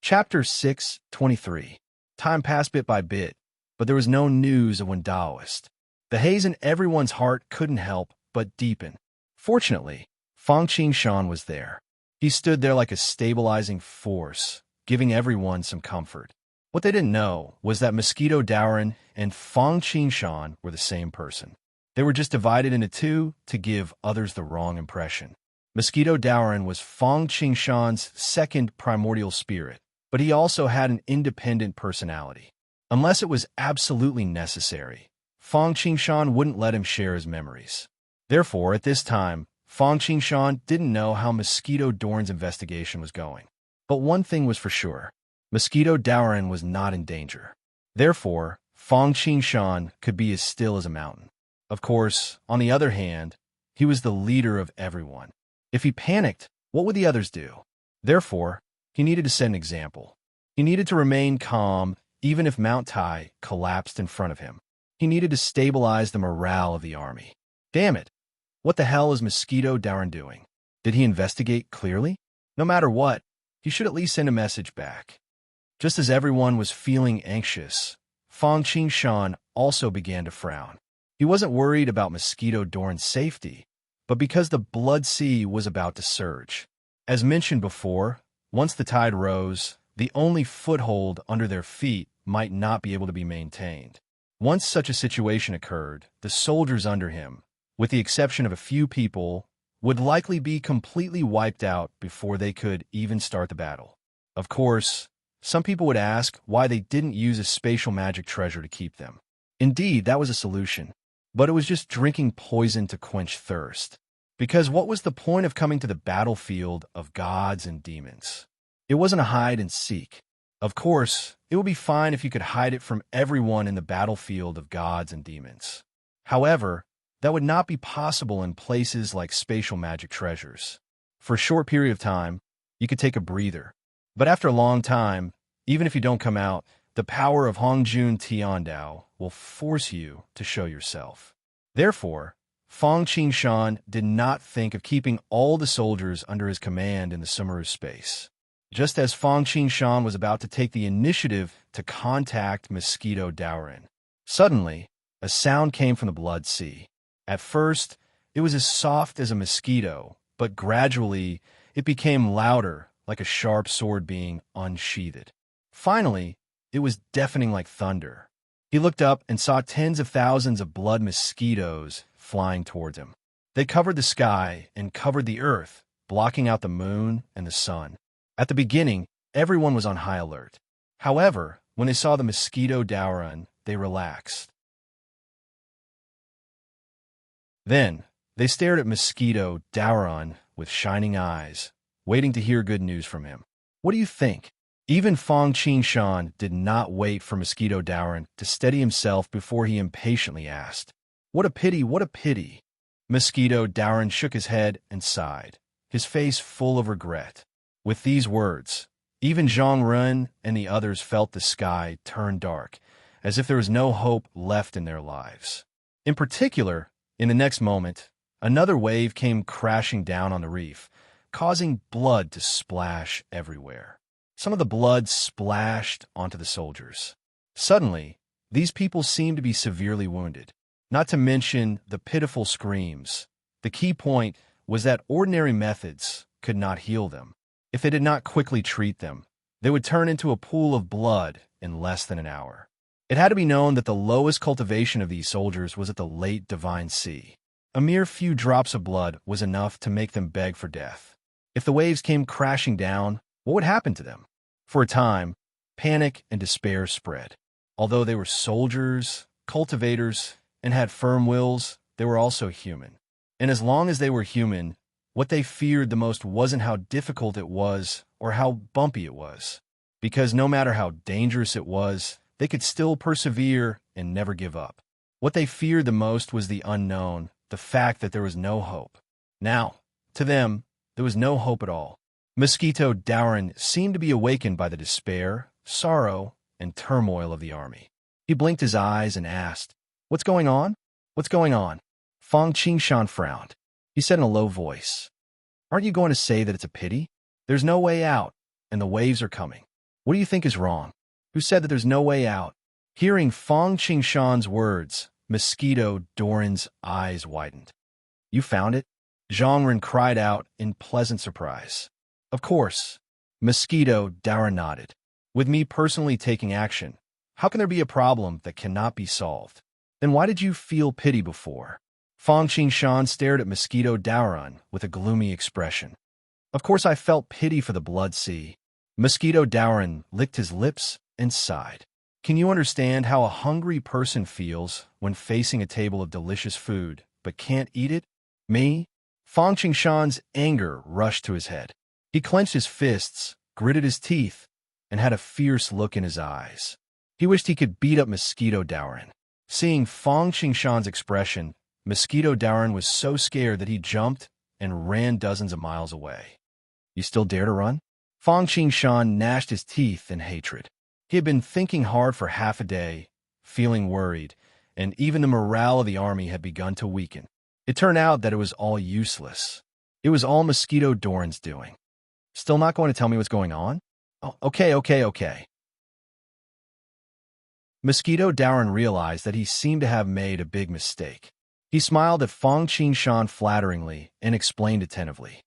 Chapter 6:23. Time passed bit by bit, but there was no news of when Taoist. The haze in everyone's heart couldn't help but deepen. Fortunately, Fang Qingshan was there. He stood there like a stabilizing force, giving everyone some comfort. What they didn't know was that Mosquito Dowrin and Fong Qingshan were the same person. They were just divided into two to give others the wrong impression. Mosquito Dowrin was Fong Qingshan's second primordial spirit, but he also had an independent personality. Unless it was absolutely necessary, Fong Qingshan wouldn't let him share his memories. Therefore, at this time, Fong Qingshan didn't know how Mosquito Dorn's investigation was going. But one thing was for sure. Mosquito Dowrin was not in danger. Therefore, Fong Qingshan could be as still as a mountain. Of course, on the other hand, he was the leader of everyone. If he panicked, what would the others do? Therefore, he needed to set an example. He needed to remain calm even if Mount Tai collapsed in front of him. He needed to stabilize the morale of the army. Damn it! What the hell is Mosquito Dowrin doing? Did he investigate clearly? No matter what, he should at least send a message back. Just as everyone was feeling anxious, Fong Qingshan also began to frown. He wasn't worried about Mosquito Dorn's safety, but because the blood sea was about to surge. As mentioned before, once the tide rose, the only foothold under their feet might not be able to be maintained. Once such a situation occurred, the soldiers under him, with the exception of a few people, would likely be completely wiped out before they could even start the battle. Of course, some people would ask why they didn't use a spatial magic treasure to keep them. Indeed, that was a solution, but it was just drinking poison to quench thirst. Because what was the point of coming to the battlefield of gods and demons? It wasn't a hide and seek. Of course, it would be fine if you could hide it from everyone in the battlefield of gods and demons. However, that would not be possible in places like spatial magic treasures. For a short period of time, you could take a breather. But after a long time, even if you don't come out, the power of Hongjun Tiandao will force you to show yourself. Therefore, Fong Qingshan did not think of keeping all the soldiers under his command in the Sumeru space. Just as Fong Qingshan was about to take the initiative to contact Mosquito Dowrin, suddenly, a sound came from the blood sea. At first, it was as soft as a mosquito, but gradually, it became louder, like a sharp sword being unsheathed. Finally, it was deafening like thunder. He looked up and saw tens of thousands of blood mosquitoes flying towards him. They covered the sky and covered the earth, blocking out the moon and the sun. At the beginning, everyone was on high alert. However, when they saw the Mosquito Dowrin, they relaxed. Then, they stared at Mosquito Dowrin with shining eyes, waiting to hear good news from him. What do you think? Even Fong Qingshan did not wait for Mosquito Dowrin to steady himself before he impatiently asked, "What a pity, what a pity." Mosquito Dowrin shook his head and sighed, his face full of regret. With these words, even Zhang Ren and the others felt the sky turn dark, as if there was no hope left in their lives. In particular, in the next moment, another wave came crashing down on the reef, causing blood to splash everywhere. Some of the blood splashed onto the soldiers. Suddenly, these people seemed to be severely wounded, not to mention the pitiful screams. The key point was that ordinary methods could not heal them. If they did not quickly treat them, they would turn into a pool of blood in less than an hour. It had to be known that the lowest cultivation of these soldiers was at the late Divine Sea. A mere few drops of blood was enough to make them beg for death. If the waves came crashing down, what would happen to them? For a time, panic and despair spread. Although they were soldiers, cultivators, and had firm wills, they were also human. And as long as they were human, what they feared the most wasn't how difficult it was or how bumpy it was. Because no matter how dangerous it was, they could still persevere and never give up. What they feared the most was the unknown, the fact that there was no hope. Now, to them, there was no hope at all. Mosquito Dowrin seemed to be awakened by the despair, sorrow, and turmoil of the army. He blinked his eyes and asked, "What's going on? What's going on?" Fong Qingshan frowned. He said in a low voice, "Aren't you going to say that it's a pity? There's no way out, and the waves are coming. What do you think is wrong? Who said that there's no way out?" Hearing Fong Qingshan's words, Mosquito Dowrin's eyes widened. "You found it?" Zhang Ren cried out in pleasant surprise. "Of course." Mosquito Dowrin nodded. With me personally taking action, how can there be a problem that cannot be solved? Then why did you feel pity before? Fang Qingshan stared at Mosquito Daoran with a gloomy expression. Of course I felt pity for the blood sea. Mosquito Daoran licked his lips and sighed. Can you understand how a hungry person feels when facing a table of delicious food, but can't eat it? Me? Fang Qingshan's anger rushed to his head. He clenched his fists, gritted his teeth, and had a fierce look in his eyes. He wished he could beat up Mosquito Daoran. Seeing Fang Qingshan's expression, Mosquito Daoran was so scared that he jumped and ran dozens of miles away. You still dare to run? Fang Qingshan gnashed his teeth in hatred. He had been thinking hard for half a day, feeling worried, and even the morale of the army had begun to weaken. It turned out that it was all useless. It was all Mosquito Daoran's doing. Still not going to tell me what's going on? Oh, okay. Mosquito Daoran realized that he seemed to have made a big mistake. He smiled at Fang Qingshan flatteringly and explained attentively.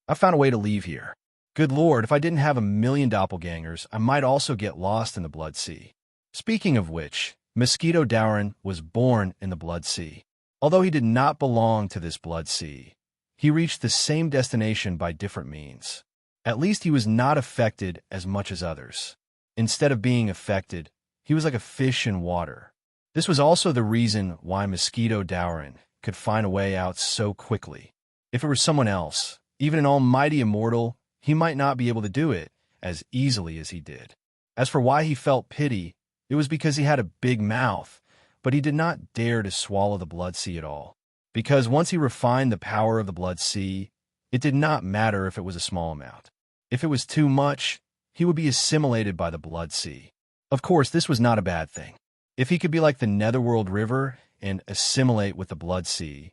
I found a way to leave here. Good Lord, if I didn't have 1,000,000 doppelgangers, I might also get lost in the Blood Sea. Speaking of which, Mosquito Daoran was born in the Blood Sea. Although he did not belong to this Blood Sea, he reached the same destination by different means. At least he was not affected as much as others. Instead of being affected, he was like a fish in water. This was also the reason why Mosquito Daoran could find a way out so quickly. If it were someone else, even an almighty immortal, he might not be able to do it as easily as he did. As for why he felt pity, it was because he had a big mouth, but he did not dare to swallow the Blood Sea at all. Because once he refined the power of the Blood Sea, it did not matter if it was a small amount. If it was too much, he would be assimilated by the Blood Sea. Of course, this was not a bad thing. If he could be like the Netherworld River and assimilate with the Blood Sea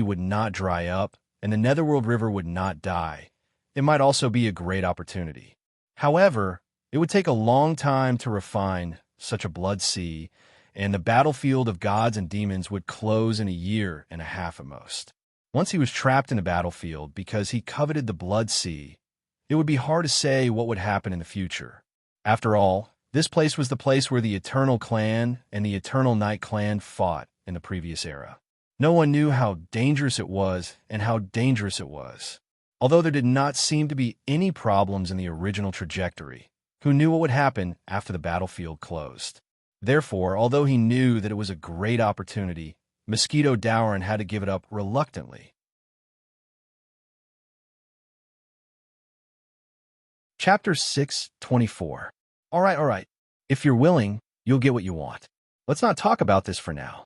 would not dry up, and the Netherworld River would not die. It might also be a great opportunity. However, it would take a long time to refine such a Blood Sea, and the battlefield of gods and demons would close in 1.5 years at most. Once he was trapped in the battlefield because he coveted the Blood Sea, it would be hard to say what would happen in the future. After all, this place was the place where the Eternal Clan and the Eternal Night Clan fought in the previous era. No one knew how dangerous it was and how dangerous it was. Although there did not seem to be any problems in the original trajectory, who knew what would happen after the battlefield closed? Therefore, although he knew that it was a great opportunity, Mosquito Daoran had to give it up reluctantly. Chapter 6:24. All right. If you're willing, you'll get what you want. Let's not talk about this for now.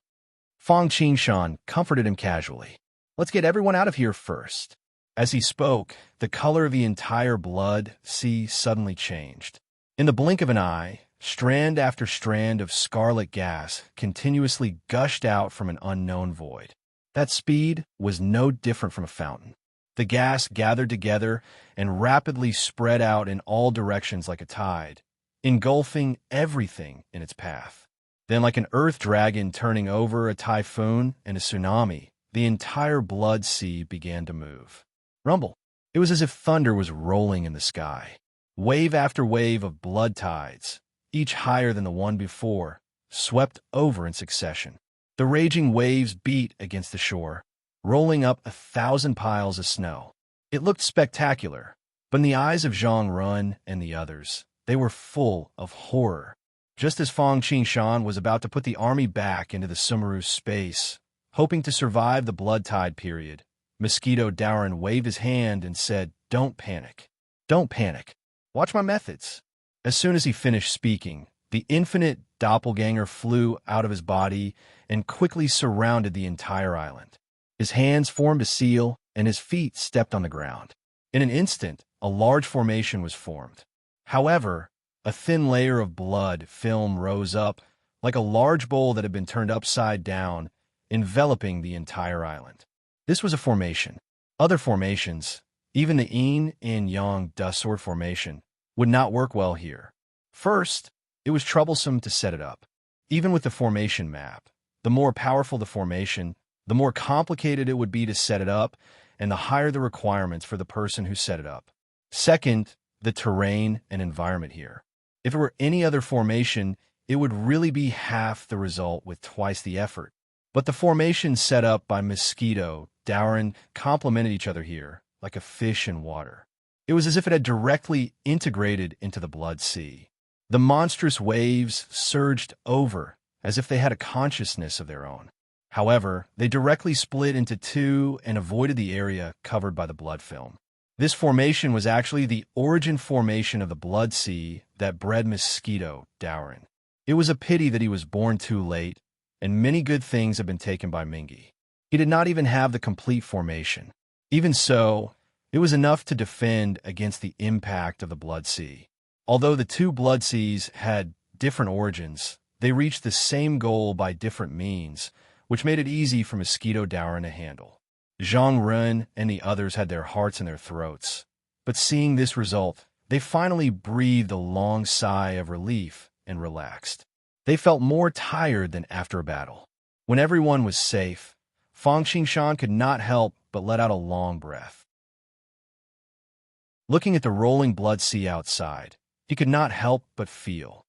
Fang Qingshan comforted him casually. Let's get everyone out of here first. As he spoke, the color of the entire Blood Sea suddenly changed. In the blink of an eye, strand after strand of scarlet gas continuously gushed out from an unknown void. That speed was no different from a fountain. The gas gathered together and rapidly spread out in all directions like a tide, engulfing everything in its path. Then, like an earth dragon turning over a typhoon and a tsunami, the entire Blood Sea began to move. Rumble. It was as if thunder was rolling in the sky. Wave after wave of blood tides, each higher than the one before, swept over in succession. The raging waves beat against the shore, rolling up 1,000 piles of snow. It looked spectacular, but in the eyes of Zhang Run and the others, they were full of horror. Just as Fang Qingshan was about to put the army back into the Sumeru's space, hoping to survive the blood tide period, Mosquito Daoran waved his hand and said, "Don't panic. Don't panic. Watch my methods." As soon as he finished speaking, the infinite doppelganger flew out of his body and quickly surrounded the entire island. His hands formed a seal, and his feet stepped on the ground. In an instant, a large formation was formed. However, a thin layer of blood film rose up, like a large bowl that had been turned upside down, enveloping the entire island. This was a formation. Other formations, even the Yin and Yang Dust Sword formation, would not work well here. First, it was troublesome to set it up. Even with the formation map, the more powerful the formation, the more complicated it would be to set it up, and the higher the requirements for the person who set it up. Second, the terrain and environment here. If it were any other formation, it would really be half the result with twice the effort. But the formations set up by Mosquito, Dowran complemented each other here, like a fish in water. It was as if it had directly integrated into the blood sea. The monstrous waves surged over, as if they had a consciousness of their own. However, they directly split into two and avoided the area covered by the blood film. This formation was actually the origin formation of the blood sea that bred Mosquito, Dowran. It was a pity that he was born too late, and many good things have been taken by Mingi. He did not even have the complete formation. Even so, it was enough to defend against the impact of the blood sea. Although the two blood seas had different origins, they reached the same goal by different means, which made it easy for Mosquito Dowran to handle. Zhang Run and the others had their hearts in their throats, but seeing this result, they finally breathed a long sigh of relief and relaxed. They felt more tired than after a battle. When everyone was safe, Fang Qingshan could not help but let out a long breath. Looking at the rolling blood sea outside, he could not help but feel.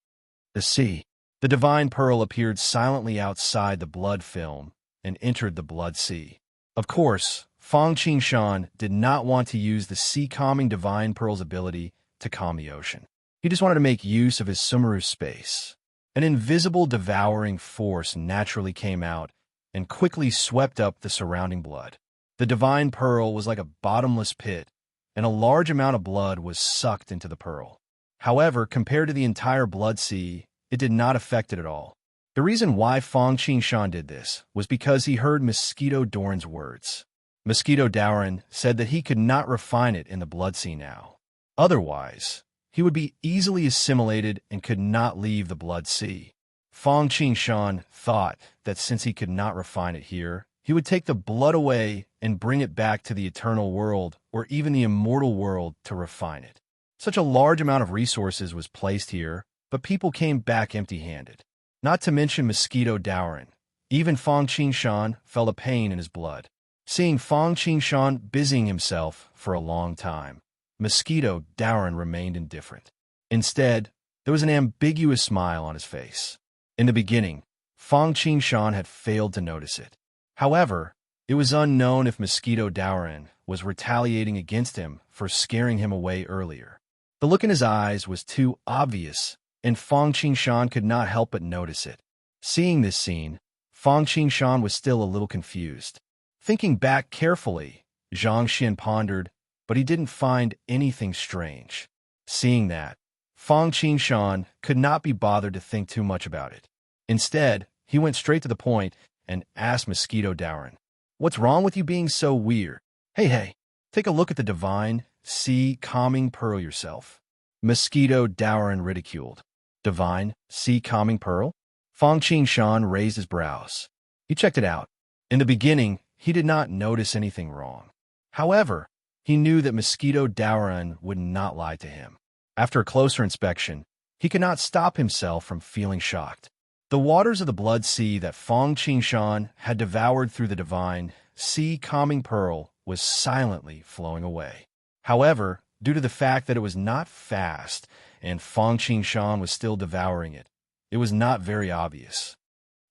The sea. The divine pearl appeared silently outside the blood film and entered the blood sea. Of course, Fang Qingshan did not want to use the sea-calming divine pearl's ability to calm the ocean. He just wanted to make use of his Sumeru space. An invisible devouring force naturally came out and quickly swept up the surrounding blood. The divine pearl was like a bottomless pit, and a large amount of blood was sucked into the pearl. However, compared to the entire blood sea, it did not affect it at all. The reason why Fang Qingshan did this was because he heard Mosquito Dowran's words. Mosquito Dowran said that he could not refine it in the blood sea now. Otherwise, he would be easily assimilated and could not leave the blood sea. Fang Qingshan thought that since he could not refine it here, he would take the blood away and bring it back to the eternal world or even the immortal world to refine it. Such a large amount of resources was placed here, but people came back empty-handed. Not to mention Mosquito Dowran. Even Fang Qingshan felt a pain in his blood. Seeing Fang Qingshan busying himself for a long time, Mosquito Dowran remained indifferent. Instead, there was an ambiguous smile on his face. In the beginning, Fang Qingshan had failed to notice it. However, it was unknown if Mosquito Dowran was retaliating against him for scaring him away earlier. The look in his eyes was too obvious, and Fang Qingshan could not help but notice it. Seeing this scene, Fang Qingshan was still a little confused. Thinking back carefully, Zhang Xin pondered, but he didn't find anything strange. Seeing that, Fang Qingshan could not be bothered to think too much about it. Instead, he went straight to the point and asked Mosquito Dowran, "What's wrong with you being so weird? Hey, take a look at the divine, sea-calming pearl yourself." Mosquito Dowran ridiculed. Divine, sea-calming pearl? Fang Qingshan raised his brows. He checked it out. In the beginning, he did not notice anything wrong. However, he knew that Mosquito Dowran would not lie to him. After a closer inspection, he could not stop himself from feeling shocked. The waters of the blood sea that Fang Qingshan had devoured through the divine, sea-calming pearl was silently flowing away. However, due to the fact that it was not fast and Fang Qingshan was still devouring it, it was not very obvious.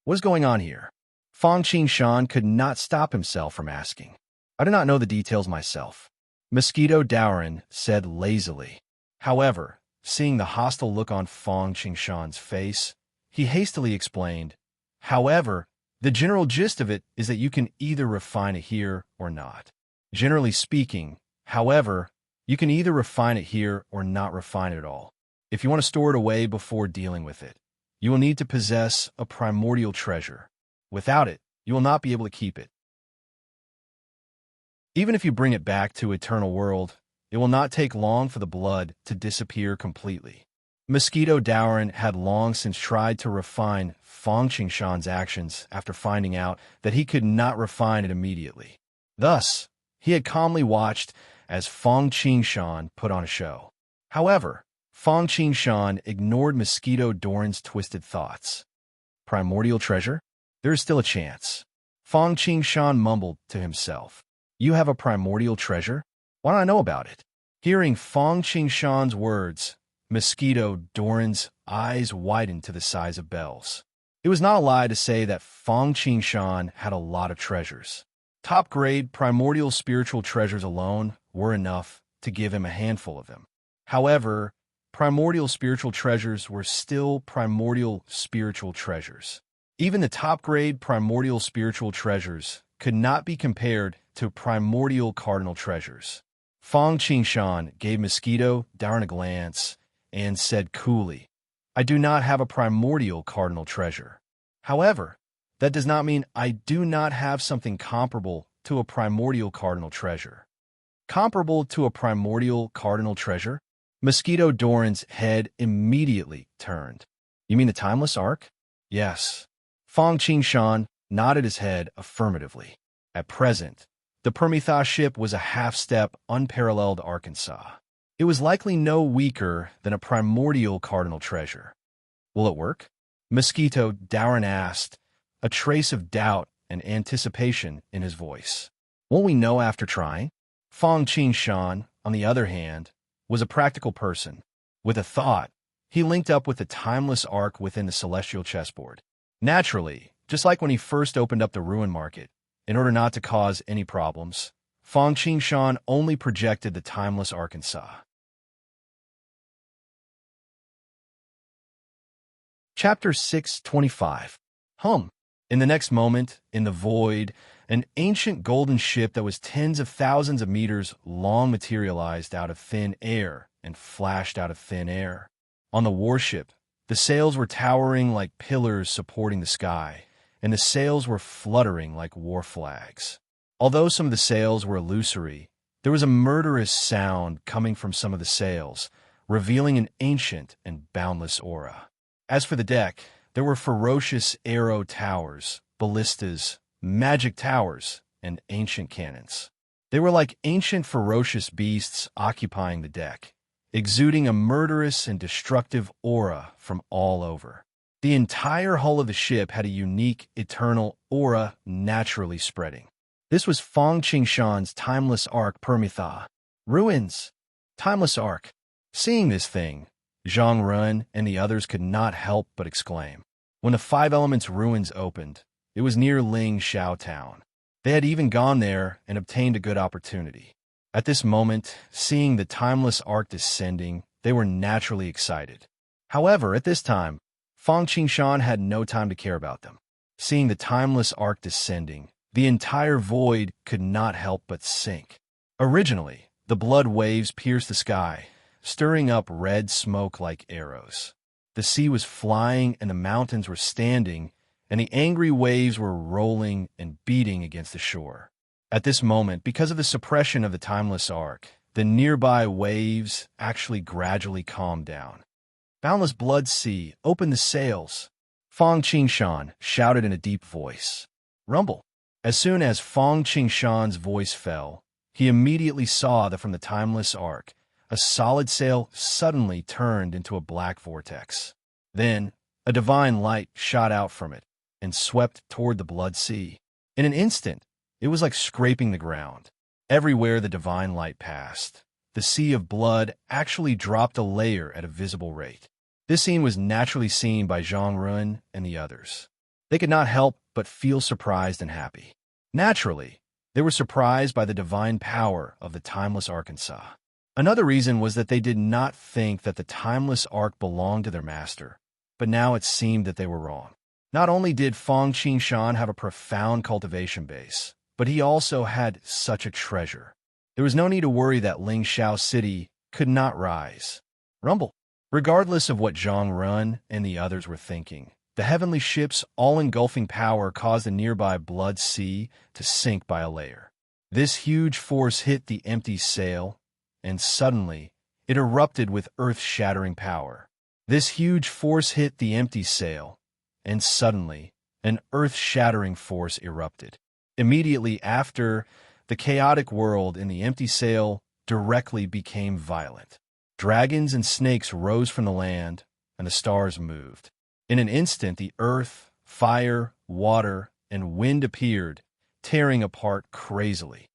What is going on here? Fang Qingshan could not stop himself from asking. I do not know the details myself, Mosquito Dowran said lazily. However, seeing the hostile look on Fang Qingshan's face, he hastily explained, however, the general gist of it is that you can either refine it here or not. Generally speaking, however, you can either refine it here or not refine it at all. If you want to store it away before dealing with it, you will need to possess a primordial treasure. Without it, you will not be able to keep it. Even if you bring it back to Eternal World, it will not take long for the blood to disappear completely. Mosquito Dowran had long since tried to refine Fang Qingshan's actions after finding out that he could not refine it immediately. Thus, he had calmly watched as Fang Qingshan put on a show. However, Fang Qingshan ignored Mosquito Dowran's twisted thoughts. Primordial treasure? There is still a chance. Fang Qingshan mumbled to himself. You have a primordial treasure? Why don't I know about it? Hearing Fang Qingshan's words, Mosquito Doran's eyes widened to the size of bells. It was not a lie to say that Fang Qingshan had a lot of treasures. Top-grade primordial spiritual treasures alone were enough to give him a handful of them. However, primordial spiritual treasures were still primordial spiritual treasures. Even the top-grade primordial spiritual treasures could not be compared to primordial cardinal treasures. Fang Qingshan gave Mosquito Doran a glance and said coolly, "I do not have a primordial cardinal treasure. However, that does not mean I do not have something comparable to a primordial cardinal treasure." Comparable to a primordial cardinal treasure? Mosquito Doran's head immediately turned. "You mean the Timeless Ark?" "Yes." Fang Qingshan nodded his head affirmatively. At present, the Prometheus ship was a half-step, unparalleled Arkansas. It was likely no weaker than a primordial cardinal treasure. "Will it work?" Mosquito Doran asked, a trace of doubt and anticipation in his voice. "Won't we know after trying?" Fang Qingshan, on the other hand, was a practical person. With a thought, he linked up with the Timeless Ark within the celestial chessboard. Naturally, just like when he first opened up the ruin market, in order not to cause any problems, Fang Qingshan only projected the Timeless Arkansas. Chapter 625. In the next moment, in the void, an ancient golden ship that was tens of thousands of meters long materialized out of thin air and flashed out of thin air. On the warship, the sails were towering like pillars supporting the sky, and the sails were fluttering like war flags. Although some of the sails were illusory, there was a murderous sound coming from some of the sails, revealing an ancient and boundless aura. As for the deck, there were ferocious arrow towers, ballistas, magic towers, and ancient cannons. They were like ancient ferocious beasts occupying the deck, exuding a murderous and destructive aura from all over. The entire hull of the ship had a unique, eternal aura naturally spreading. This was Fang Qingshan's Timeless Ark Prometheus. Ruins! Timeless Ark! Seeing this thing, Zhang Run and the others could not help but exclaim. When the Five Elements ruins opened, it was near Ling Shao Town. They had even gone there and obtained a good opportunity. At this moment, seeing the Timeless Ark descending, they were naturally excited. However, at this time, Fang Qingshan had no time to care about them. Seeing the Timeless Ark descending, the entire void could not help but sink. Originally, the blood waves pierced the sky, stirring up red smoke like arrows. The sea was flying and the mountains were standing, and the angry waves were rolling and beating against the shore. At this moment, because of the suppression of the Timeless Ark, the nearby waves actually gradually calmed down. "Boundless Blood Sea, open the sails!" Fang Qingshan shouted in a deep voice. Rumble. As soon as Fang Qingshan's voice fell, he immediately saw that from the Timeless Ark, a solid sail suddenly turned into a black vortex. Then, a divine light shot out from it and swept toward the Blood Sea. In an instant, it was like scraping the ground. Everywhere the divine light passed, the sea of blood actually dropped a layer at a visible rate. This scene was naturally seen by Zhang Run and the others. They could not help but feel surprised and happy. Naturally, they were surprised by the divine power of the Timeless Arkansas. Another reason was that they did not think that the Timeless Ark belonged to their master, but now it seemed that they were wrong. Not only did Fang Qingshan have a profound cultivation base, but he also had such a treasure. There was no need to worry that Ling Shao City could not rise. Rumble. Regardless of what Zhang Run and the others were thinking, the heavenly ship's all-engulfing power caused the nearby Blood Sea to sink by a layer. This huge force hit the empty sail, and suddenly, it erupted with earth-shattering power. This huge force hit the empty sail, and suddenly, an earth-shattering force erupted. Immediately after, the chaotic world in the empty sail directly became violent. Dragons and snakes rose from the land, and the stars moved. In an instant, the earth, fire, water, and wind appeared, tearing apart crazily.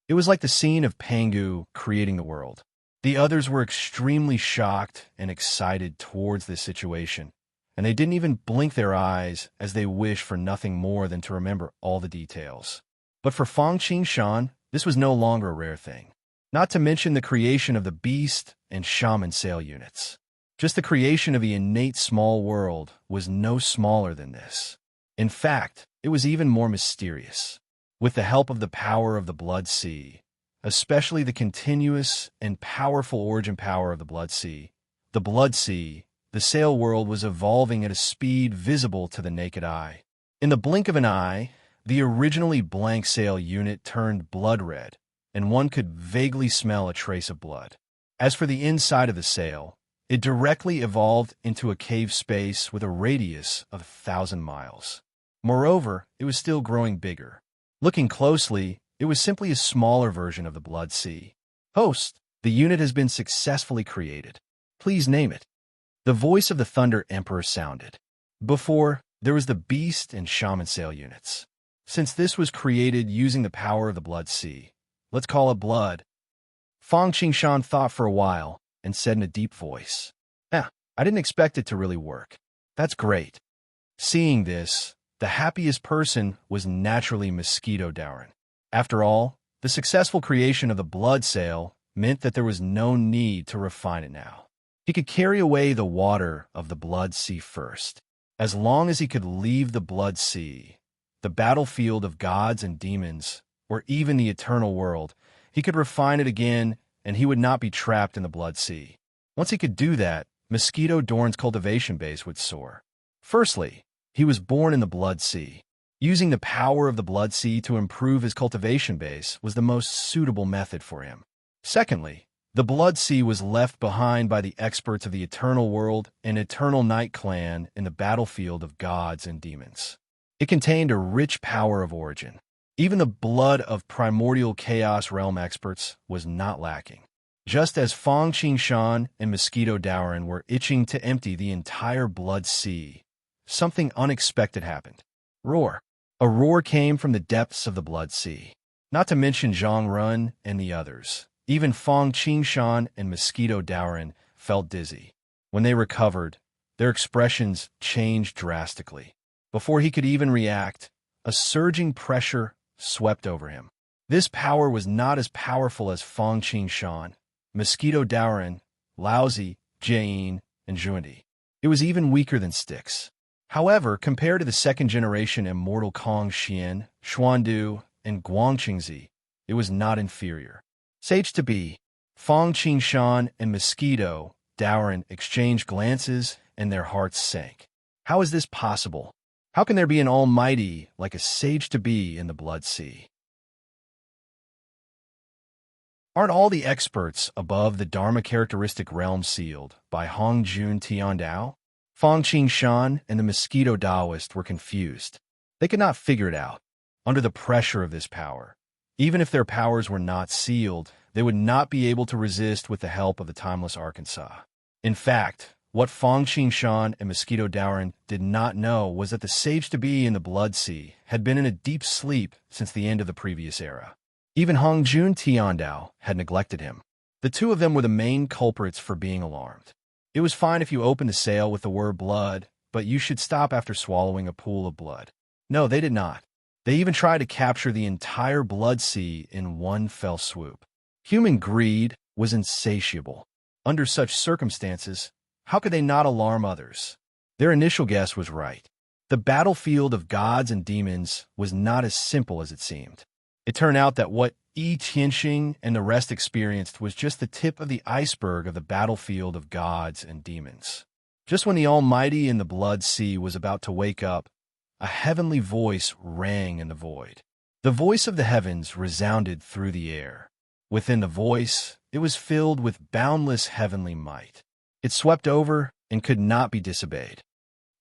It was like the scene of Pangu creating the world. The others were extremely shocked and excited towards this situation, and they didn't even blink their eyes as they wished for nothing more than to remember all the details. But for Fang Qingshan, this was no longer a rare thing. Not to mention the creation of the beast and shaman sail units. Just the creation of the innate small world was no smaller than this. In fact, it was even more mysterious. With the help of the power of the Blood Sea, especially the continuous and powerful origin power of the Blood Sea, the sail world was evolving at a speed visible to the naked eye. In the blink of an eye, the originally blank sail unit turned blood red, and one could vaguely smell a trace of blood. As for the inside of the sail, it directly evolved into a cave space with a radius of 1,000 miles. Moreover, it was still growing bigger. Looking closely, it was simply a smaller version of the Blood Sea. Host, the unit has been successfully created. Please name it. The voice of the Thunder Emperor sounded. Before, there was the Beast and Shaman Sail units. Since this was created using the power of the Blood Sea, let's call it Blood. Fang Qingshan thought for a while and said in a deep voice, I didn't expect it to really work. That's great. Seeing this, the happiest person was naturally Mosquito Dowren. After all, the successful creation of the Blood Sail meant that there was no need to refine it now. He could carry away the water of the Blood Sea first. As long as he could leave the Blood Sea, the battlefield of gods and demons, or even the eternal world, he could refine it again, and he would not be trapped in the Blood Sea. Once he could do that, Mosquito Dowren's cultivation base would soar. Firstly, he was born in the Blood Sea. Using the power of the Blood Sea to improve his cultivation base was the most suitable method for him. Secondly, the Blood Sea was left behind by the experts of the Eternal World and Eternal Night clan in the battlefield of gods and demons. It contained a rich power of origin. Even the blood of primordial chaos realm experts was not lacking. Just as Fang Qingshan and Mosquito Dowren were itching to empty the entire Blood Sea, something unexpected happened. Roar. A roar came from the depths of the Blood Sea. Not to mention Zhang Run and the others. Even Fang Qingshan and Mosquito Dowren felt dizzy. When they recovered, their expressions changed drastically. Before he could even react, a surging pressure swept over him. This power was not as powerful as Fang Qingshan, Mosquito Dowren, Laozi, Jain, and Zhundi. It was even weaker than Styx. However, compared to the second-generation immortal Kong Xian, Xuandu, and Guangqingzi, it was not inferior. Sage to be, Fang Qingshan and Mosquito Dowren exchanged glances and their hearts sank. How is this possible? How can there be an almighty like a sage-to-be in the Blood Sea? Aren't all the experts above the Dharma characteristic realm sealed by Hongjun Tiandao? Fang Qingshan and the Mosquito Taoist were confused. They could not figure it out. Under the pressure of this power, even if their powers were not sealed, they would not be able to resist with the help of the timeless Arkansas. In fact, what Fang Qingshan and Mosquito Dowren did not know was that the sage-to-be in the Blood Sea had been in a deep sleep since the end of the previous era. Even Hongjun Tiandao had neglected him. The two of them were the main culprits for being alarmed. It was fine if you opened the sail with the word blood, but you should stop after swallowing a pool of blood. No, they did not. They even tried to capture the entire Blood Sea in one fell swoop. Human greed was insatiable. Under such circumstances, how could they not alarm others? Their initial guess was right. The battlefield of gods and demons was not as simple as it seemed. It turned out that what Yi Tianxing and the rest experienced was just the tip of the iceberg of the battlefield of gods and demons. Just when the Almighty in the Blood Sea was about to wake up, a heavenly voice rang in the void. The voice of the heavens resounded through the air. Within the voice, it was filled with boundless heavenly might. It swept over and could not be disobeyed.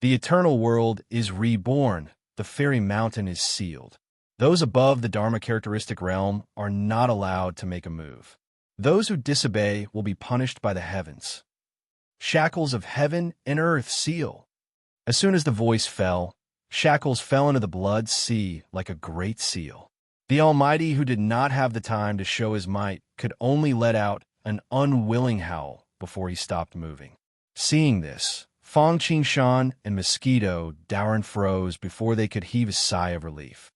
The eternal world is reborn. The fairy mountain is sealed. Those above the Dharma characteristic realm are not allowed to make a move. Those who disobey will be punished by the heavens. Shackles of heaven and earth seal. As soon as the voice fell, shackles fell into the Blood Sea like a great seal. The Almighty, who did not have the time to show his might, could only let out an unwilling howl before he stopped moving. Seeing this, Fong Qingshan and Mosquito Dowren froze before they could heave a sigh of relief.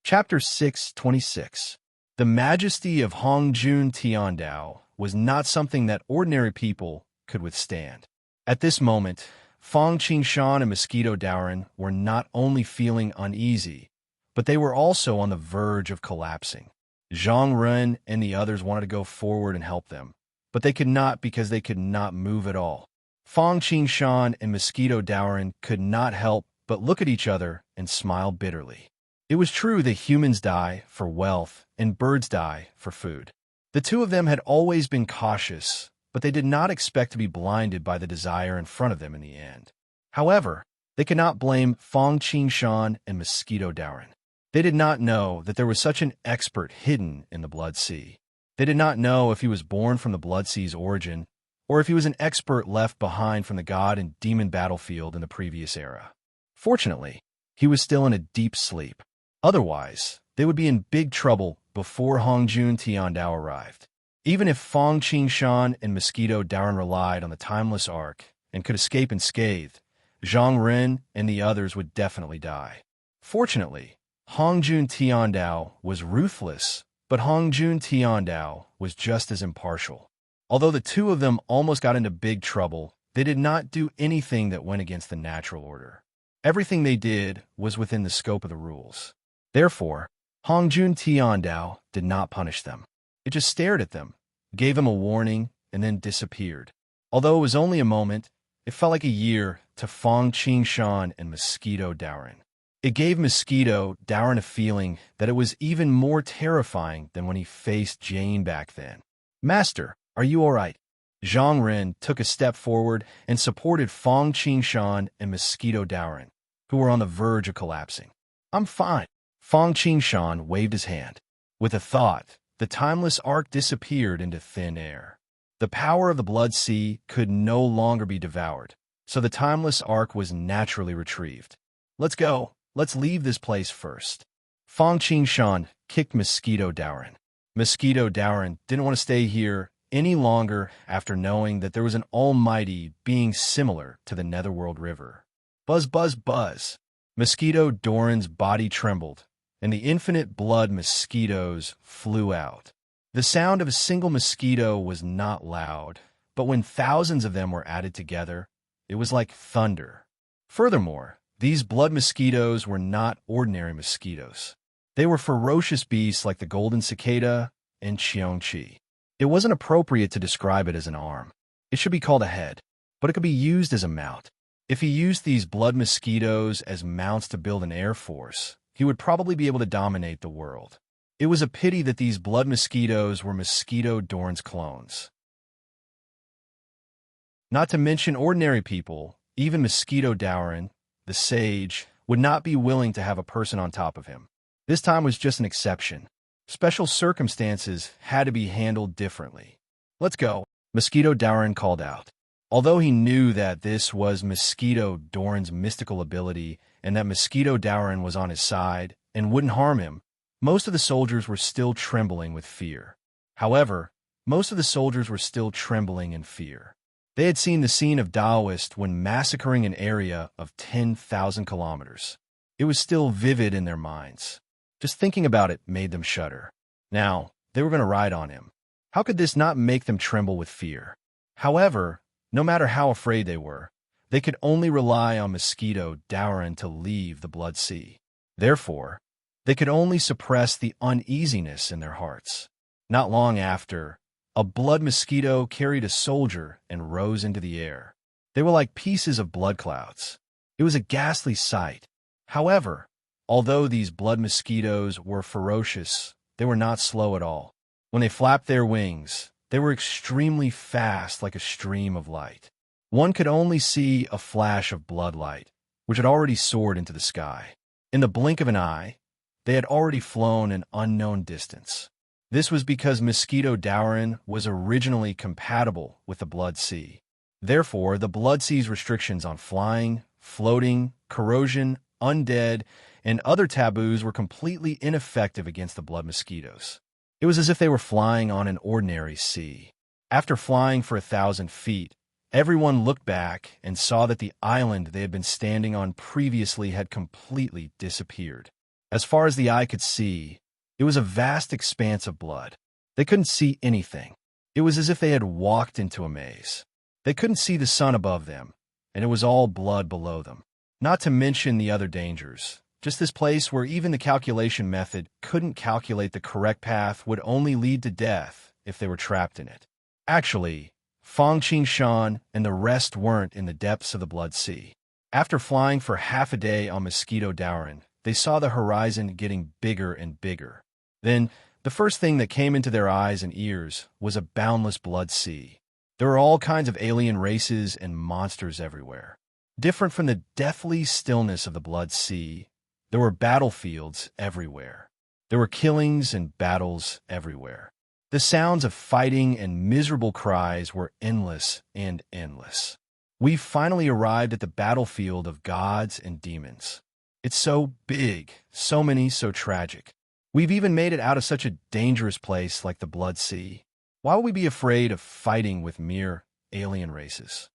Chapter 626. The majesty of Hongjun Tiandao was not something that ordinary people could withstand. At this moment, Fong Qingshan and Mosquito Dowren were not only feeling uneasy, but they were also on the verge of collapsing. Zhang Ren and the others wanted to go forward and help them, but they could not because they could not move at all. Fong Qingshan and Mosquito Dowren could not help but look at each other and smile bitterly. It was true that humans die for wealth and birds die for food. The two of them had always been cautious, but they did not expect to be blinded by the desire in front of them in the end. However, they could not blame Fong Qingshan and Mosquito Dowren. They did not know that there was such an expert hidden in the Blood Sea. They did not know if he was born from the Blood Sea's origin, or if he was an expert left behind from the god and demon battlefield in the previous era. Fortunately, he was still in a deep sleep. Otherwise, they would be in big trouble before Hongjun Tiandao arrived. Even if Fong Qingshan and Mosquito Dowren relied on the timeless arc and could escape unscathed, Zhang Ren and the others would definitely die. Fortunately, Hongjun Tiandao was ruthless, but Hongjun Tiandao was just as impartial. Although the two of them almost got into big trouble, they did not do anything that went against the natural order. Everything they did was within the scope of the rules. Therefore, Hongjun Tiandao did not punish them. It just stared at them, gave them a warning, and then disappeared. Although it was only a moment, it felt like a year to Fong Qingshan and Mosquito Dowren. It gave Mosquito Dowren a feeling that it was even more terrifying than when he faced Jane back then. "Master, are you all right?" Zhang Ren took a step forward and supported Fong Qingshan and Mosquito Dowren, who were on the verge of collapsing. "I'm fine." Fong Qingshan waved his hand. With a thought, the timeless arc disappeared into thin air. The power of the Blood Sea could no longer be devoured, so the timeless arc was naturally retrieved. "Let's go. Let's leave this place first." Fong Qingshan kicked Mosquito Dowren. Mosquito Dowren didn't want to stay here any longer after knowing that there was an almighty being similar to the Netherworld River. Buzz, buzz, buzz. Mosquito Dowren's body trembled, and the infinite blood mosquitoes flew out. The sound of a single mosquito was not loud, but when thousands of them were added together, it was like thunder. Furthermore, these blood mosquitoes were not ordinary mosquitoes. They were ferocious beasts like the golden cicada and Cheongqi. It wasn't appropriate to describe it as an arm. It should be called a head, but it could be used as a mount. If he used these blood mosquitoes as mounts to build an air force, he would probably be able to dominate the world. It was a pity that these blood mosquitoes were Mosquito Dowren's clones. Not to mention ordinary people, even Mosquito Dowren, the sage, would not be willing to have a person on top of him. This time was just an exception. Special circumstances had to be handled differently. "Let's go," Mosquito Dowren called out. Although he knew that this was Mosquito Dowren's mystical ability and that Mosquito Dowren was on his side and wouldn't harm him, most of the soldiers were still trembling with fear. However, most of the soldiers were still trembling in fear. They had seen the scene of Taoist when massacring an area of 10,000 kilometers. It was still vivid in their minds. Just thinking about it made them shudder. Now, they were going to ride on him. How could this not make them tremble with fear? However, no matter how afraid they could only rely on Mosquito Dowren to leave the Blood Sea. Therefore, they could only suppress the uneasiness in their hearts. Not long after, a blood mosquito carried a soldier and rose into the air. They were like pieces of blood clouds. It was a ghastly sight. However, although these blood mosquitoes were ferocious, they were not slow at all. When they flapped their wings, they were extremely fast like a stream of light. One could only see a flash of blood light, which had already soared into the sky. In the blink of an eye, they had already flown an unknown distance. This was because Mosquito Dowren was originally compatible with the Blood Sea. Therefore, the Blood Sea's restrictions on flying, floating, corrosion, undead, and other taboos were completely ineffective against the blood mosquitoes. It was as if they were flying on an ordinary sea. After flying for 1,000 feet, everyone looked back and saw that the island they had been standing on previously had completely disappeared. As far as the eye could see, it was a vast expanse of blood. They couldn't see anything. It was as if they had walked into a maze. They couldn't see the sun above them, and it was all blood below them. Not to mention the other dangers. Just this place where even the calculation method couldn't calculate the correct path would only lead to death if they were trapped in it. Actually, Fang Qingshan and the rest weren't in the depths of the Blood Sea. After flying for half a day on Mosquito Dauren, they saw the horizon getting bigger and bigger. Then, the first thing that came into their eyes and ears was a boundless blood sea. There were all kinds of alien races and monsters everywhere. Different from the deathly stillness of the Blood Sea, there were battlefields everywhere. There were killings and battles everywhere. The sounds of fighting and miserable cries were endless and endless. We've finally arrived at the battlefield of gods and demons. It's so big, so many, so tragic. We've even made it out of such a dangerous place like the Blood Sea. Why would we be afraid of fighting with mere alien races?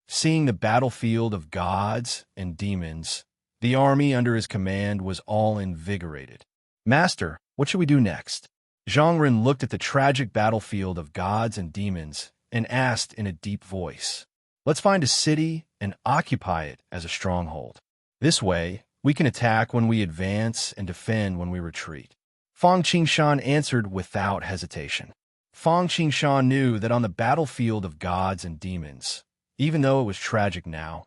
Seeing the battlefield of gods and demons, the army under his command was all invigorated. Master, what should we do next? Zhang Ren looked at the tragic battlefield of gods and demons and asked in a deep voice, "Let's find a city and occupy it as a stronghold. This way, we can attack when we advance and defend when we retreat." Fang Qingshan answered without hesitation. Fang Qingshan knew that on the battlefield of gods and demons, even though it was tragic now,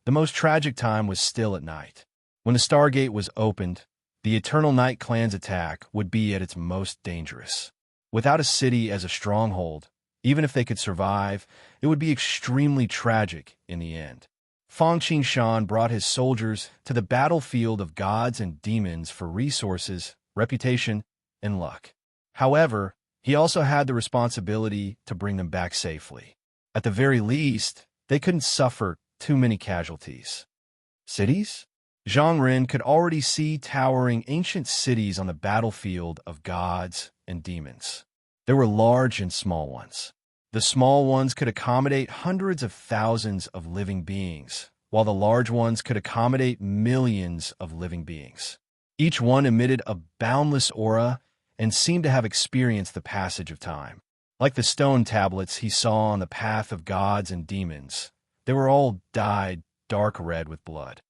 the most tragic time was still at night. When the Stargate was opened, the Eternal Night Clan's attack would be at its most dangerous. Without a city as a stronghold, even if they could survive, it would be extremely tragic in the end. Fang Qingshan brought his soldiers to the battlefield of gods and demons for resources, reputation, and luck. However, he also had the responsibility to bring them back safely. At the very least, they couldn't suffer too many casualties. Cities? Zhang Ren could already see towering ancient cities on the battlefield of gods and demons. There were large and small ones. The small ones could accommodate hundreds of thousands of living beings, while the large ones could accommodate millions of living beings. Each one emitted a boundless aura and seemed to have experienced the passage of time. Like the stone tablets he saw on the path of gods and demons, they were all dyed dark red with blood.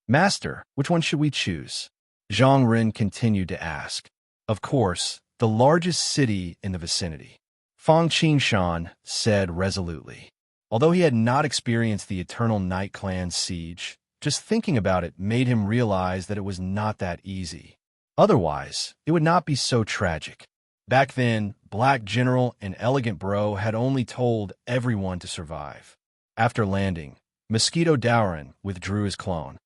"Master, which one should we choose?" Zhang Ren continued to ask. "Of course, the largest city in the vicinity," Fang Qingshan said resolutely. Although he had not experienced the Eternal Night Clan's siege, just thinking about it made him realize that it was not that easy. Otherwise, it would not be so tragic. Back then, Black General and Elegant Bro had only told everyone to survive. After landing, Mosquito Dauren withdrew his clone.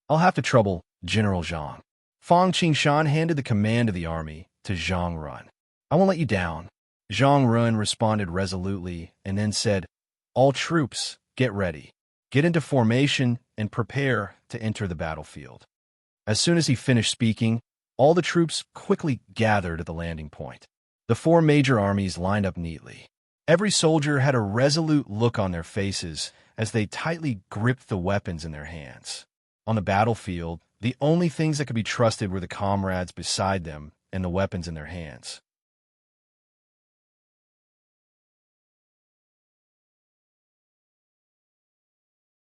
"I'll have to trouble General Zhang." Fang Qingshan handed the command of the army to Zhang Ren. "I won't let you down." Zhang Ren responded resolutely and then said, "All troops, get ready. Get into formation and prepare to enter the battlefield." As soon as he finished speaking, all the troops quickly gathered at the landing point. The four major armies lined up neatly. Every soldier had a resolute look on their faces as they tightly gripped the weapons in their hands. On the battlefield, the only things that could be trusted were the comrades beside them and the weapons in their hands.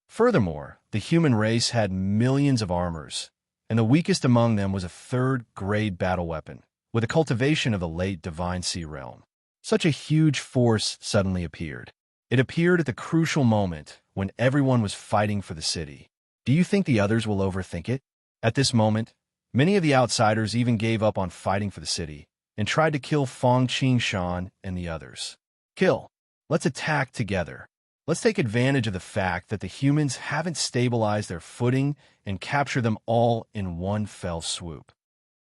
Furthermore, the human race had millions of armors, and the weakest among them was a third-grade battle weapon, with a cultivation of the late Divine Sea realm. Such a huge force suddenly appeared. It appeared at the crucial moment when everyone was fighting for the city. Do you think the others will overthink it? At this moment, many of the outsiders even gave up on fighting for the city and tried to kill Fang Qingshan and the others. Kill. Let's attack together. Let's take advantage of the fact that the humans haven't stabilized their footing and capture them all in one fell swoop.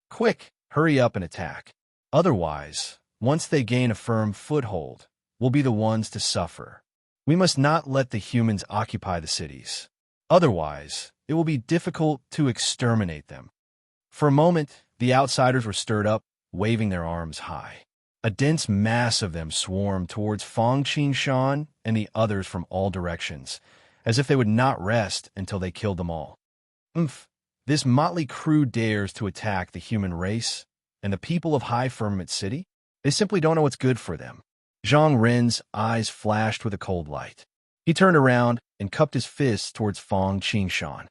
Quick, hurry up and attack. Otherwise, once they gain a firm foothold, we'll be the ones to suffer. We must not let the humans occupy the cities. Otherwise, it will be difficult to exterminate them. For a moment, the outsiders were stirred up, waving their arms high. A dense mass of them swarmed towards Fang Qingshan and the others from all directions, as if they would not rest until they killed them all. Umph! This motley crew dares to attack the human race and the people of High Firmament City? They simply don't know what's good for them. Zhang Ren's eyes flashed with a cold light. He turned around and cupped his fists towards Fang Qingshan.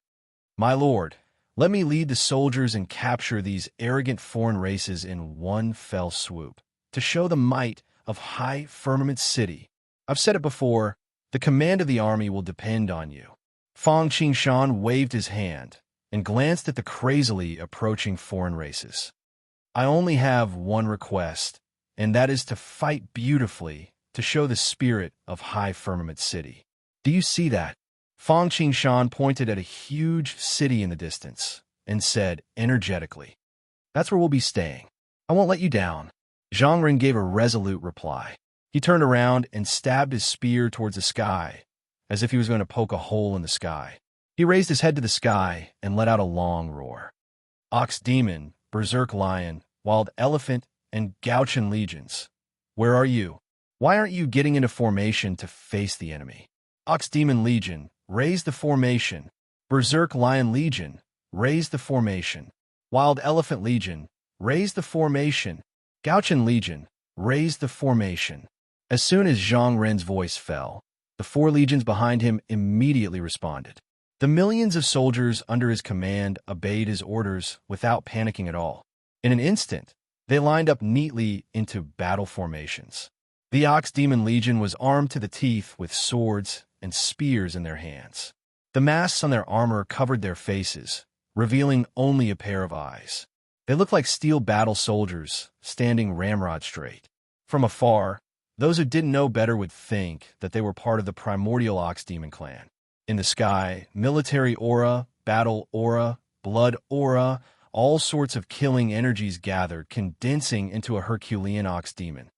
My lord, let me lead the soldiers and capture these arrogant foreign races in one fell swoop, to show the might of High Firmament City. I've said it before, the command of the army will depend on you. Fang Qingshan waved his hand and glanced at the crazily approaching foreign races. I only have one request, and that is to fight beautifully to show the spirit of High Firmament City. Do you see that? Fang Qingshan pointed at a huge city in the distance and said energetically, That's where we'll be staying. I won't let you down. Zhang Ren gave a resolute reply. He turned around and stabbed his spear towards the sky, as if he was going to poke a hole in the sky. He raised his head to the sky and let out a long roar. Ox Demon, Berserk Lion, Wild Elephant, and Gauchan legions. Where are you? Why aren't you getting into formation to face the enemy? Ox Demon Legion, raise the formation. Berserk Lion Legion, raise the formation. Wild Elephant Legion, raise the formation. Gauchan Legion, raise the formation. As soon as Zhang Ren's voice fell, the 4 legions behind him immediately responded. The millions of soldiers under his command obeyed his orders without panicking at all. In an instant, they lined up neatly into battle formations. The Ox Demon Legion was armed to the teeth with swords and spears in their hands. The masks on their armor covered their faces, revealing only a pair of eyes. They looked like steel battle soldiers, standing ramrod straight. From afar, those who didn't know better would think that they were part of the primordial Ox Demon clan. In the sky, military aura, battle aura, blood aura, all sorts of killing energies gathered, condensing into a Herculean Ox Demon.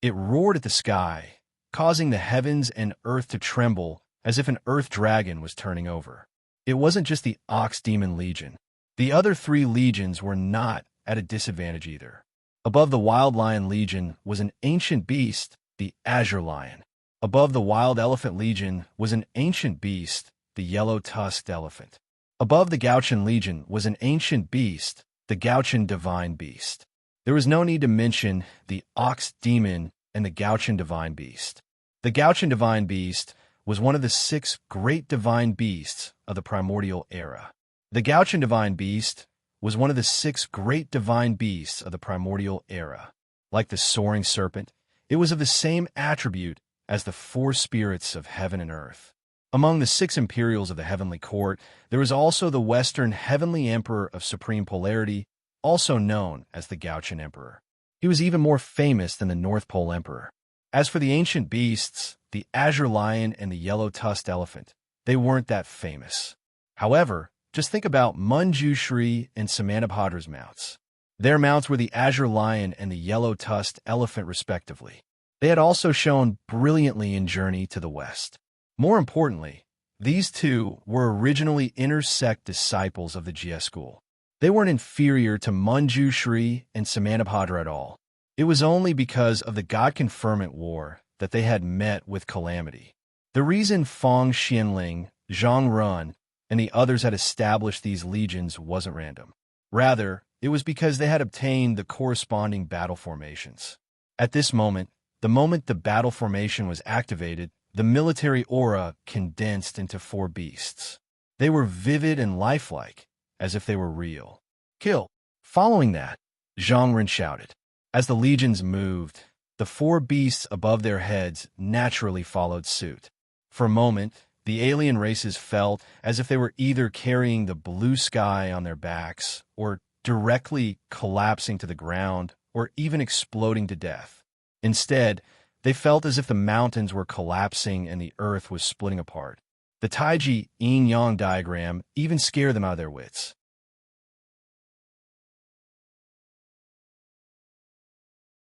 It roared at the sky, causing the heavens and earth to tremble as if an earth dragon was turning over. It wasn't just the Ox Demon Legion. The other 3 legions were not at a disadvantage either. Above the Wild Lion Legion was an ancient beast, the Azure Lion. Above the Wild Elephant Legion was an ancient beast, the Yellow-Tusked Elephant. Above the Gauchan Legion was an ancient beast, the Gauchan Divine Beast. There was no need to mention the Ox Demon and the Gauchan Divine Beast. The Gauchan Divine Beast was one of the 6 great divine beasts of the primordial era. The Gauchan Divine Beast was one of the 6 great divine beasts of the primordial era. Like the soaring serpent, it was of the same attribute as the 4 spirits of heaven and earth. Among the 6 Imperials of the Heavenly Court, there was also the Western Heavenly Emperor of Supreme Polarity, also known as the Gauchan Emperor. He was even more famous than the North Pole Emperor. As for the ancient beasts, the Azure Lion and the Yellow-Tusked Elephant, they weren't that famous. However, just think about Manjushri and Samantabhadra's mounts. Their mounts were the Azure Lion and the Yellow-Tusked Elephant respectively. They had also shown brilliantly in Journey to the West. More importantly, these 2 were originally inner-sect disciples of the Jia school. They weren't inferior to Manjushri and Samantabhadra at all. It was only because of the God Conferment War that they had met with calamity. The reason Fang Xianling, Zhang Ren, and the others had established these legions wasn't random. Rather, it was because they had obtained the corresponding battle formations. At this moment, the moment the battle formation was activated, the military aura condensed into 4 beasts. They were vivid and lifelike, as if they were real. Kill! Following that, Zhang Ren shouted. As the legions moved, the 4 beasts above their heads naturally followed suit. For a moment, the alien races felt as if they were either carrying the blue sky on their backs, or directly collapsing to the ground, or even exploding to death. Instead, they felt as if the mountains were collapsing and the earth was splitting apart. The Taiji yin-yang diagram even scared them out of their wits.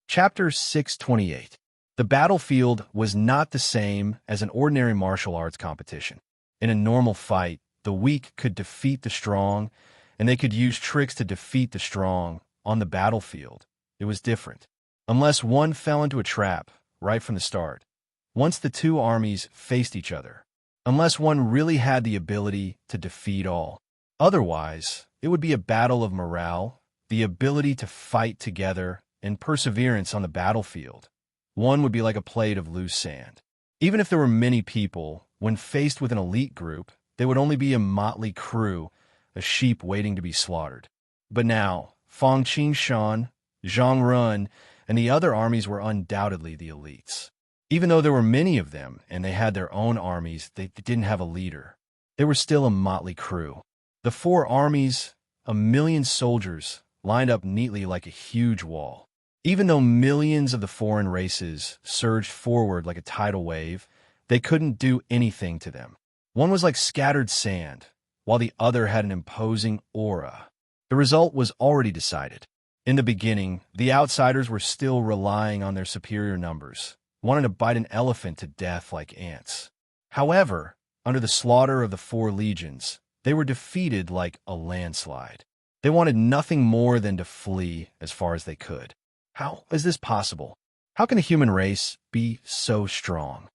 Chapter 628. The The battlefield was not the same as an ordinary martial arts competition. In a normal fight, the weak could defeat the strong, and they could use tricks to defeat the strong. On the battlefield, it was different. Unless one fell into a trap right from the start, once the two armies faced each other, unless one really had the ability to defeat all. Otherwise, it would be a battle of morale, the ability to fight together, and perseverance on the battlefield. One would be like a plate of loose sand. Even if there were many people, when faced with an elite group, they would only be a motley crew, a sheep waiting to be slaughtered. But now, Fang Qingshan, Zhang Run, and the other armies were undoubtedly the elites. Even though there were many of them, and they had their own armies, they didn't have a leader. They were still a motley crew. The four armies, 1,000,000 soldiers, lined up neatly like a huge wall. Even though millions of the foreign races surged forward like a tidal wave, they couldn't do anything to them. One was like scattered sand, while the other had an imposing aura. The result was already decided. In the beginning, the outsiders were still relying on their superior numbers, wanting to bite an elephant to death like ants. However, under the slaughter of the four legions, they were defeated like a landslide. They wanted nothing more than to flee as far as they could. How is this possible? How can the human race be so strong?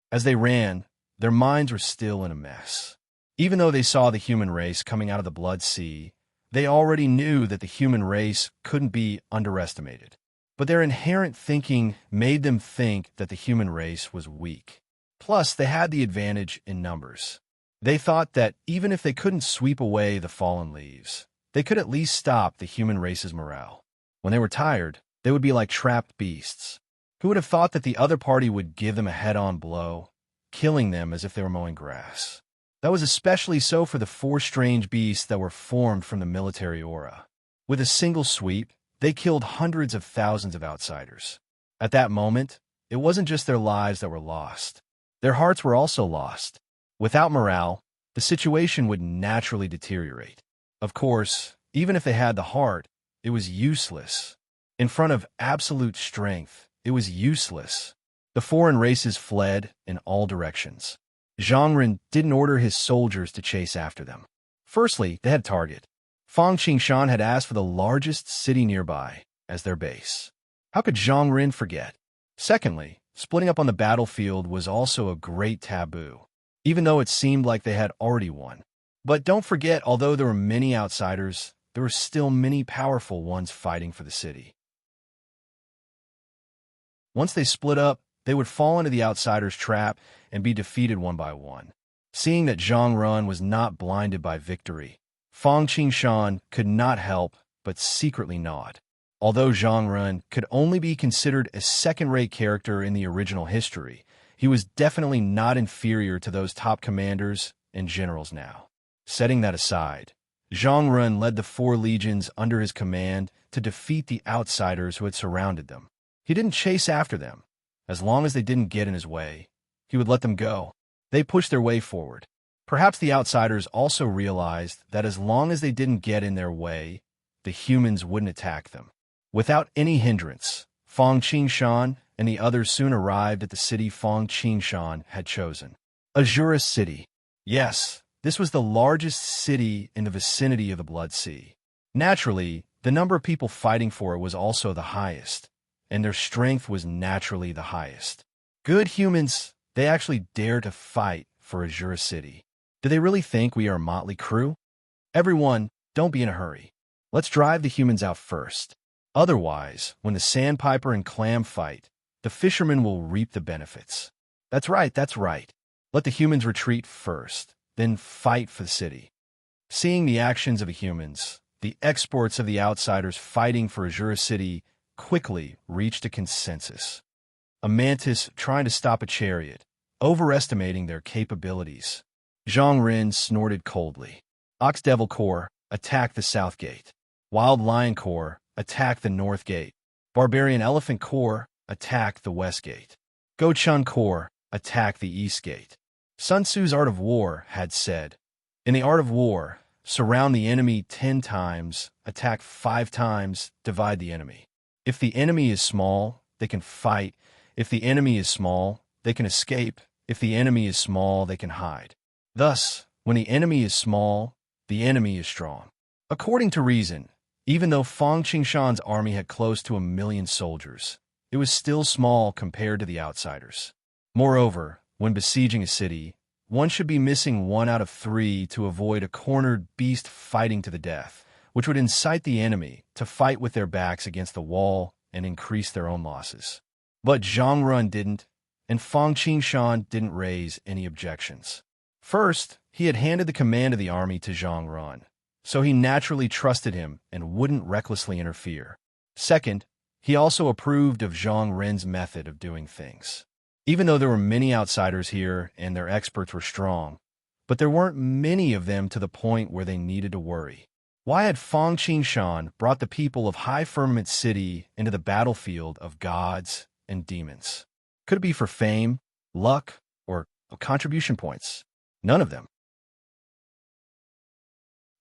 As they ran, their minds were still in a mess. Even though they saw the human race coming out of the Blood Sea, they already knew that the human race couldn't be underestimated. But their inherent thinking made them think that the human race was weak. Plus, they had the advantage in numbers. They thought that even if they couldn't sweep away the fallen leaves, they could at least stop the human race's morale. When they were tired, they would be like trapped beasts. Who would have thought that the other party would give them a head-on blow, killing them as if they were mowing grass? That was especially so for the four strange beasts that were formed from the military aura. With a single sweep, they killed hundreds of thousands of outsiders. At that moment, it wasn't just their lives that were lost. Their hearts were also lost. Without morale, the situation would naturally deteriorate. Of course, even if they had the heart, it was useless. In front of absolute strength, it was useless. The foreign races fled in all directions. Zhang Ren didn't order his soldiers to chase after them. Firstly, they had a target. Fang Qingshan had asked for the largest city nearby as their base. How could Zhang Ren forget? Secondly, splitting up on the battlefield was also a great taboo, even though it seemed like they had already won. But don't forget, although there were many outsiders, there were still many powerful ones fighting for the city. Once they split up, they would fall into the outsiders' trap and be defeated one by one. Seeing that Zhang Run was not blinded by victory, Fang Qingshan could not help but secretly nod. Although Zhang Run could only be considered a second-rate character in the original history, he was definitely not inferior to those top commanders and generals now. Setting that aside, Zhang Run led the four legions under his command to defeat the outsiders who had surrounded them. He didn't chase after them. As long as they didn't get in his way, he would let them go. They pushed their way forward. Perhaps the outsiders also realized that as long as they didn't get in their way, the humans wouldn't attack them. Without any hindrance, Fang Qingshan and the others soon arrived at the city Fang Qingshan had chosen. Azura City. Yes, this was the largest city in the vicinity of the Blood Sea. Naturally, the number of people fighting for it was also the highest, and their strength was naturally the highest. Good humans, they actually dare to fight for Azura City. Do they really think we are a motley crew? Everyone, don't be in a hurry. Let's drive the humans out first. Otherwise, when the sandpiper and clam fight, the fishermen will reap the benefits. That's right, that's right. Let the humans retreat first, then fight for the city. Seeing the actions of the humans, the exports of the outsiders fighting for Azura City quickly reached a consensus. A mantis trying to stop a chariot, overestimating their capabilities. Zhang Ren snorted coldly. Ox Devil Corps attacked the south gate. Wild Lion Corps attacked the north gate. Barbarian Elephant Corps attacked the west gate. Gochun Corps attacked the east gate. Sun Tzu's Art of War had said, in the art of war, surround the enemy 10 times, attack 5 times, divide the enemy. If the enemy is small, they can fight. If the enemy is small, they can escape. If the enemy is small, they can hide. Thus, when the enemy is small, the enemy is strong. According to reason, even though Fang Qingshan's army had close to 1,000,000 soldiers, it was still small compared to the outsiders. Moreover, when besieging a city, one should be missing 1 out of 3 to avoid a cornered beast fighting to the death, which would incite the enemy to fight with their backs against the wall and increase their own losses. But Zhang Run didn't, and Fang Qingshan didn't raise any objections. First, he had handed the command of the army to Zhang Run, so he naturally trusted him and wouldn't recklessly interfere. Second, he also approved of Zhang Ren's method of doing things. Even though there were many outsiders here and their experts were strong, but there weren't many of them to the point where they needed to worry. Why had Fang Qingshan brought the people of High Firmament City into the battlefield of gods and demons? Could it be for fame, luck, or contribution points? None of them.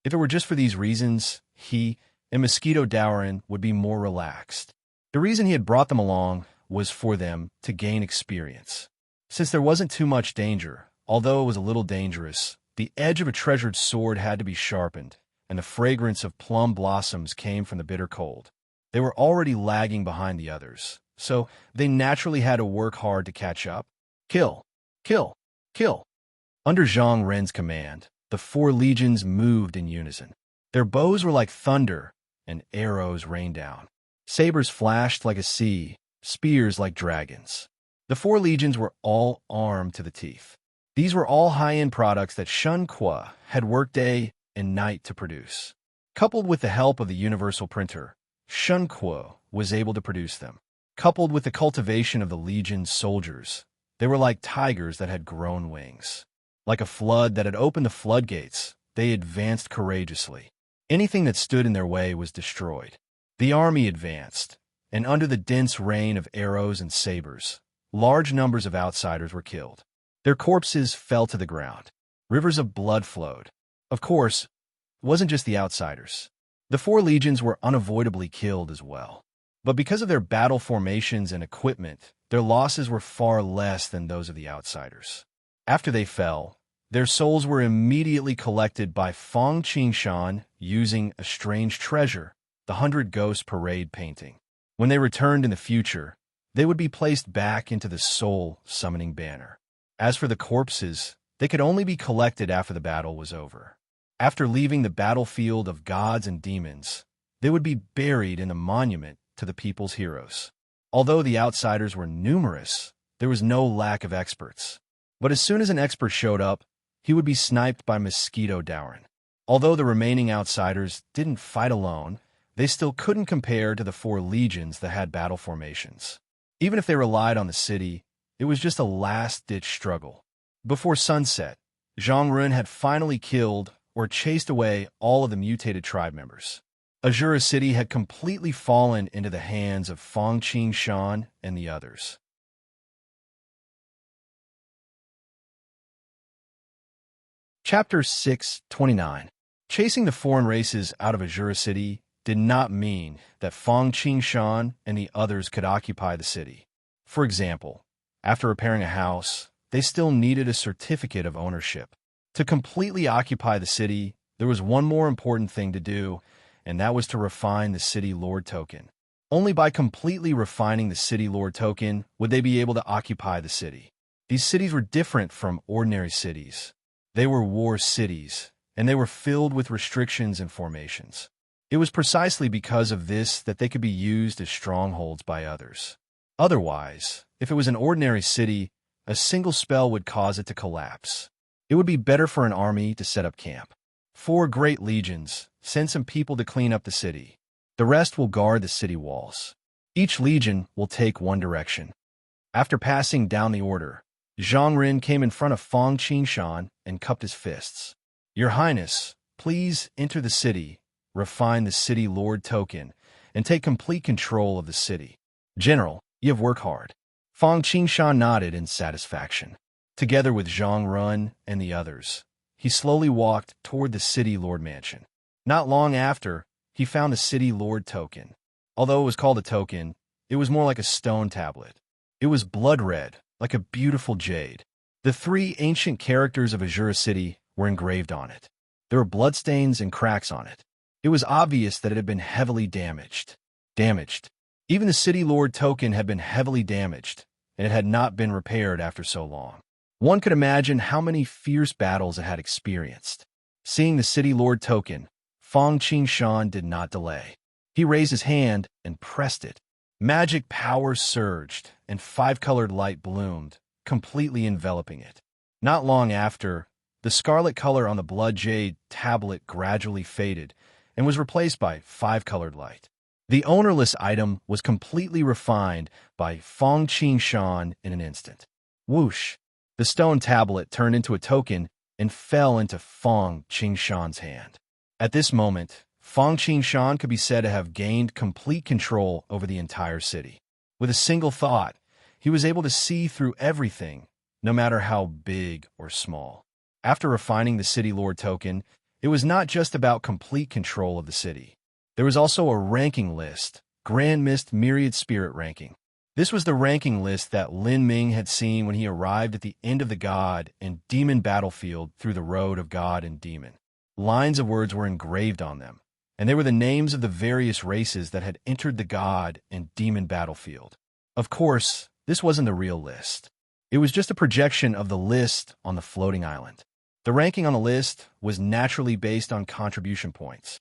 If it were just for these reasons, he and Mosquito Dowrin would be more relaxed. The reason he had brought them along was for them to gain experience. Since there wasn't too much danger, although it was a little dangerous, the edge of a treasured sword had to be sharpened, and the fragrance of plum blossoms came from the bitter cold. They were already lagging behind the others, so they naturally had to work hard to catch up. Kill, kill, kill. Under Zhang Ren's command, the 4 legions moved in unison. Their bows were like thunder, and arrows rained down. Sabers flashed like a sea, spears like dragons. The 4 legions were all armed to the teeth. These were all high-end products that Shun Qua had worked day and night to produce. Coupled with the help of the universal printer, Shun Qua was able to produce them. Coupled with the cultivation of the legion's soldiers, they were like tigers that had grown wings. Like a flood that had opened the floodgates, they advanced courageously. Anything that stood in their way was destroyed. The army advanced, and under the dense rain of arrows and sabers, large numbers of outsiders were killed. Their corpses fell to the ground. Rivers of blood flowed. Of course, it wasn't just the outsiders. The 4 legions were unavoidably killed as well. But because of their battle formations and equipment, their losses were far less than those of the outsiders. After they fell, their souls were immediately collected by Fang Qingshan using a strange treasure, the 100 Ghost Parade painting. When they returned in the future, they would be placed back into the soul summoning banner. As for the corpses, they could only be collected after the battle was over. After leaving the battlefield of gods and demons, they would be buried in a monument to the people's heroes. Although the outsiders were numerous, there was no lack of experts. But as soon as an expert showed up, he would be sniped by Mosquito Dowrin. Although the remaining outsiders didn't fight alone, they still couldn't compare to the 4 legions that had battle formations. Even if they relied on the city, it was just a last-ditch struggle. Before sunset, Zhang Run had finally killed or chased away all of the mutated tribe members. Azura City had completely fallen into the hands of Fang Qingshan and the others. Chapter 629. Chasing the foreign races out of Azura City did not mean that Fang Qingshan and the others could occupy the city. For example, after repairing a house, they still needed a certificate of ownership. To completely occupy the city, there was one more important thing to do, and that was to refine the City Lord token. Only by completely refining the City Lord token would they be able to occupy the city. These cities were different from ordinary cities. They were war cities, and they were filled with restrictions and formations. It was precisely because of this that they could be used as strongholds by others. Otherwise, if it was an ordinary city, a single spell would cause it to collapse. It would be better for an army to set up camp. 4 great legions, send some people to clean up the city. The rest will guard the city walls. Each legion will take one direction. After passing down the order, Zhang Ren came in front of Fang Qingshan and cupped his fists. Your Highness, please enter the city, refine the City Lord token, and take complete control of the city. General, you have worked hard. Fang Qingshan nodded in satisfaction. Together with Zhang Run and the others, he slowly walked toward the City Lord mansion. Not long after, he found the City Lord token. Although it was called a token, it was more like a stone tablet. It was blood red, like a beautiful jade. The three ancient characters of Azura City were engraved on it. There were bloodstains and cracks on it. It was obvious that it had been heavily damaged. Even the City Lord token had been heavily damaged, and it had not been repaired after so long. One could imagine how many fierce battles it had experienced. Seeing the City Lord token, Fang Qingshan did not delay. He raised his hand and pressed it. Magic powers surged, and five-colored light bloomed, completely enveloping it. Not long after, the scarlet color on the blood jade tablet gradually faded and was replaced by five-colored light. The ownerless item was completely refined by Fang Qingshan in an instant. Whoosh! The stone tablet turned into a token and fell into Fang Qingshan's hand. At this moment, Fang Qingshan could be said to have gained complete control over the entire city. With a single thought, he was able to see through everything, no matter how big or small. After refining the City Lord token, it was not just about complete control of the city. There was also a ranking list, Grand Mist Myriad Spirit Ranking. This was the ranking list that Lin Ming had seen when he arrived at the end of the God and Demon battlefield through the road of God and Demon. Lines of words were engraved on them, and they were the names of the various races that had entered the God and Demon battlefield. Of course, this wasn't the real list. It was just a projection of the list on the floating island. The ranking on the list was naturally based on contribution points.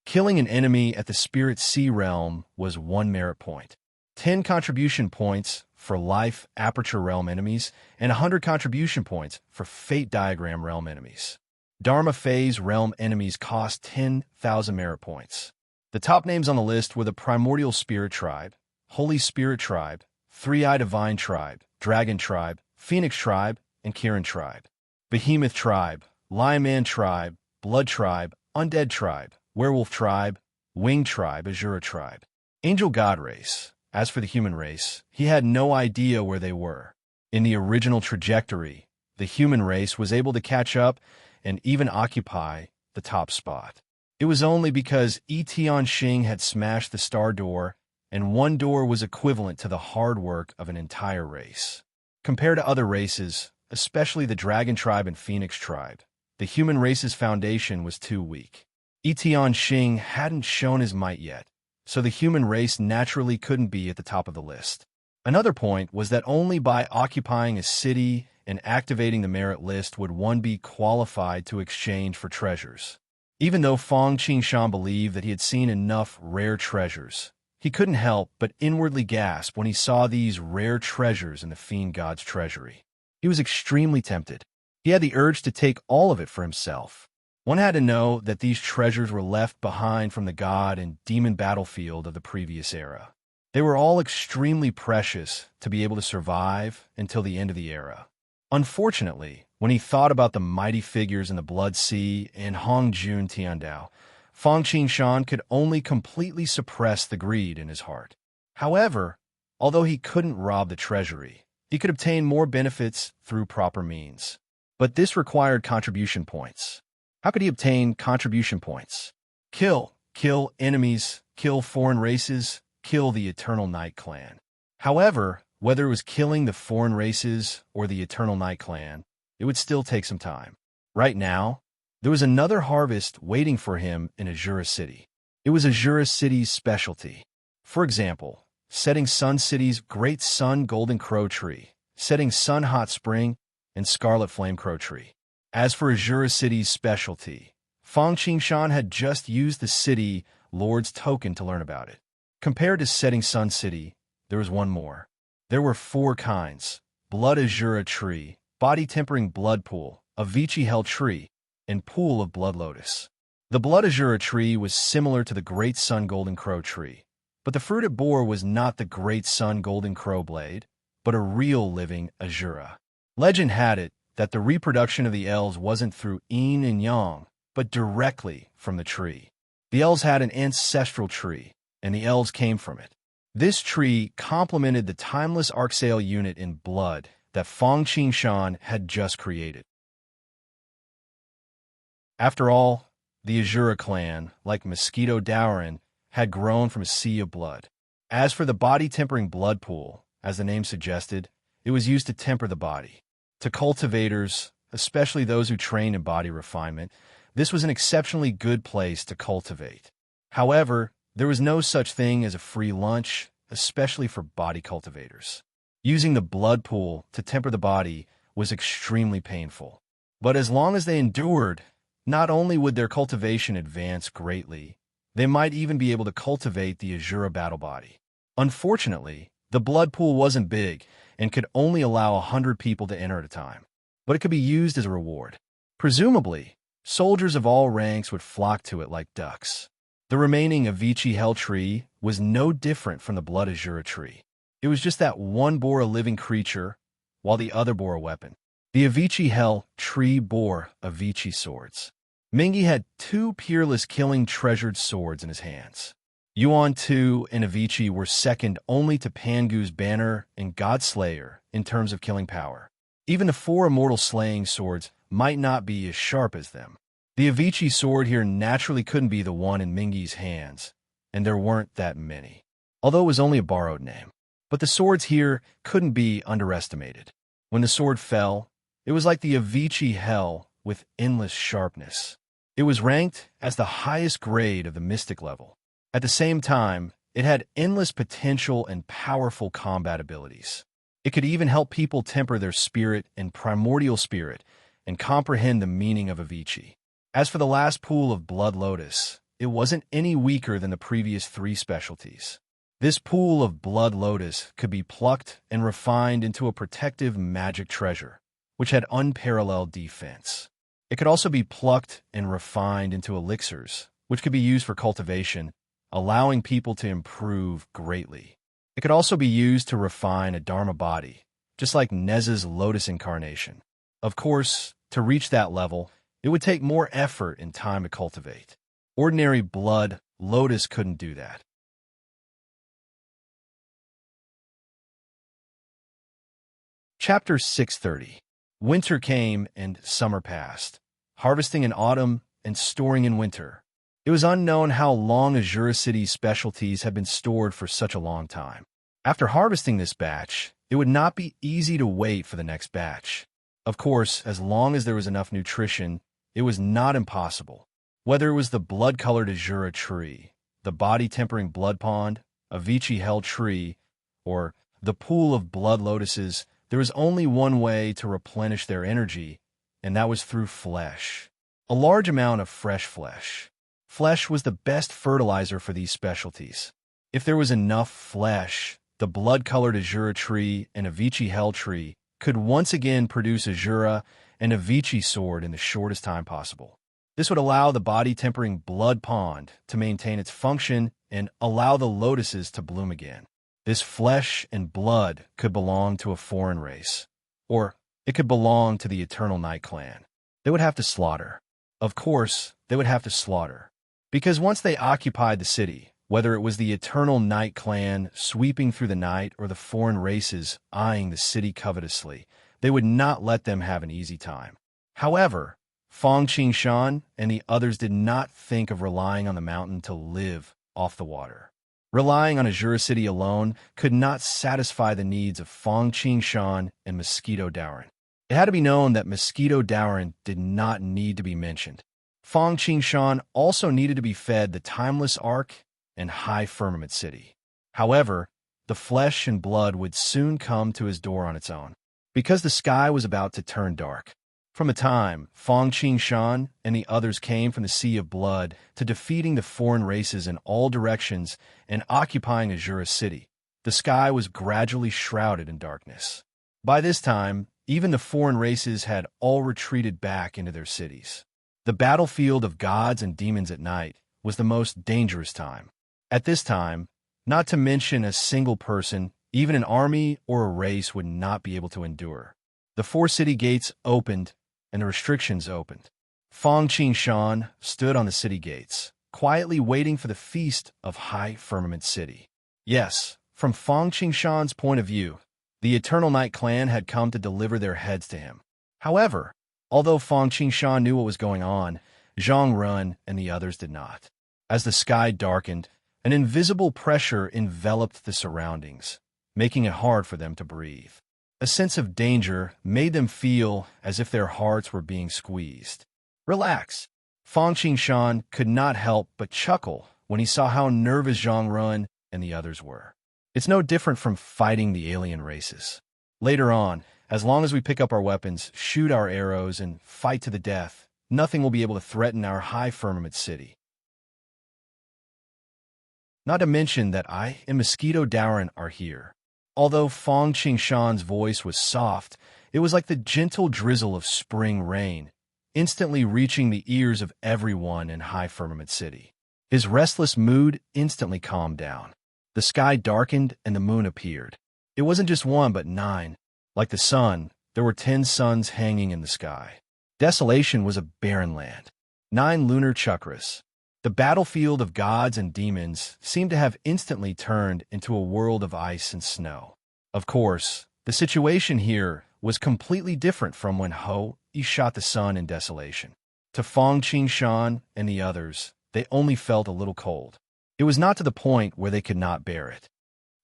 Killing an enemy at the Spirit Sea realm was 1 merit point, 10 contribution points for Life Aperture realm enemies, and 100 contribution points for Fate Diagram realm enemies. Dharma Phase realm enemies cost 10,000 merit points. The top names on the list were the Primordial Spirit Tribe, Holy Spirit Tribe, Three-Eye Divine Tribe, Dragon Tribe, Phoenix Tribe, and Kirin Tribe. Behemoth Tribe, Lion Man Tribe, Blood Tribe, Undead Tribe, Werewolf Tribe, Winged Tribe, Azura Tribe. Angel God Race. As for the human race, he had no idea where they were. In the original trajectory, the human race was able to catch up and even occupy the top spot. It was only because Tian Xing had smashed the star door, and one door was equivalent to the hard work of an entire race. Compared to other races, especially the Dragon Tribe and Phoenix Tribe, the human race's foundation was too weak. Tian Xing hadn't shown his might yet, so the human race naturally couldn't be at the top of the list. Another point was that only by occupying a city and activating the merit list would one be qualified to exchange for treasures. Even though Fang Qingshan believed that he had seen enough rare treasures, he couldn't help but inwardly gasp when he saw these rare treasures in the Fiend God's treasury. He was extremely tempted. He had the urge to take all of it for himself. One had to know that these treasures were left behind from the God and Demon battlefield of the previous era. They were all extremely precious to be able to survive until the end of the era. Unfortunately, when he thought about the mighty figures in the Blood Sea and Hongjun Tiandao, Fang Qingshan could only completely suppress the greed in his heart. However, although he couldn't rob the treasury, he could obtain more benefits through proper means. But this required contribution points. How could he obtain contribution points? Kill enemies, kill foreign races, kill the Eternal Night Clan. However, whether it was killing the foreign races or the Eternal Night Clan, it would still take some time. Right now, there was another harvest waiting for him in Azura City. It was Azura City's specialty. For example, Setting Sun City's Great Sun Golden Crow Tree, Setting Sun Hot Spring, and Scarlet Flame Crow Tree. As for Azura City's specialty, Fang Qingshan had just used the City Lord's token to learn about it. Compared to Setting Sun City, there was one more. There were 4 kinds: Blood Azura Tree, Body Tempering Blood Pool, Avicii Hell Tree, and Pool of Blood Lotus. The Blood Azura Tree was similar to the Great Sun Golden Crow Tree, but the fruit it bore was not the Great Sun Golden Crow Blade, but a real living Azura. Legend had it that the reproduction of the elves wasn't through yin and yang, but directly from the tree. The elves had an ancestral tree, and the elves came from it. This tree complemented the timeless Arcsail unit in blood that Fang Qingshan had just created. After all, the Azura clan, like Mosquito Dowrin, had grown from a sea of blood. As for the body-tempering blood pool, as the name suggested, it was used to temper the body. To cultivators, especially those who trained in body refinement, this was an exceptionally good place to cultivate. However, there was no such thing as a free lunch, especially for body cultivators. Using the blood pool to temper the body was extremely painful. But as long as they endured, not only would their cultivation advance greatly, they might even be able to cultivate the Azura battle body. Unfortunately, the blood pool wasn't big and could only allow 100 people to enter at a time, but it could be used as a reward. Presumably, soldiers of all ranks would flock to it like ducks. The remaining Avicii Hell tree was no different from the Blood Azura tree. It was just that one bore a living creature, while the other bore a weapon. The Avicii Hell tree bore Avicii swords. Mingi had two peerless killing treasured swords in his hands. Yuan Tu and Avicii were second only to Pangu's banner and Godslayer in terms of killing power. Even the four immortal slaying swords might not be as sharp as them. The Avicii sword here naturally couldn't be the one in Mingi's hands, and there weren't that many, although it was only a borrowed name. But the swords here couldn't be underestimated. When the sword fell, it was like the Avicii Hell with endless sharpness. It was ranked as the highest grade of the mystic level. At the same time, it had endless potential and powerful combat abilities. It could even help people temper their spirit and primordial spirit and comprehend the meaning of Avicii. As for the last pool of Blood Lotus, it wasn't any weaker than the previous three specialties. This pool of Blood Lotus could be plucked and refined into a protective magic treasure, which had unparalleled defense. It could also be plucked and refined into elixirs, which could be used for cultivation, allowing people to improve greatly. It could also be used to refine a Dharma body, just like Neza's Lotus incarnation. Of course, to reach that level, it would take more effort and time to cultivate. Ordinary Blood Lotus couldn't do that. Chapter 630. Winter came and summer passed, harvesting in autumn and storing in winter. It was unknown how long Azura City's specialties had been stored for such a long time. After harvesting this batch, it would not be easy to wait for the next batch. Of course, as long as there was enough nutrition, it was not impossible. Whether it was the blood-colored Azura tree, the body-tempering blood pond, Avicii Hell tree, or the pool of blood lotuses, there was only one way to replenish their energy, and that was through flesh. A large amount of fresh flesh. Flesh was the best fertilizer for these specialties. If there was enough flesh, the blood-colored Azura tree and Avicii Hell tree could once again produce Azura and Avicii sword in the shortest time possible. This would allow the body-tempering blood pond to maintain its function and allow the lotuses to bloom again. This flesh and blood could belong to a foreign race, or it could belong to the Eternal Night Clan. They would have to slaughter. Of course, they would have to slaughter. Because once they occupied the city, whether it was the Eternal Night Clan sweeping through the night or the foreign races eyeing the city covetously, they would not let them have an easy time. However, Fong Qingshan and the others did not think of relying on the mountain to live off the water. Relying on Azura City alone could not satisfy the needs of Fong Qingshan and Mosquito Dowrin. It had to be known that Mosquito Dowrin did not need to be mentioned. Fong Qingshan also needed to be fed the Timeless Ark and High Firmament City. However, the flesh and blood would soon come to his door on its own, because the sky was about to turn dark. From the time Fong Qingshan and the others came from the Sea of Blood to defeating the foreign races in all directions and occupying Azura City, the sky was gradually shrouded in darkness. By this time, even the foreign races had all retreated back into their cities. The battlefield of gods and demons at night was the most dangerous time. At this time, not to mention a single person, even an army or a race would not be able to endure. The four city gates opened, and the restrictions opened. Fong Qingshan stood on the city gates, quietly waiting for the feast of High Firmament City. Yes, from Fong Qingshan's point of view, the Eternal Night Clan had come to deliver their heads to him. However, although Fong Qingshan knew what was going on, Zhang Run and the others did not. As the sky darkened, An invisible pressure enveloped the surroundings, making it hard for them to breathe. A sense of danger made them feel as if their hearts were being squeezed. Relax. Fang Qingshan could not help but chuckle when he saw how nervous Zhang Run and the others were. It's no different from fighting the alien races. Later on, as long as we pick up our weapons, shoot our arrows, and fight to the death, nothing will be able to threaten our high firmament city. Not to mention that I and Mosquito Dowrin are here. Although Fang Qingshan's voice was soft, it was like the gentle drizzle of spring rain, instantly reaching the ears of everyone in High Firmament City. His restless mood instantly calmed down. The sky darkened and the moon appeared. It wasn't just one, but 9. Like the sun, there were 10 suns hanging in the sky. Desolation was a barren land. 9 lunar chakras. The battlefield of gods and demons seemed to have instantly turned into a world of ice and snow. Of course, the situation here was completely different from when He shot the sun in desolation. To Fang Qingshan and the others, they only felt a little cold. It was not to the point where they could not bear it.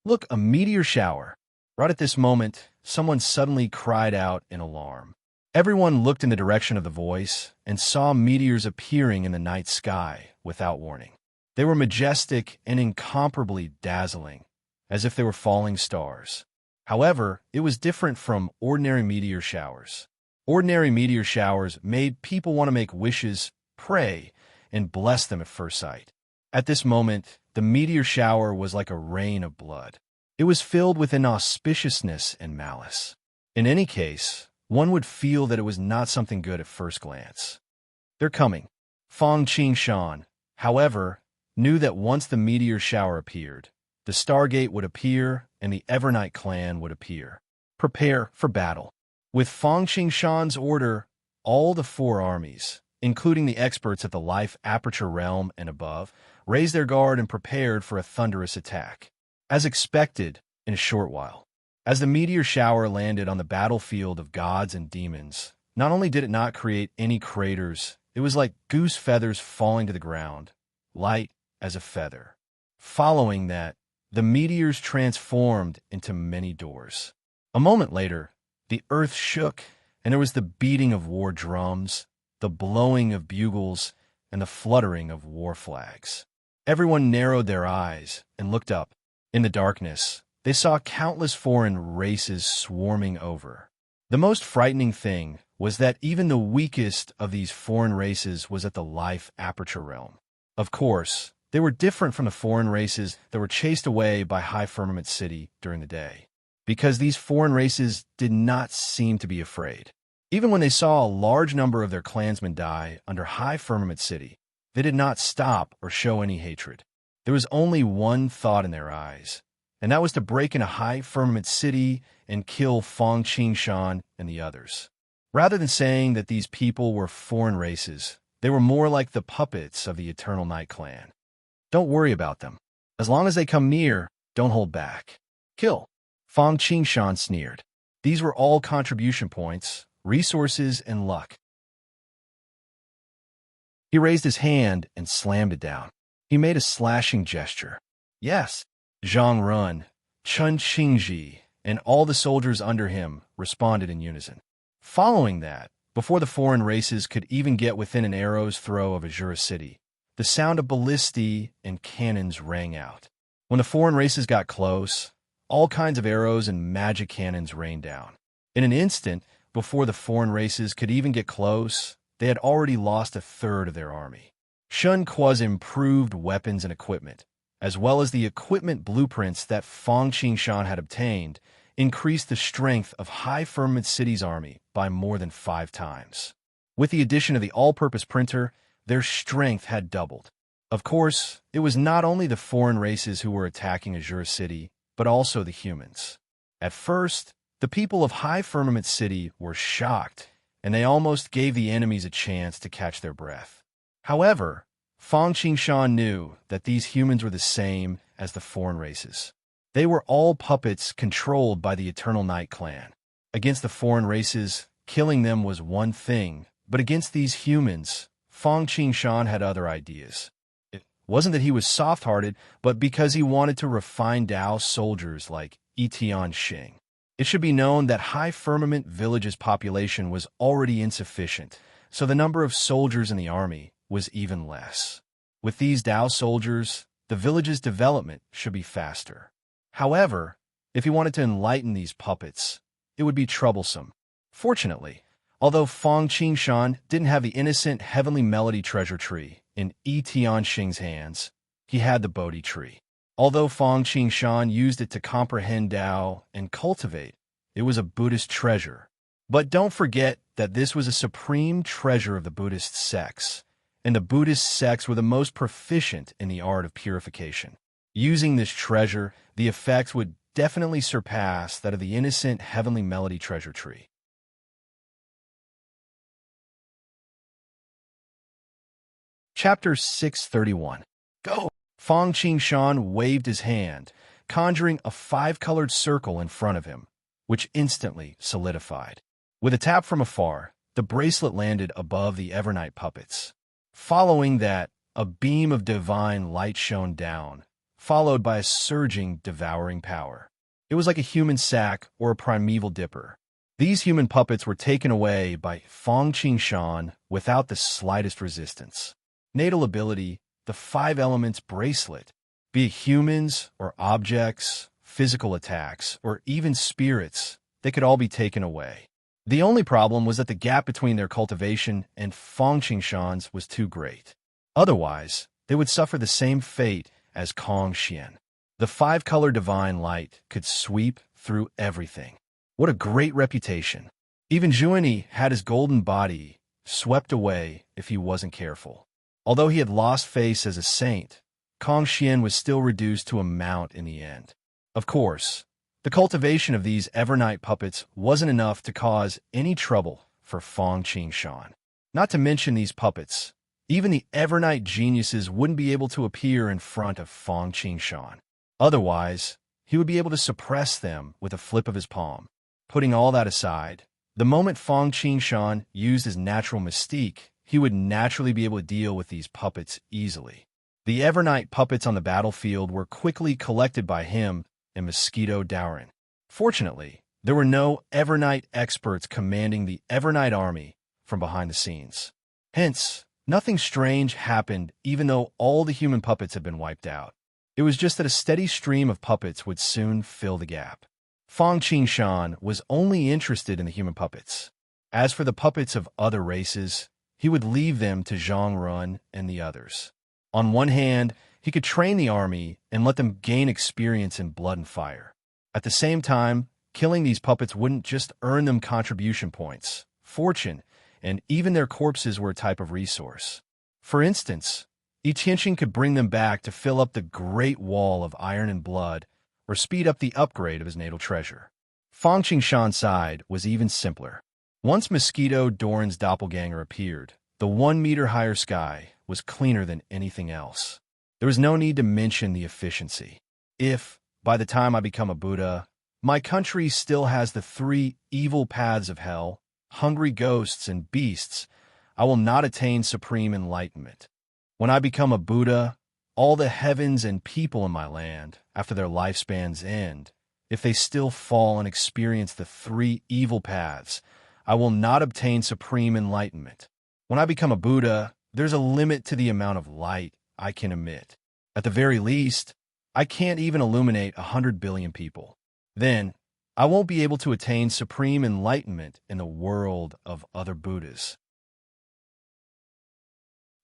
Look, a meteor shower. Right at this moment, someone suddenly cried out in alarm. Everyone looked in the direction of the voice and saw meteors appearing in the night sky without warning. They were majestic and incomparably dazzling, as if they were falling stars. However, it was different from ordinary meteor showers. Ordinary meteor showers made people want to make wishes, pray, and bless them at first sight. At this moment, the meteor shower was like a rain of blood. It was filled with inauspiciousness and malice. In any case, one would feel that it was not something good at first glance. They're coming. Fang Qingshan, however, knew that once the meteor shower appeared, the Stargate would appear and the Evernight clan would appear. Prepare for battle. With Fang Qingshan's order, all the 4 armies, including the experts at the Life Aperture Realm and above, raised their guard and prepared for a thunderous attack. As expected, in a short while, as the meteor shower landed on the battlefield of gods and demons, not only did it not create any craters, it was like goose feathers falling to the ground, light as a feather. Following that, the meteors transformed into many doors. A moment later, the earth shook, and there was the beating of war drums, the blowing of bugles, and the fluttering of war flags. Everyone narrowed their eyes and looked up. In the darkness, they saw countless foreign races swarming over. The most frightening thing was that even the weakest of these foreign races was at the Life Aperture Realm. Of course, they were different from the foreign races that were chased away by High Firmament City during the day, because these foreign races did not seem to be afraid. Even when they saw a large number of their clansmen die under High Firmament City, they did not stop or show any hatred. There was only one thought in their eyes, and that was to break into High Firmament City and kill Fang Qingshan and the others. Rather than saying that these people were foreign races, they were more like the puppets of the Eternal Night Clan. Don't worry about them. As long as they come near, don't hold back. Kill. Fang Qingshan sneered. These were all contribution points, resources, and luck. He raised his hand and slammed it down. He made a slashing gesture. Yes, Zhang Run, Chun Qingji, and all the soldiers under him responded in unison. Following that, before the foreign races could even get within an arrow's throw of Azura City, the sound of ballistae and cannons rang out. When the foreign races got close, all kinds of arrows and magic cannons rained down. In an instant, before the foreign races could even get close, they had already lost a third of their army. Shun Kua's improved weapons and equipment, as well as the equipment blueprints that Fang Qingshan had obtained, increased the strength of High Firmament City's army by more than 5 times. With the addition of the all-purpose printer, their strength had doubled. Of course, it was not only the foreign races who were attacking Azura City, but also the humans. At first, the people of High Firmament City were shocked, and they almost gave the enemies a chance to catch their breath. However, Fang Qingshan knew that these humans were the same as the foreign races. They were all puppets controlled by the Eternal Night Clan. Against the foreign races, killing them was one thing, but against these humans, Fang Qingshan had other ideas. wasn't that he was soft-hearted, but because he wanted to refine Tao soldiers like Etian Xing. It should be known that High Firmament Village's population was already insufficient, so the number of soldiers in the army was even less. With these Tao soldiers, the village's development should be faster. However, if he wanted to enlighten these puppets, it would be troublesome. Fortunately, although Fang Qingshan didn't have the innocent heavenly melody treasure tree in Yi Tianxing's hands, he had the Bodhi tree. Although Fang Qingshan used it to comprehend Tao and cultivate, it was a Buddhist treasure. But don't forget that this was a supreme treasure of the Buddhist sects, and the Buddhist sects were the most proficient in the art of purification. Using this treasure, the effects would definitely surpass that of the innocent heavenly melody treasure tree. Chapter 631. Go! Fang Qingshan waved his hand, conjuring a 5-colored circle in front of him, which instantly solidified. With a tap from afar, the bracelet landed above the Evernight puppets. Following that, a beam of divine light shone down, followed by a surging, devouring power. It was like a human sack or a primeval dipper. These human puppets were taken away by Fang Qingshan without the slightest resistance. Natal ability, the 5 elements bracelet, be it humans or objects, physical attacks, or even spirits, they could all be taken away. The only problem was that the gap between their cultivation and Fang Qingshan's was too great. Otherwise, they would suffer the same fate as Kong Xian. The 5-color divine light could sweep through everything. What a great reputation. Even Zhuani had his golden body swept away if he wasn't careful. Although he had lost face as a saint, Kong Xian was still reduced to a mount in the end. Of course, the cultivation of these Evernight puppets wasn't enough to cause any trouble for Fang Qingshan. Not to mention these puppets, even the Evernight geniuses wouldn't be able to appear in front of Fang Qingshan. Otherwise, he would be able to suppress them with a flip of his palm. Putting all that aside, the moment Fang Qingshan used his natural mystique, he would naturally be able to deal with these puppets easily. The Evernight puppets on the battlefield were quickly collected by him and Mosquito Dowrin. Fortunately, there were no Evernight experts commanding the Evernight army from behind the scenes. Hence, nothing strange happened even though all the human puppets had been wiped out. It was just that a steady stream of puppets would soon fill the gap. Fang Qingshan was only interested in the human puppets. As for the puppets of other races, he would leave them to Zhang Run and the others. On one hand, he could train the army and let them gain experience in blood and fire. At the same time, killing these puppets wouldn't just earn them contribution points, fortune, and even their corpses were a type of resource. For instance, Yi Tianxing could bring them back to fill up the Great Wall of Iron and Blood or speed up the upgrade of his natal treasure. Fang Qingshan's side was even simpler. Once Mosquito Doran's doppelganger appeared, the 1-meter higher sky was cleaner than anything else. There was no need to mention the efficiency. If, by the time I become a Buddha, my country still has the 3 evil paths of hell, hungry ghosts and beasts, I will not attain supreme enlightenment. When I become a Buddha, all the heavens and people in my land, after their lifespans end, if they still fall and experience the 3 evil paths, I will not obtain supreme enlightenment. When I become a Buddha, there's a limit to the amount of light I can emit. At the very least, I can't even illuminate 100 billion people. Then, I won't be able to attain supreme enlightenment in the world of other Buddhas.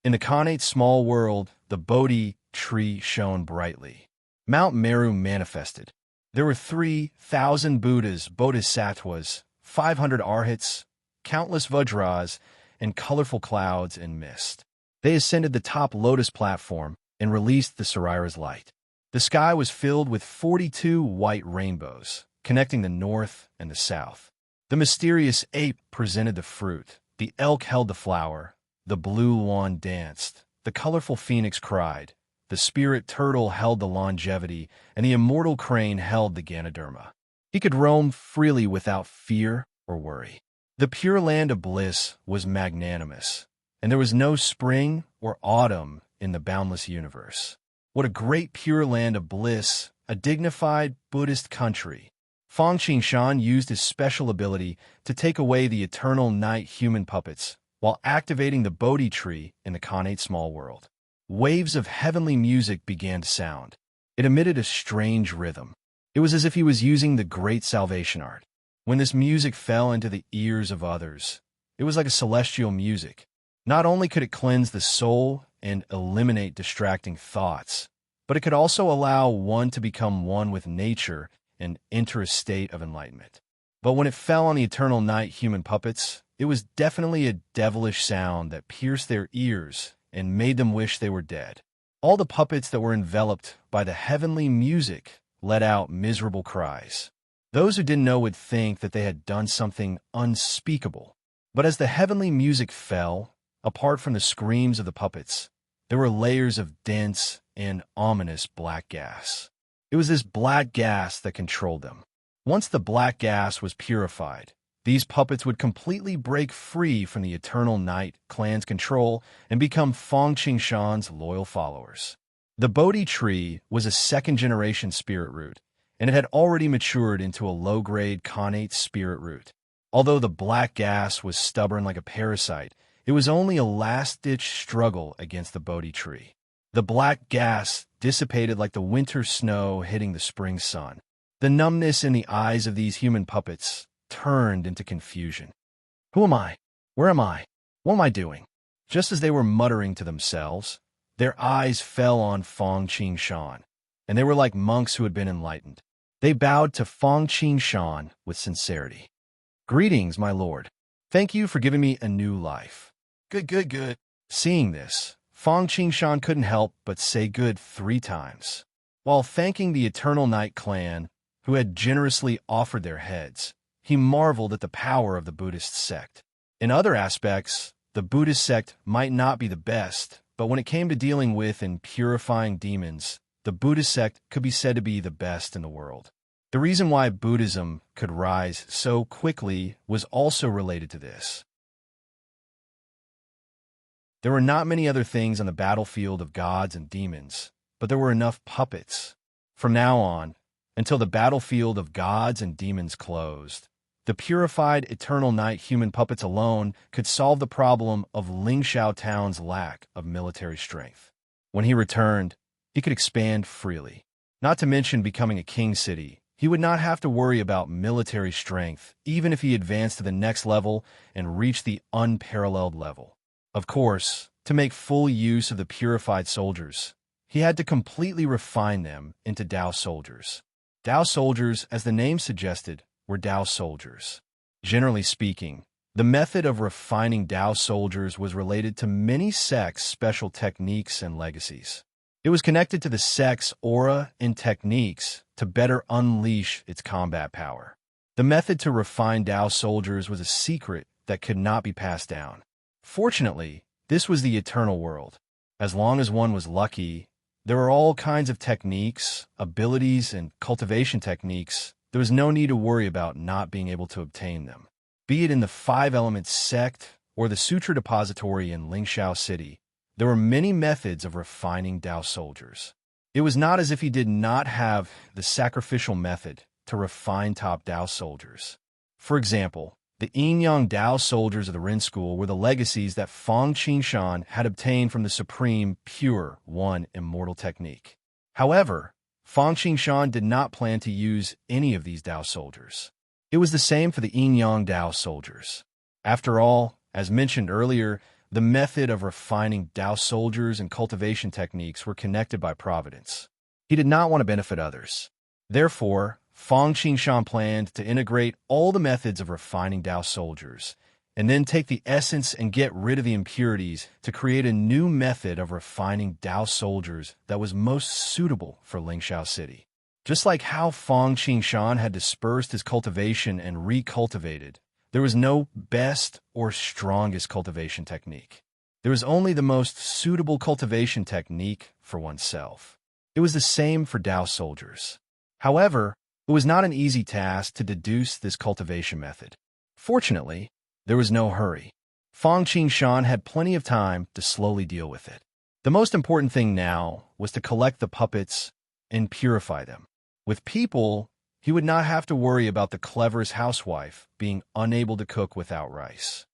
In the Khanate small world, the Bodhi tree shone brightly. Mount Meru manifested. There were 3,000 Buddhas, Bodhisattvas, 500 Arhats, countless Vajras, and colorful clouds and mist. They ascended the top lotus platform and released the Sarira's light. The sky was filled with 42 white rainbows, connecting the north and the south. The mysterious ape presented the fruit, the elk held the flower, the blue swan danced, the colorful phoenix cried, the spirit turtle held the longevity, and the immortal crane held the Ganoderma. He could roam freely without fear or worry. The pure land of bliss was magnanimous, and there was no spring or autumn in the boundless universe. What a great pure land of bliss, a dignified Buddhist country. Fang Qingshan used his special ability to take away the eternal night human puppets while activating the Bodhi tree in the Khanate small world. Waves of heavenly music began to sound. It emitted a strange rhythm. It was as if he was using the great salvation art. When this music fell into the ears of others, it was like a celestial music. Not only could it cleanse the soul and eliminate distracting thoughts, but it could also allow one to become one with nature and enter a state of enlightenment. But when it fell on the eternal night human puppets, it was definitely a devilish sound that pierced their ears and made them wish they were dead. All the puppets that were enveloped by the heavenly music let out miserable cries. Those who didn't know would think that they had done something unspeakable. But as the heavenly music fell, apart from the screams of the puppets, there were layers of dense and ominous black gas. It was this black gas that controlled them. Once the black gas was purified, these puppets would completely break free from the Eternal Night clan's control and become Fang Qingshan's loyal followers. The Bodhi tree was a second-generation spirit root, and it had already matured into a low-grade Khanate spirit root. Although the black gas was stubborn like a parasite, it was only a last-ditch struggle against the Bodhi tree. The black gas dissipated like the winter snow hitting the spring sun. The numbness in the eyes of these human puppets turned into confusion. Who am I? Where am I? What am I doing? Just as they were muttering to themselves, their eyes fell on Fang Qingshan, and they were like monks who had been enlightened. They bowed to Fang Qingshan with sincerity. Greetings, my lord. Thank you for giving me a new life. Good. Seeing this, Fang Qingshan couldn't help but say good 3 times. While thanking the Eternal Night clan, who had generously offered their heads, he marveled at the power of the Buddhist sect. In other aspects, the Buddhist sect might not be the best, but when it came to dealing with and purifying demons, the Buddhist sect could be said to be the best in the world. The reason why Buddhism could rise so quickly was also related to this. There were not many other things on the battlefield of gods and demons, but there were enough puppets. From now on, until the battlefield of gods and demons closed, the purified Eternal Night human puppets alone could solve the problem of Lingxiao Town's lack of military strength. When he returned, he could expand freely. Not to mention becoming a king city, he would not have to worry about military strength, even if he advanced to the next level and reached the unparalleled level. Of course, to make full use of the purified soldiers, he had to completely refine them into Dao soldiers. Dao soldiers, as the name suggested, were Dao soldiers. Generally speaking, the method of refining Dao soldiers was related to many sects' special techniques and legacies. It was connected to the sect's aura and techniques to better unleash its combat power. The method to refine Dao soldiers was a secret that could not be passed down. Fortunately, this was the eternal world. As long as one was lucky, there were all kinds of techniques, abilities, and cultivation techniques. There was no need to worry about not being able to obtain them. Be it in the 5 Elements sect or the Sutra Depository in Lingxiao City, there were many methods of refining Dao soldiers. It was not as if he did not have the sacrificial method to refine top Dao soldiers. For example, the Yin-Yang Dao soldiers of the Ren School were the legacies that Fang Qingshan had obtained from the supreme, pure, one immortal technique. However, Fang Qingshan did not plan to use any of these Dao soldiers. It was the same for the Yin-Yang Dao soldiers. After all, as mentioned earlier, the method of refining Dao soldiers and cultivation techniques were connected by providence. He did not want to benefit others. Therefore, Fang Qingshan planned to integrate all the methods of refining Dao soldiers, and then take the essence and get rid of the impurities to create a new method of refining Dao soldiers that was most suitable for Lingxiao City. Just like how Fang Qingshan had dispersed his cultivation and recultivated, there was no best or strongest cultivation technique. There was only the most suitable cultivation technique for oneself. It was the same for Dao soldiers. However, it was not an easy task to deduce this cultivation method. Fortunately, there was no hurry. Fang Qingshan had plenty of time to slowly deal with it. The most important thing now was to collect the puppets and purify them. With people, he would not have to worry about the cleverest housewife being unable to cook without rice.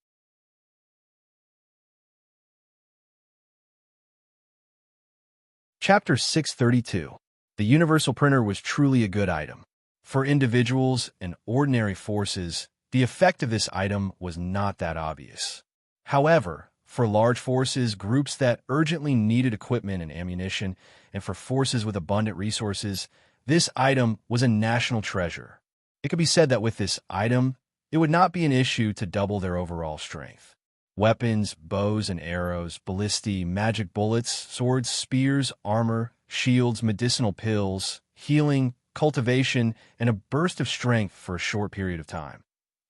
Chapter 632. The Universal Printer was truly a good item. For individuals and ordinary forces, the effect of this item was not that obvious. However, for large forces, groups that urgently needed equipment and ammunition, and for forces with abundant resources, this item was a national treasure. It could be said that with this item, it would not be an issue to double their overall strength. Weapons, bows and arrows, ballistae, magic bullets, swords, spears, armor, shields, medicinal pills, healing, cultivation, and a burst of strength for a short period of time.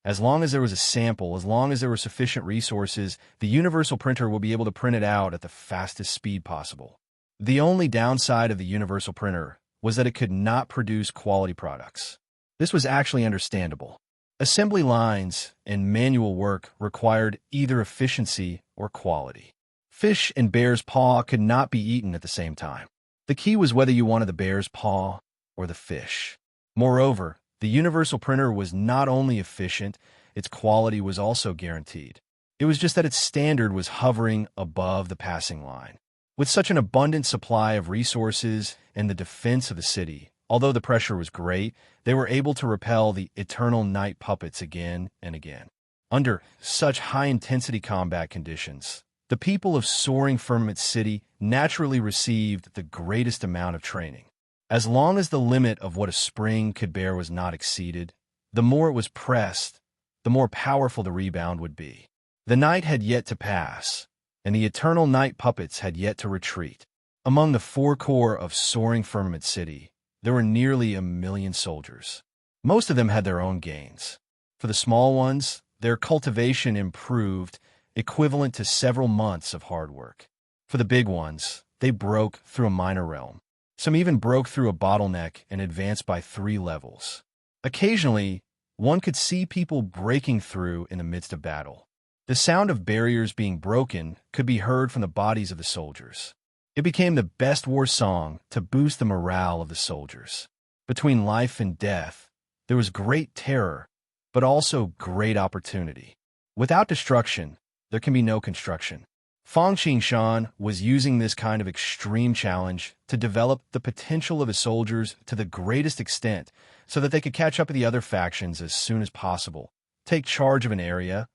As long as there was a sample, as long as there were sufficient resources, the Universal Printer will be able to print it out at the fastest speed possible. The only downside of the Universal Printer was that it could not produce quality products. This was actually understandable. Assembly lines and manual work required either efficiency or quality. Fish and bear's paw could not be eaten at the same time. The key was whether you wanted the bear's paw or the fish. Moreover, the Universal Printer was not only efficient, its quality was also guaranteed. It was just that its standard was hovering above the passing line. With such an abundant supply of resources and the defense of the city, although the pressure was great, they were able to repel the eternal night puppets again and again. Under such high-intensity combat conditions, the people of Soaring Firmament City naturally received the greatest amount of training. As long as the limit of what a spring could bear was not exceeded, the more it was pressed, the more powerful the rebound would be. The night had yet to pass, and the eternal night puppets had yet to retreat. Among the four corps of Soaring Firmament City, there were nearly 1,000,000 soldiers. Most of them had their own gains. For the small ones, their cultivation improved, equivalent to several months of hard work. For the big ones, they broke through a minor realm. Some even broke through a bottleneck and advanced by 3 levels. Occasionally, one could see people breaking through in the midst of battle. The sound of barriers being broken could be heard from the bodies of the soldiers. It became the best war song to boost the morale of the soldiers. Between life and death, there was great terror, but also great opportunity. Without destruction, there can be no construction. Fang Qingshan was using this kind of extreme challenge to develop the potential of his soldiers to the greatest extent so that they could catch up with the other factions as soon as possible, take charge of an area,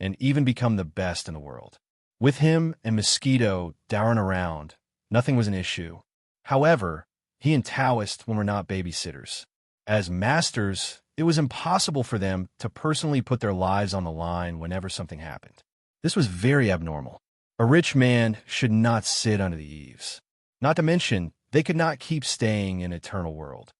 and even become the best in the world. With him and Mosquito dowering around, nothing was an issue. However, he and Taoist were not babysitters. As masters, it was impossible for them to personally put their lives on the line whenever something happened. This was very abnormal. A rich man should not sit under the eaves. Not to mention, they could not keep staying in eternal world.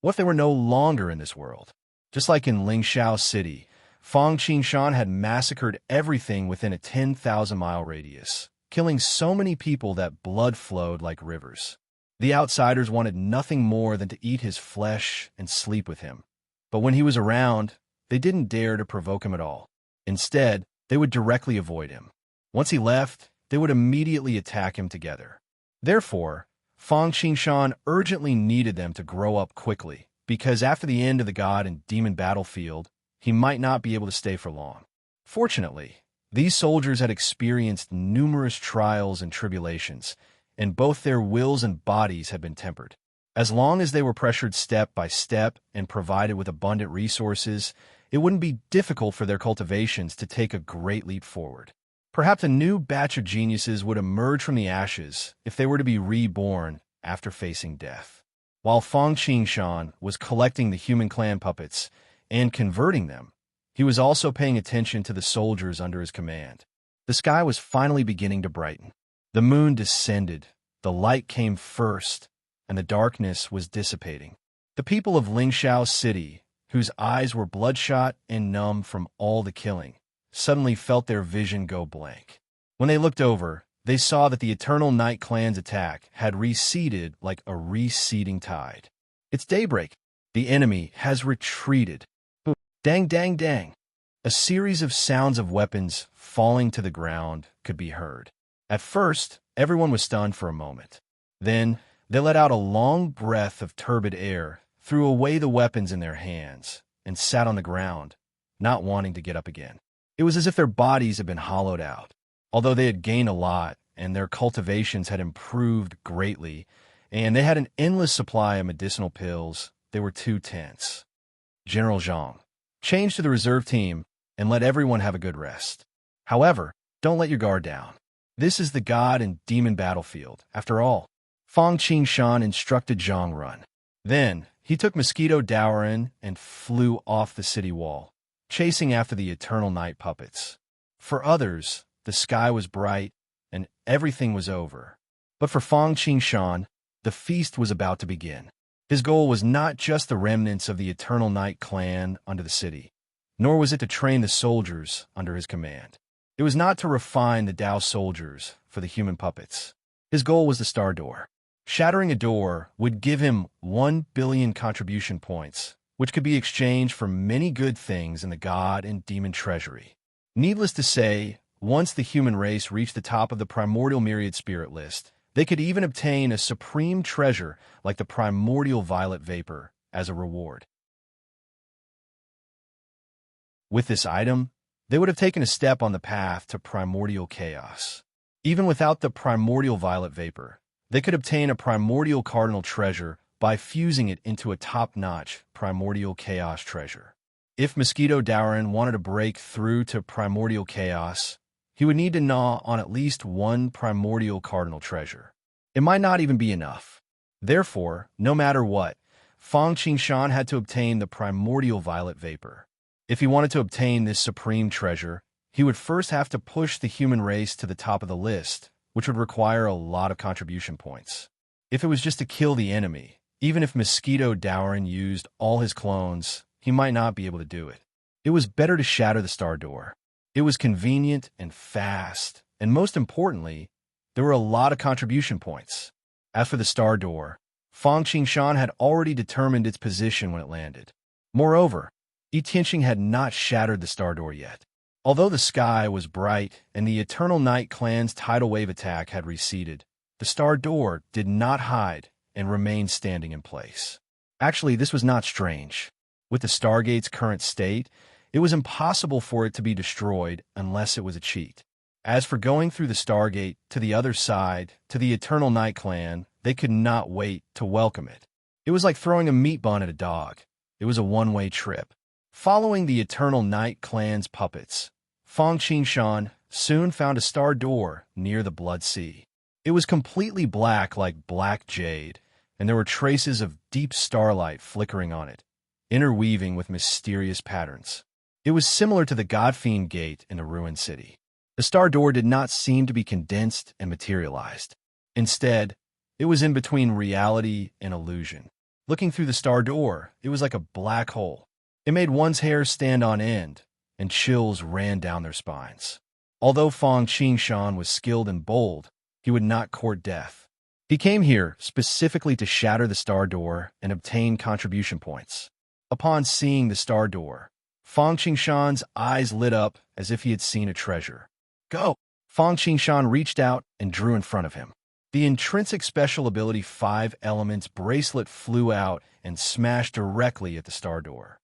What if they were no longer in this world? Just like in Lingxiao City, Fang Qingshan had massacred everything within a 10,000-mile radius, killing so many people that blood flowed like rivers. The outsiders wanted nothing more than to eat his flesh and sleep with him. But when he was around, they didn't dare to provoke him at all. Instead, they would directly avoid him. Once he left, they would immediately attack him together. Therefore, Fang Qingshan urgently needed them to grow up quickly, because after the end of the god and demon battlefield, he might not be able to stay for long. Fortunately, these soldiers had experienced numerous trials and tribulations, and both their wills and bodies had been tempered. As long as they were pressured step by step and provided with abundant resources, it wouldn't be difficult for their cultivations to take a great leap forward. Perhaps a new batch of geniuses would emerge from the ashes if they were to be reborn after facing death. While Fang Qingshan was collecting the human clan puppets and converting them, he was also paying attention to the soldiers under his command. The sky was finally beginning to brighten. The moon descended, the light came first, and the darkness was dissipating. The people of Lingxiao City, whose eyes were bloodshot and numb from all the killing, suddenly felt their vision go blank. When they looked over, they saw that the Eternal Night Clan's attack had receded like a receding tide. It's daybreak. The enemy has retreated. Dang, dang, dang. A series of sounds of weapons falling to the ground could be heard. At first, everyone was stunned for a moment. Then, they let out a long breath of turbid air, threw away the weapons in their hands, and sat on the ground, not wanting to get up again. It was as if their bodies had been hollowed out. Although they had gained a lot, and their cultivations had improved greatly, and they had an endless supply of medicinal pills, they were too tense. General Zhang, change to the reserve team and let everyone have a good rest. However, don't let your guard down. This is the god and demon battlefield, after all. Fang Qingshan instructed Zhang run. Then, he took Mosquito Dowrin and flew off the city wall, chasing after the eternal night puppets. For others, the sky was bright and everything was over. But for Fang Qingshan, the feast was about to begin. His goal was not just the remnants of the Eternal Night clan under the city, nor was it to train the soldiers under his command. It was not to refine the Dao soldiers for the human puppets. His goal was the Star Door. Shattering a door would give him 1 billion contribution points, which could be exchanged for many good things in the god and demon treasury. Needless to say, once the human race reached the top of the primordial myriad spirit list, they could even obtain a supreme treasure like the primordial violet vapor as a reward. With this item, they would have taken a step on the path to primordial chaos. Even without the primordial violet vapor, they could obtain a primordial cardinal treasure by fusing it into a top-notch primordial chaos treasure. If Mosquito Dowrin wanted to break through to primordial chaos, he would need to gnaw on at least one primordial cardinal treasure. It might not even be enough. Therefore, no matter what, Fang Qingshan had to obtain the primordial violet vapor. If he wanted to obtain this supreme treasure, he would first have to push the human race to the top of the list, which would require a lot of contribution points. If it was just to kill the enemy, even if Mosquito Dowrin used all his clones, he might not be able to do it. It was better to shatter the Star Door. It was convenient and fast, and most importantly, there were a lot of contribution points. As for the Star Door, Fang Qingshan had already determined its position when it landed. Moreover, Yi Tianqing had not shattered the Star Door yet. Although the sky was bright and the Eternal Night clan's tidal wave attack had receded, the Star Door did not hide and remained standing in place. Actually, this was not strange. With the Stargate's current state, it was impossible for it to be destroyed unless it was a cheat. As for going through the Stargate to the other side, to the Eternal Night clan, they could not wait to welcome it. It was like throwing a meat bun at a dog. It was a one-way trip. Following the Eternal Night clan's puppets, Fang Qingshan soon found a Star Door near the Blood Sea. It was completely black like black jade, and there were traces of deep starlight flickering on it, interweaving with mysterious patterns. It was similar to the Godfiend Gate in the ruined city. The Star Door did not seem to be condensed and materialized. Instead, it was in between reality and illusion. Looking through the Star Door, it was like a black hole. It made one's hair stand on end, and chills ran down their spines. Although Fang Qingshan was skilled and bold, he would not court death. He came here specifically to shatter the Star Door and obtain contribution points. Upon seeing the Star Door, Fang Qingshan's eyes lit up as if he had seen a treasure. Go! Fang Qingshan reached out and drew in front of him. The intrinsic special ability 5 Elements bracelet flew out and smashed directly at the Star Door.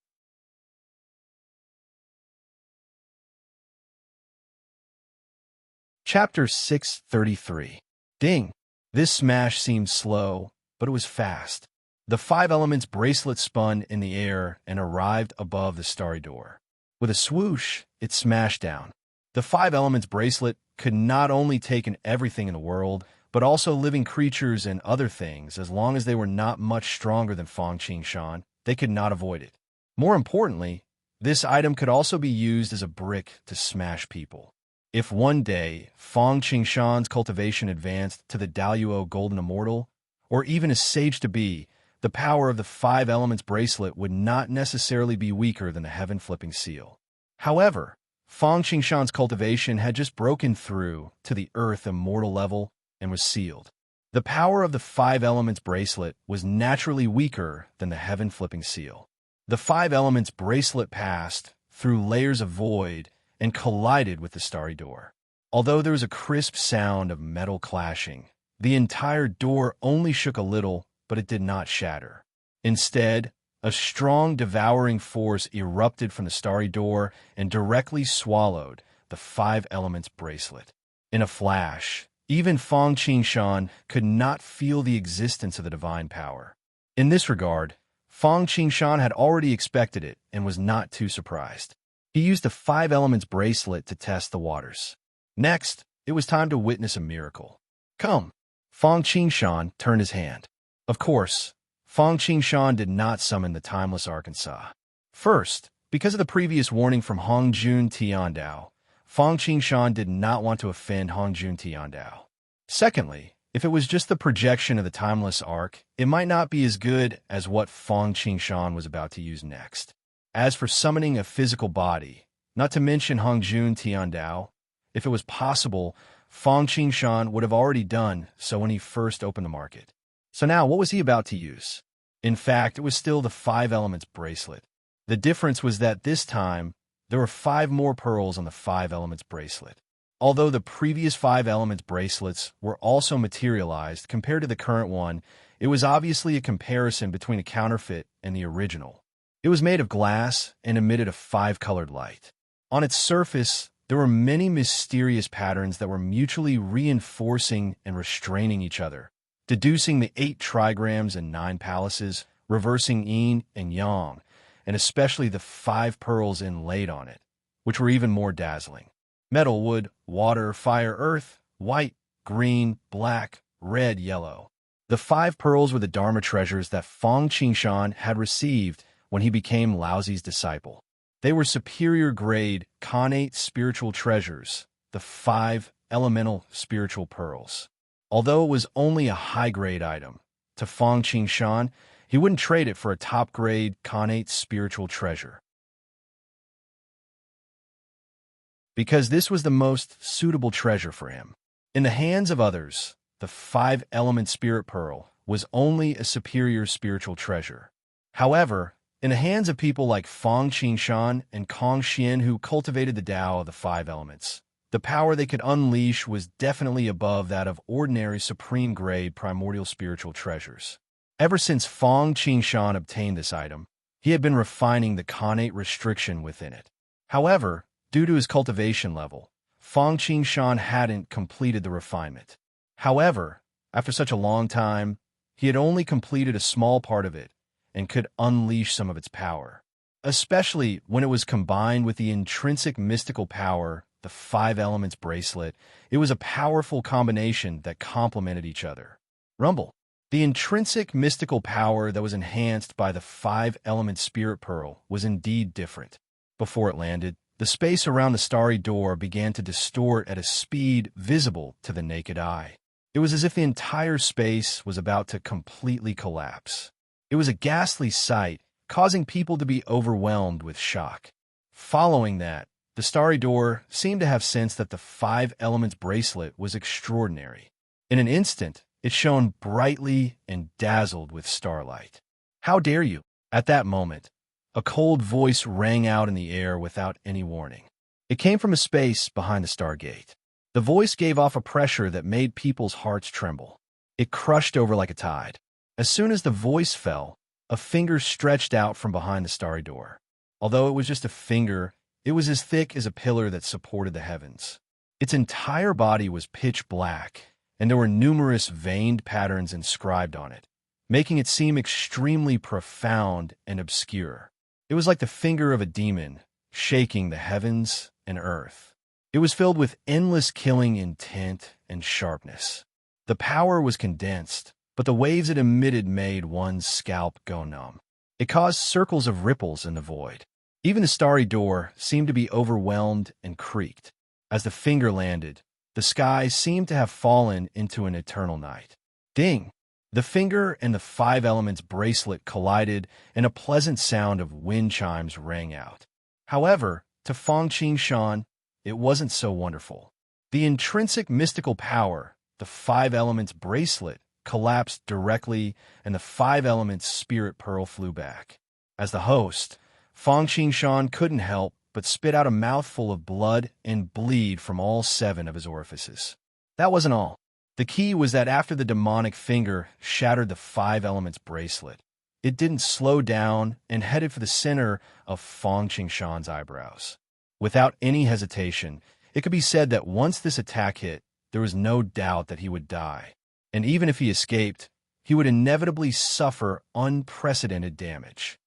Chapter 633. Ding! This smash seemed slow, but it was fast. The 5 Elements bracelet spun in the air and arrived above the Starry Door. With a swoosh, it smashed down. The 5 Elements bracelet could not only take in everything in the world, but also living creatures and other things. As long as they were not much stronger than Fang Qingshan, they could not avoid it. More importantly, this item could also be used as a brick to smash people. If one day Fang Qingshan's cultivation advanced to the Daluo Golden Immortal, or even a sage-to-be, the power of the 5 Elements bracelet would not necessarily be weaker than the Heaven-Flipping Seal. However, Fang Qingshan's cultivation had just broken through to the Earth Immortal level and was sealed. The power of the 5 Elements bracelet was naturally weaker than the Heaven-Flipping Seal. The 5 Elements bracelet passed through layers of void, and collided with the starry door. Although there was a crisp sound of metal clashing, the entire door only shook a little, but it did not shatter. Instead, a strong, devouring force erupted from the starry door and directly swallowed the five elements bracelet. In a flash, even Fang Qingshan could not feel the existence of the divine power. In this regard, Fang Qingshan had already expected it and was not too surprised. He used the five elements bracelet to test the waters. Next, it was time to witness a miracle. Come! Fang Qingshan turned his hand. Of course, Fang Qingshan did not summon the timeless Arkansas. First, because of the previous warning from Hongjun Tiandao, Fang Qingshan did not want to offend Hongjun Tiandao. Secondly, if it was just the projection of the timeless arc, it might not be as good as what Fang Qingshan was about to use next. As for summoning a physical body, not to mention Hongjun Tiandao, if it was possible, Fang Qingshan would have already done so when he first opened the market. So now, what was he about to use? In fact, it was still the five elements bracelet. The difference was that this time, there were 5 more pearls on the five elements bracelet. Although the previous five elements bracelets were also materialized compared to the current one, it was obviously a comparison between a counterfeit and the original. It was made of glass and emitted a 5-colored light. On its surface, there were many mysterious patterns that were mutually reinforcing and restraining each other, deducing the 8 trigrams and 9 palaces, reversing yin and yang, and especially the 5 pearls inlaid on it, which were even more dazzling. Metal, wood, water, fire, earth, white, green, black, red, yellow. The 5 pearls were the Dharma treasures that Fang Qingshan had received when he became Laozi's disciple. They were superior-grade, connate spiritual treasures, the 5 elemental spiritual pearls. Although it was only a high-grade item, to Fang Qingshan, he wouldn't trade it for a top-grade, connate spiritual treasure. Because this was the most suitable treasure for him. In the hands of others, the 5-element spirit pearl was only a superior spiritual treasure. However, in the hands of people like Fang Qingshan and Kong Xian who cultivated the Tao of the 5 elements, the power they could unleash was definitely above that of ordinary supreme-grade primordial spiritual treasures. Ever since Fang Qingshan obtained this item, he had been refining the connate restriction within it. However, due to his cultivation level, Fang Qingshan hadn't completed the refinement. However, after such a long time, he had only completed a small part of it and could unleash some of its power, especially when it was combined with the intrinsic mystical power, the 5 elements bracelet. It was a powerful combination that complemented each other. Rumble. The intrinsic mystical power that was enhanced by the 5-element spirit pearl was indeed different. Before it landed, the space around the starry door began to distort at a speed visible to the naked eye. It was as if the entire space was about to completely collapse. It was a ghastly sight, causing people to be overwhelmed with shock. Following that, the starry door seemed to have sensed that the 5 elements bracelet was extraordinary. In an instant, it shone brightly and dazzled with starlight. How dare you? At that moment, a cold voice rang out in the air without any warning. It came from a space behind the stargate. The voice gave off a pressure that made people's hearts tremble. It crushed over like a tide. As soon as the voice fell, a finger stretched out from behind the starry door. Although it was just a finger, it was as thick as a pillar that supported the heavens. Its entire body was pitch black, and there were numerous veined patterns inscribed on it, making it seem extremely profound and obscure. It was like the finger of a demon, shaking the heavens and earth. It was filled with endless killing intent and sharpness. The power was condensed, but the waves it emitted made one's scalp go numb. It caused circles of ripples in the void. Even the starry door seemed to be overwhelmed and creaked. As the finger landed, the sky seemed to have fallen into an eternal night. Ding! The finger and the 5 elements bracelet collided, and a pleasant sound of wind chimes rang out. However, to Fang Qingshan, it wasn't so wonderful. The intrinsic mystical power, the 5 elements bracelet, collapsed directly, and the 5 elements spirit pearl flew back. As the host, Fang Qingshan couldn't help but spit out a mouthful of blood and bleed from all 7 of his orifices. That wasn't all. The key was that after the demonic finger shattered the 5 elements bracelet, it didn't slow down and headed for the center of Feng Qingshan's eyebrows. Without any hesitation, it could be said that once this attack hit, there was no doubt that he would die. And even if he escaped, he would inevitably suffer unprecedented damage.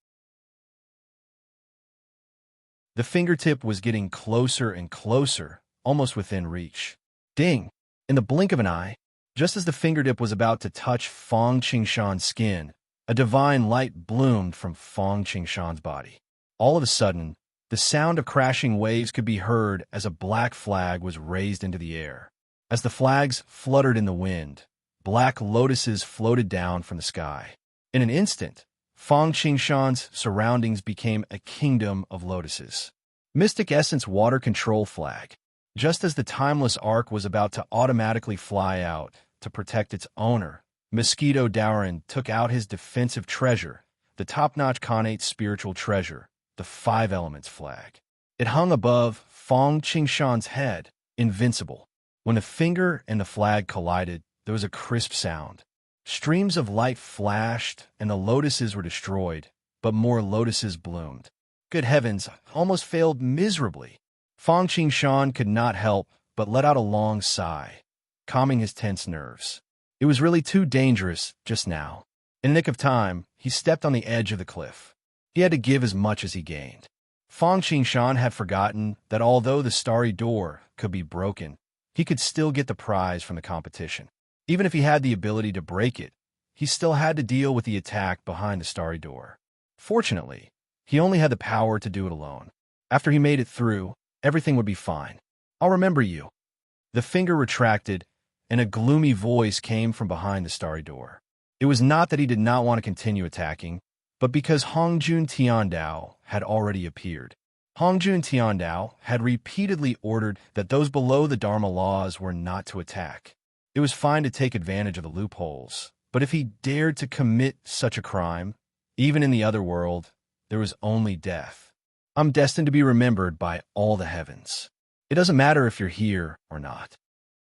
The fingertip was getting closer and closer, almost within reach. Ding! In the blink of an eye, just as the fingertip was about to touch Feng Qingshan's skin, a divine light bloomed from Feng Qingshan's body. All of a sudden, the sound of crashing waves could be heard as a black flag was raised into the air. As the flags fluttered in the wind, black lotuses floated down from the sky. In an instant, Feng Qingshan's surroundings became a kingdom of lotuses. Mystic Essence Water Control Flag. Just as the timeless ark was about to automatically fly out to protect its owner, Mosquito Dowrin took out his defensive treasure, the top-notch Khanate spiritual treasure, the 5 Elements flag. It hung above Feng Qingshan's head, invincible. When the finger and the flag collided, there was a crisp sound. Streams of light flashed, and the lotuses were destroyed, but more lotuses bloomed. Good heavens, almost failed miserably. Feng Qingshan could not help but let out a long sigh, calming his tense nerves. It was really too dangerous just now. In the nick of time, he stepped on the edge of the cliff. He had to give as much as he gained. Feng Qingshan had forgotten that although the starry door could be broken, he could still get the prize from the competition. Even if he had the ability to break it, he still had to deal with the attack behind the starry door. Fortunately, he only had the power to do it alone. After he made it through, everything would be fine. I'll remember you. The finger retracted, and a gloomy voice came from behind the starry door. It was not that he did not want to continue attacking, but because Hongjun Tiandao had already appeared. Hongjun Tiandao had repeatedly ordered that those below the Dharma laws were not to attack. It was fine to take advantage of the loopholes, but if he dared to commit such a crime, even in the other world, there was only death. I'm destined to be remembered by all the heavens. It doesn't matter if you're here or not.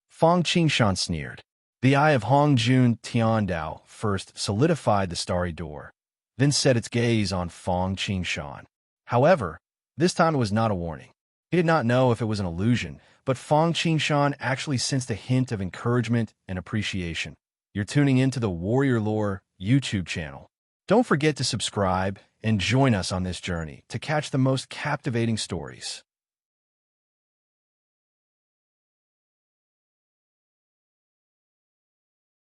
Feng Qingshan sneered. The eye of Hongjun Tiandao first solidified the starry door, then set its gaze on Feng Qingshan. However, this time it was not a warning. He did not know if it was an illusion, but Feng Qingshan actually sensed a hint of encouragement and appreciation. You're tuning into the Warrior Lore YouTube channel. Don't forget to subscribe and join us on this journey to catch the most captivating stories.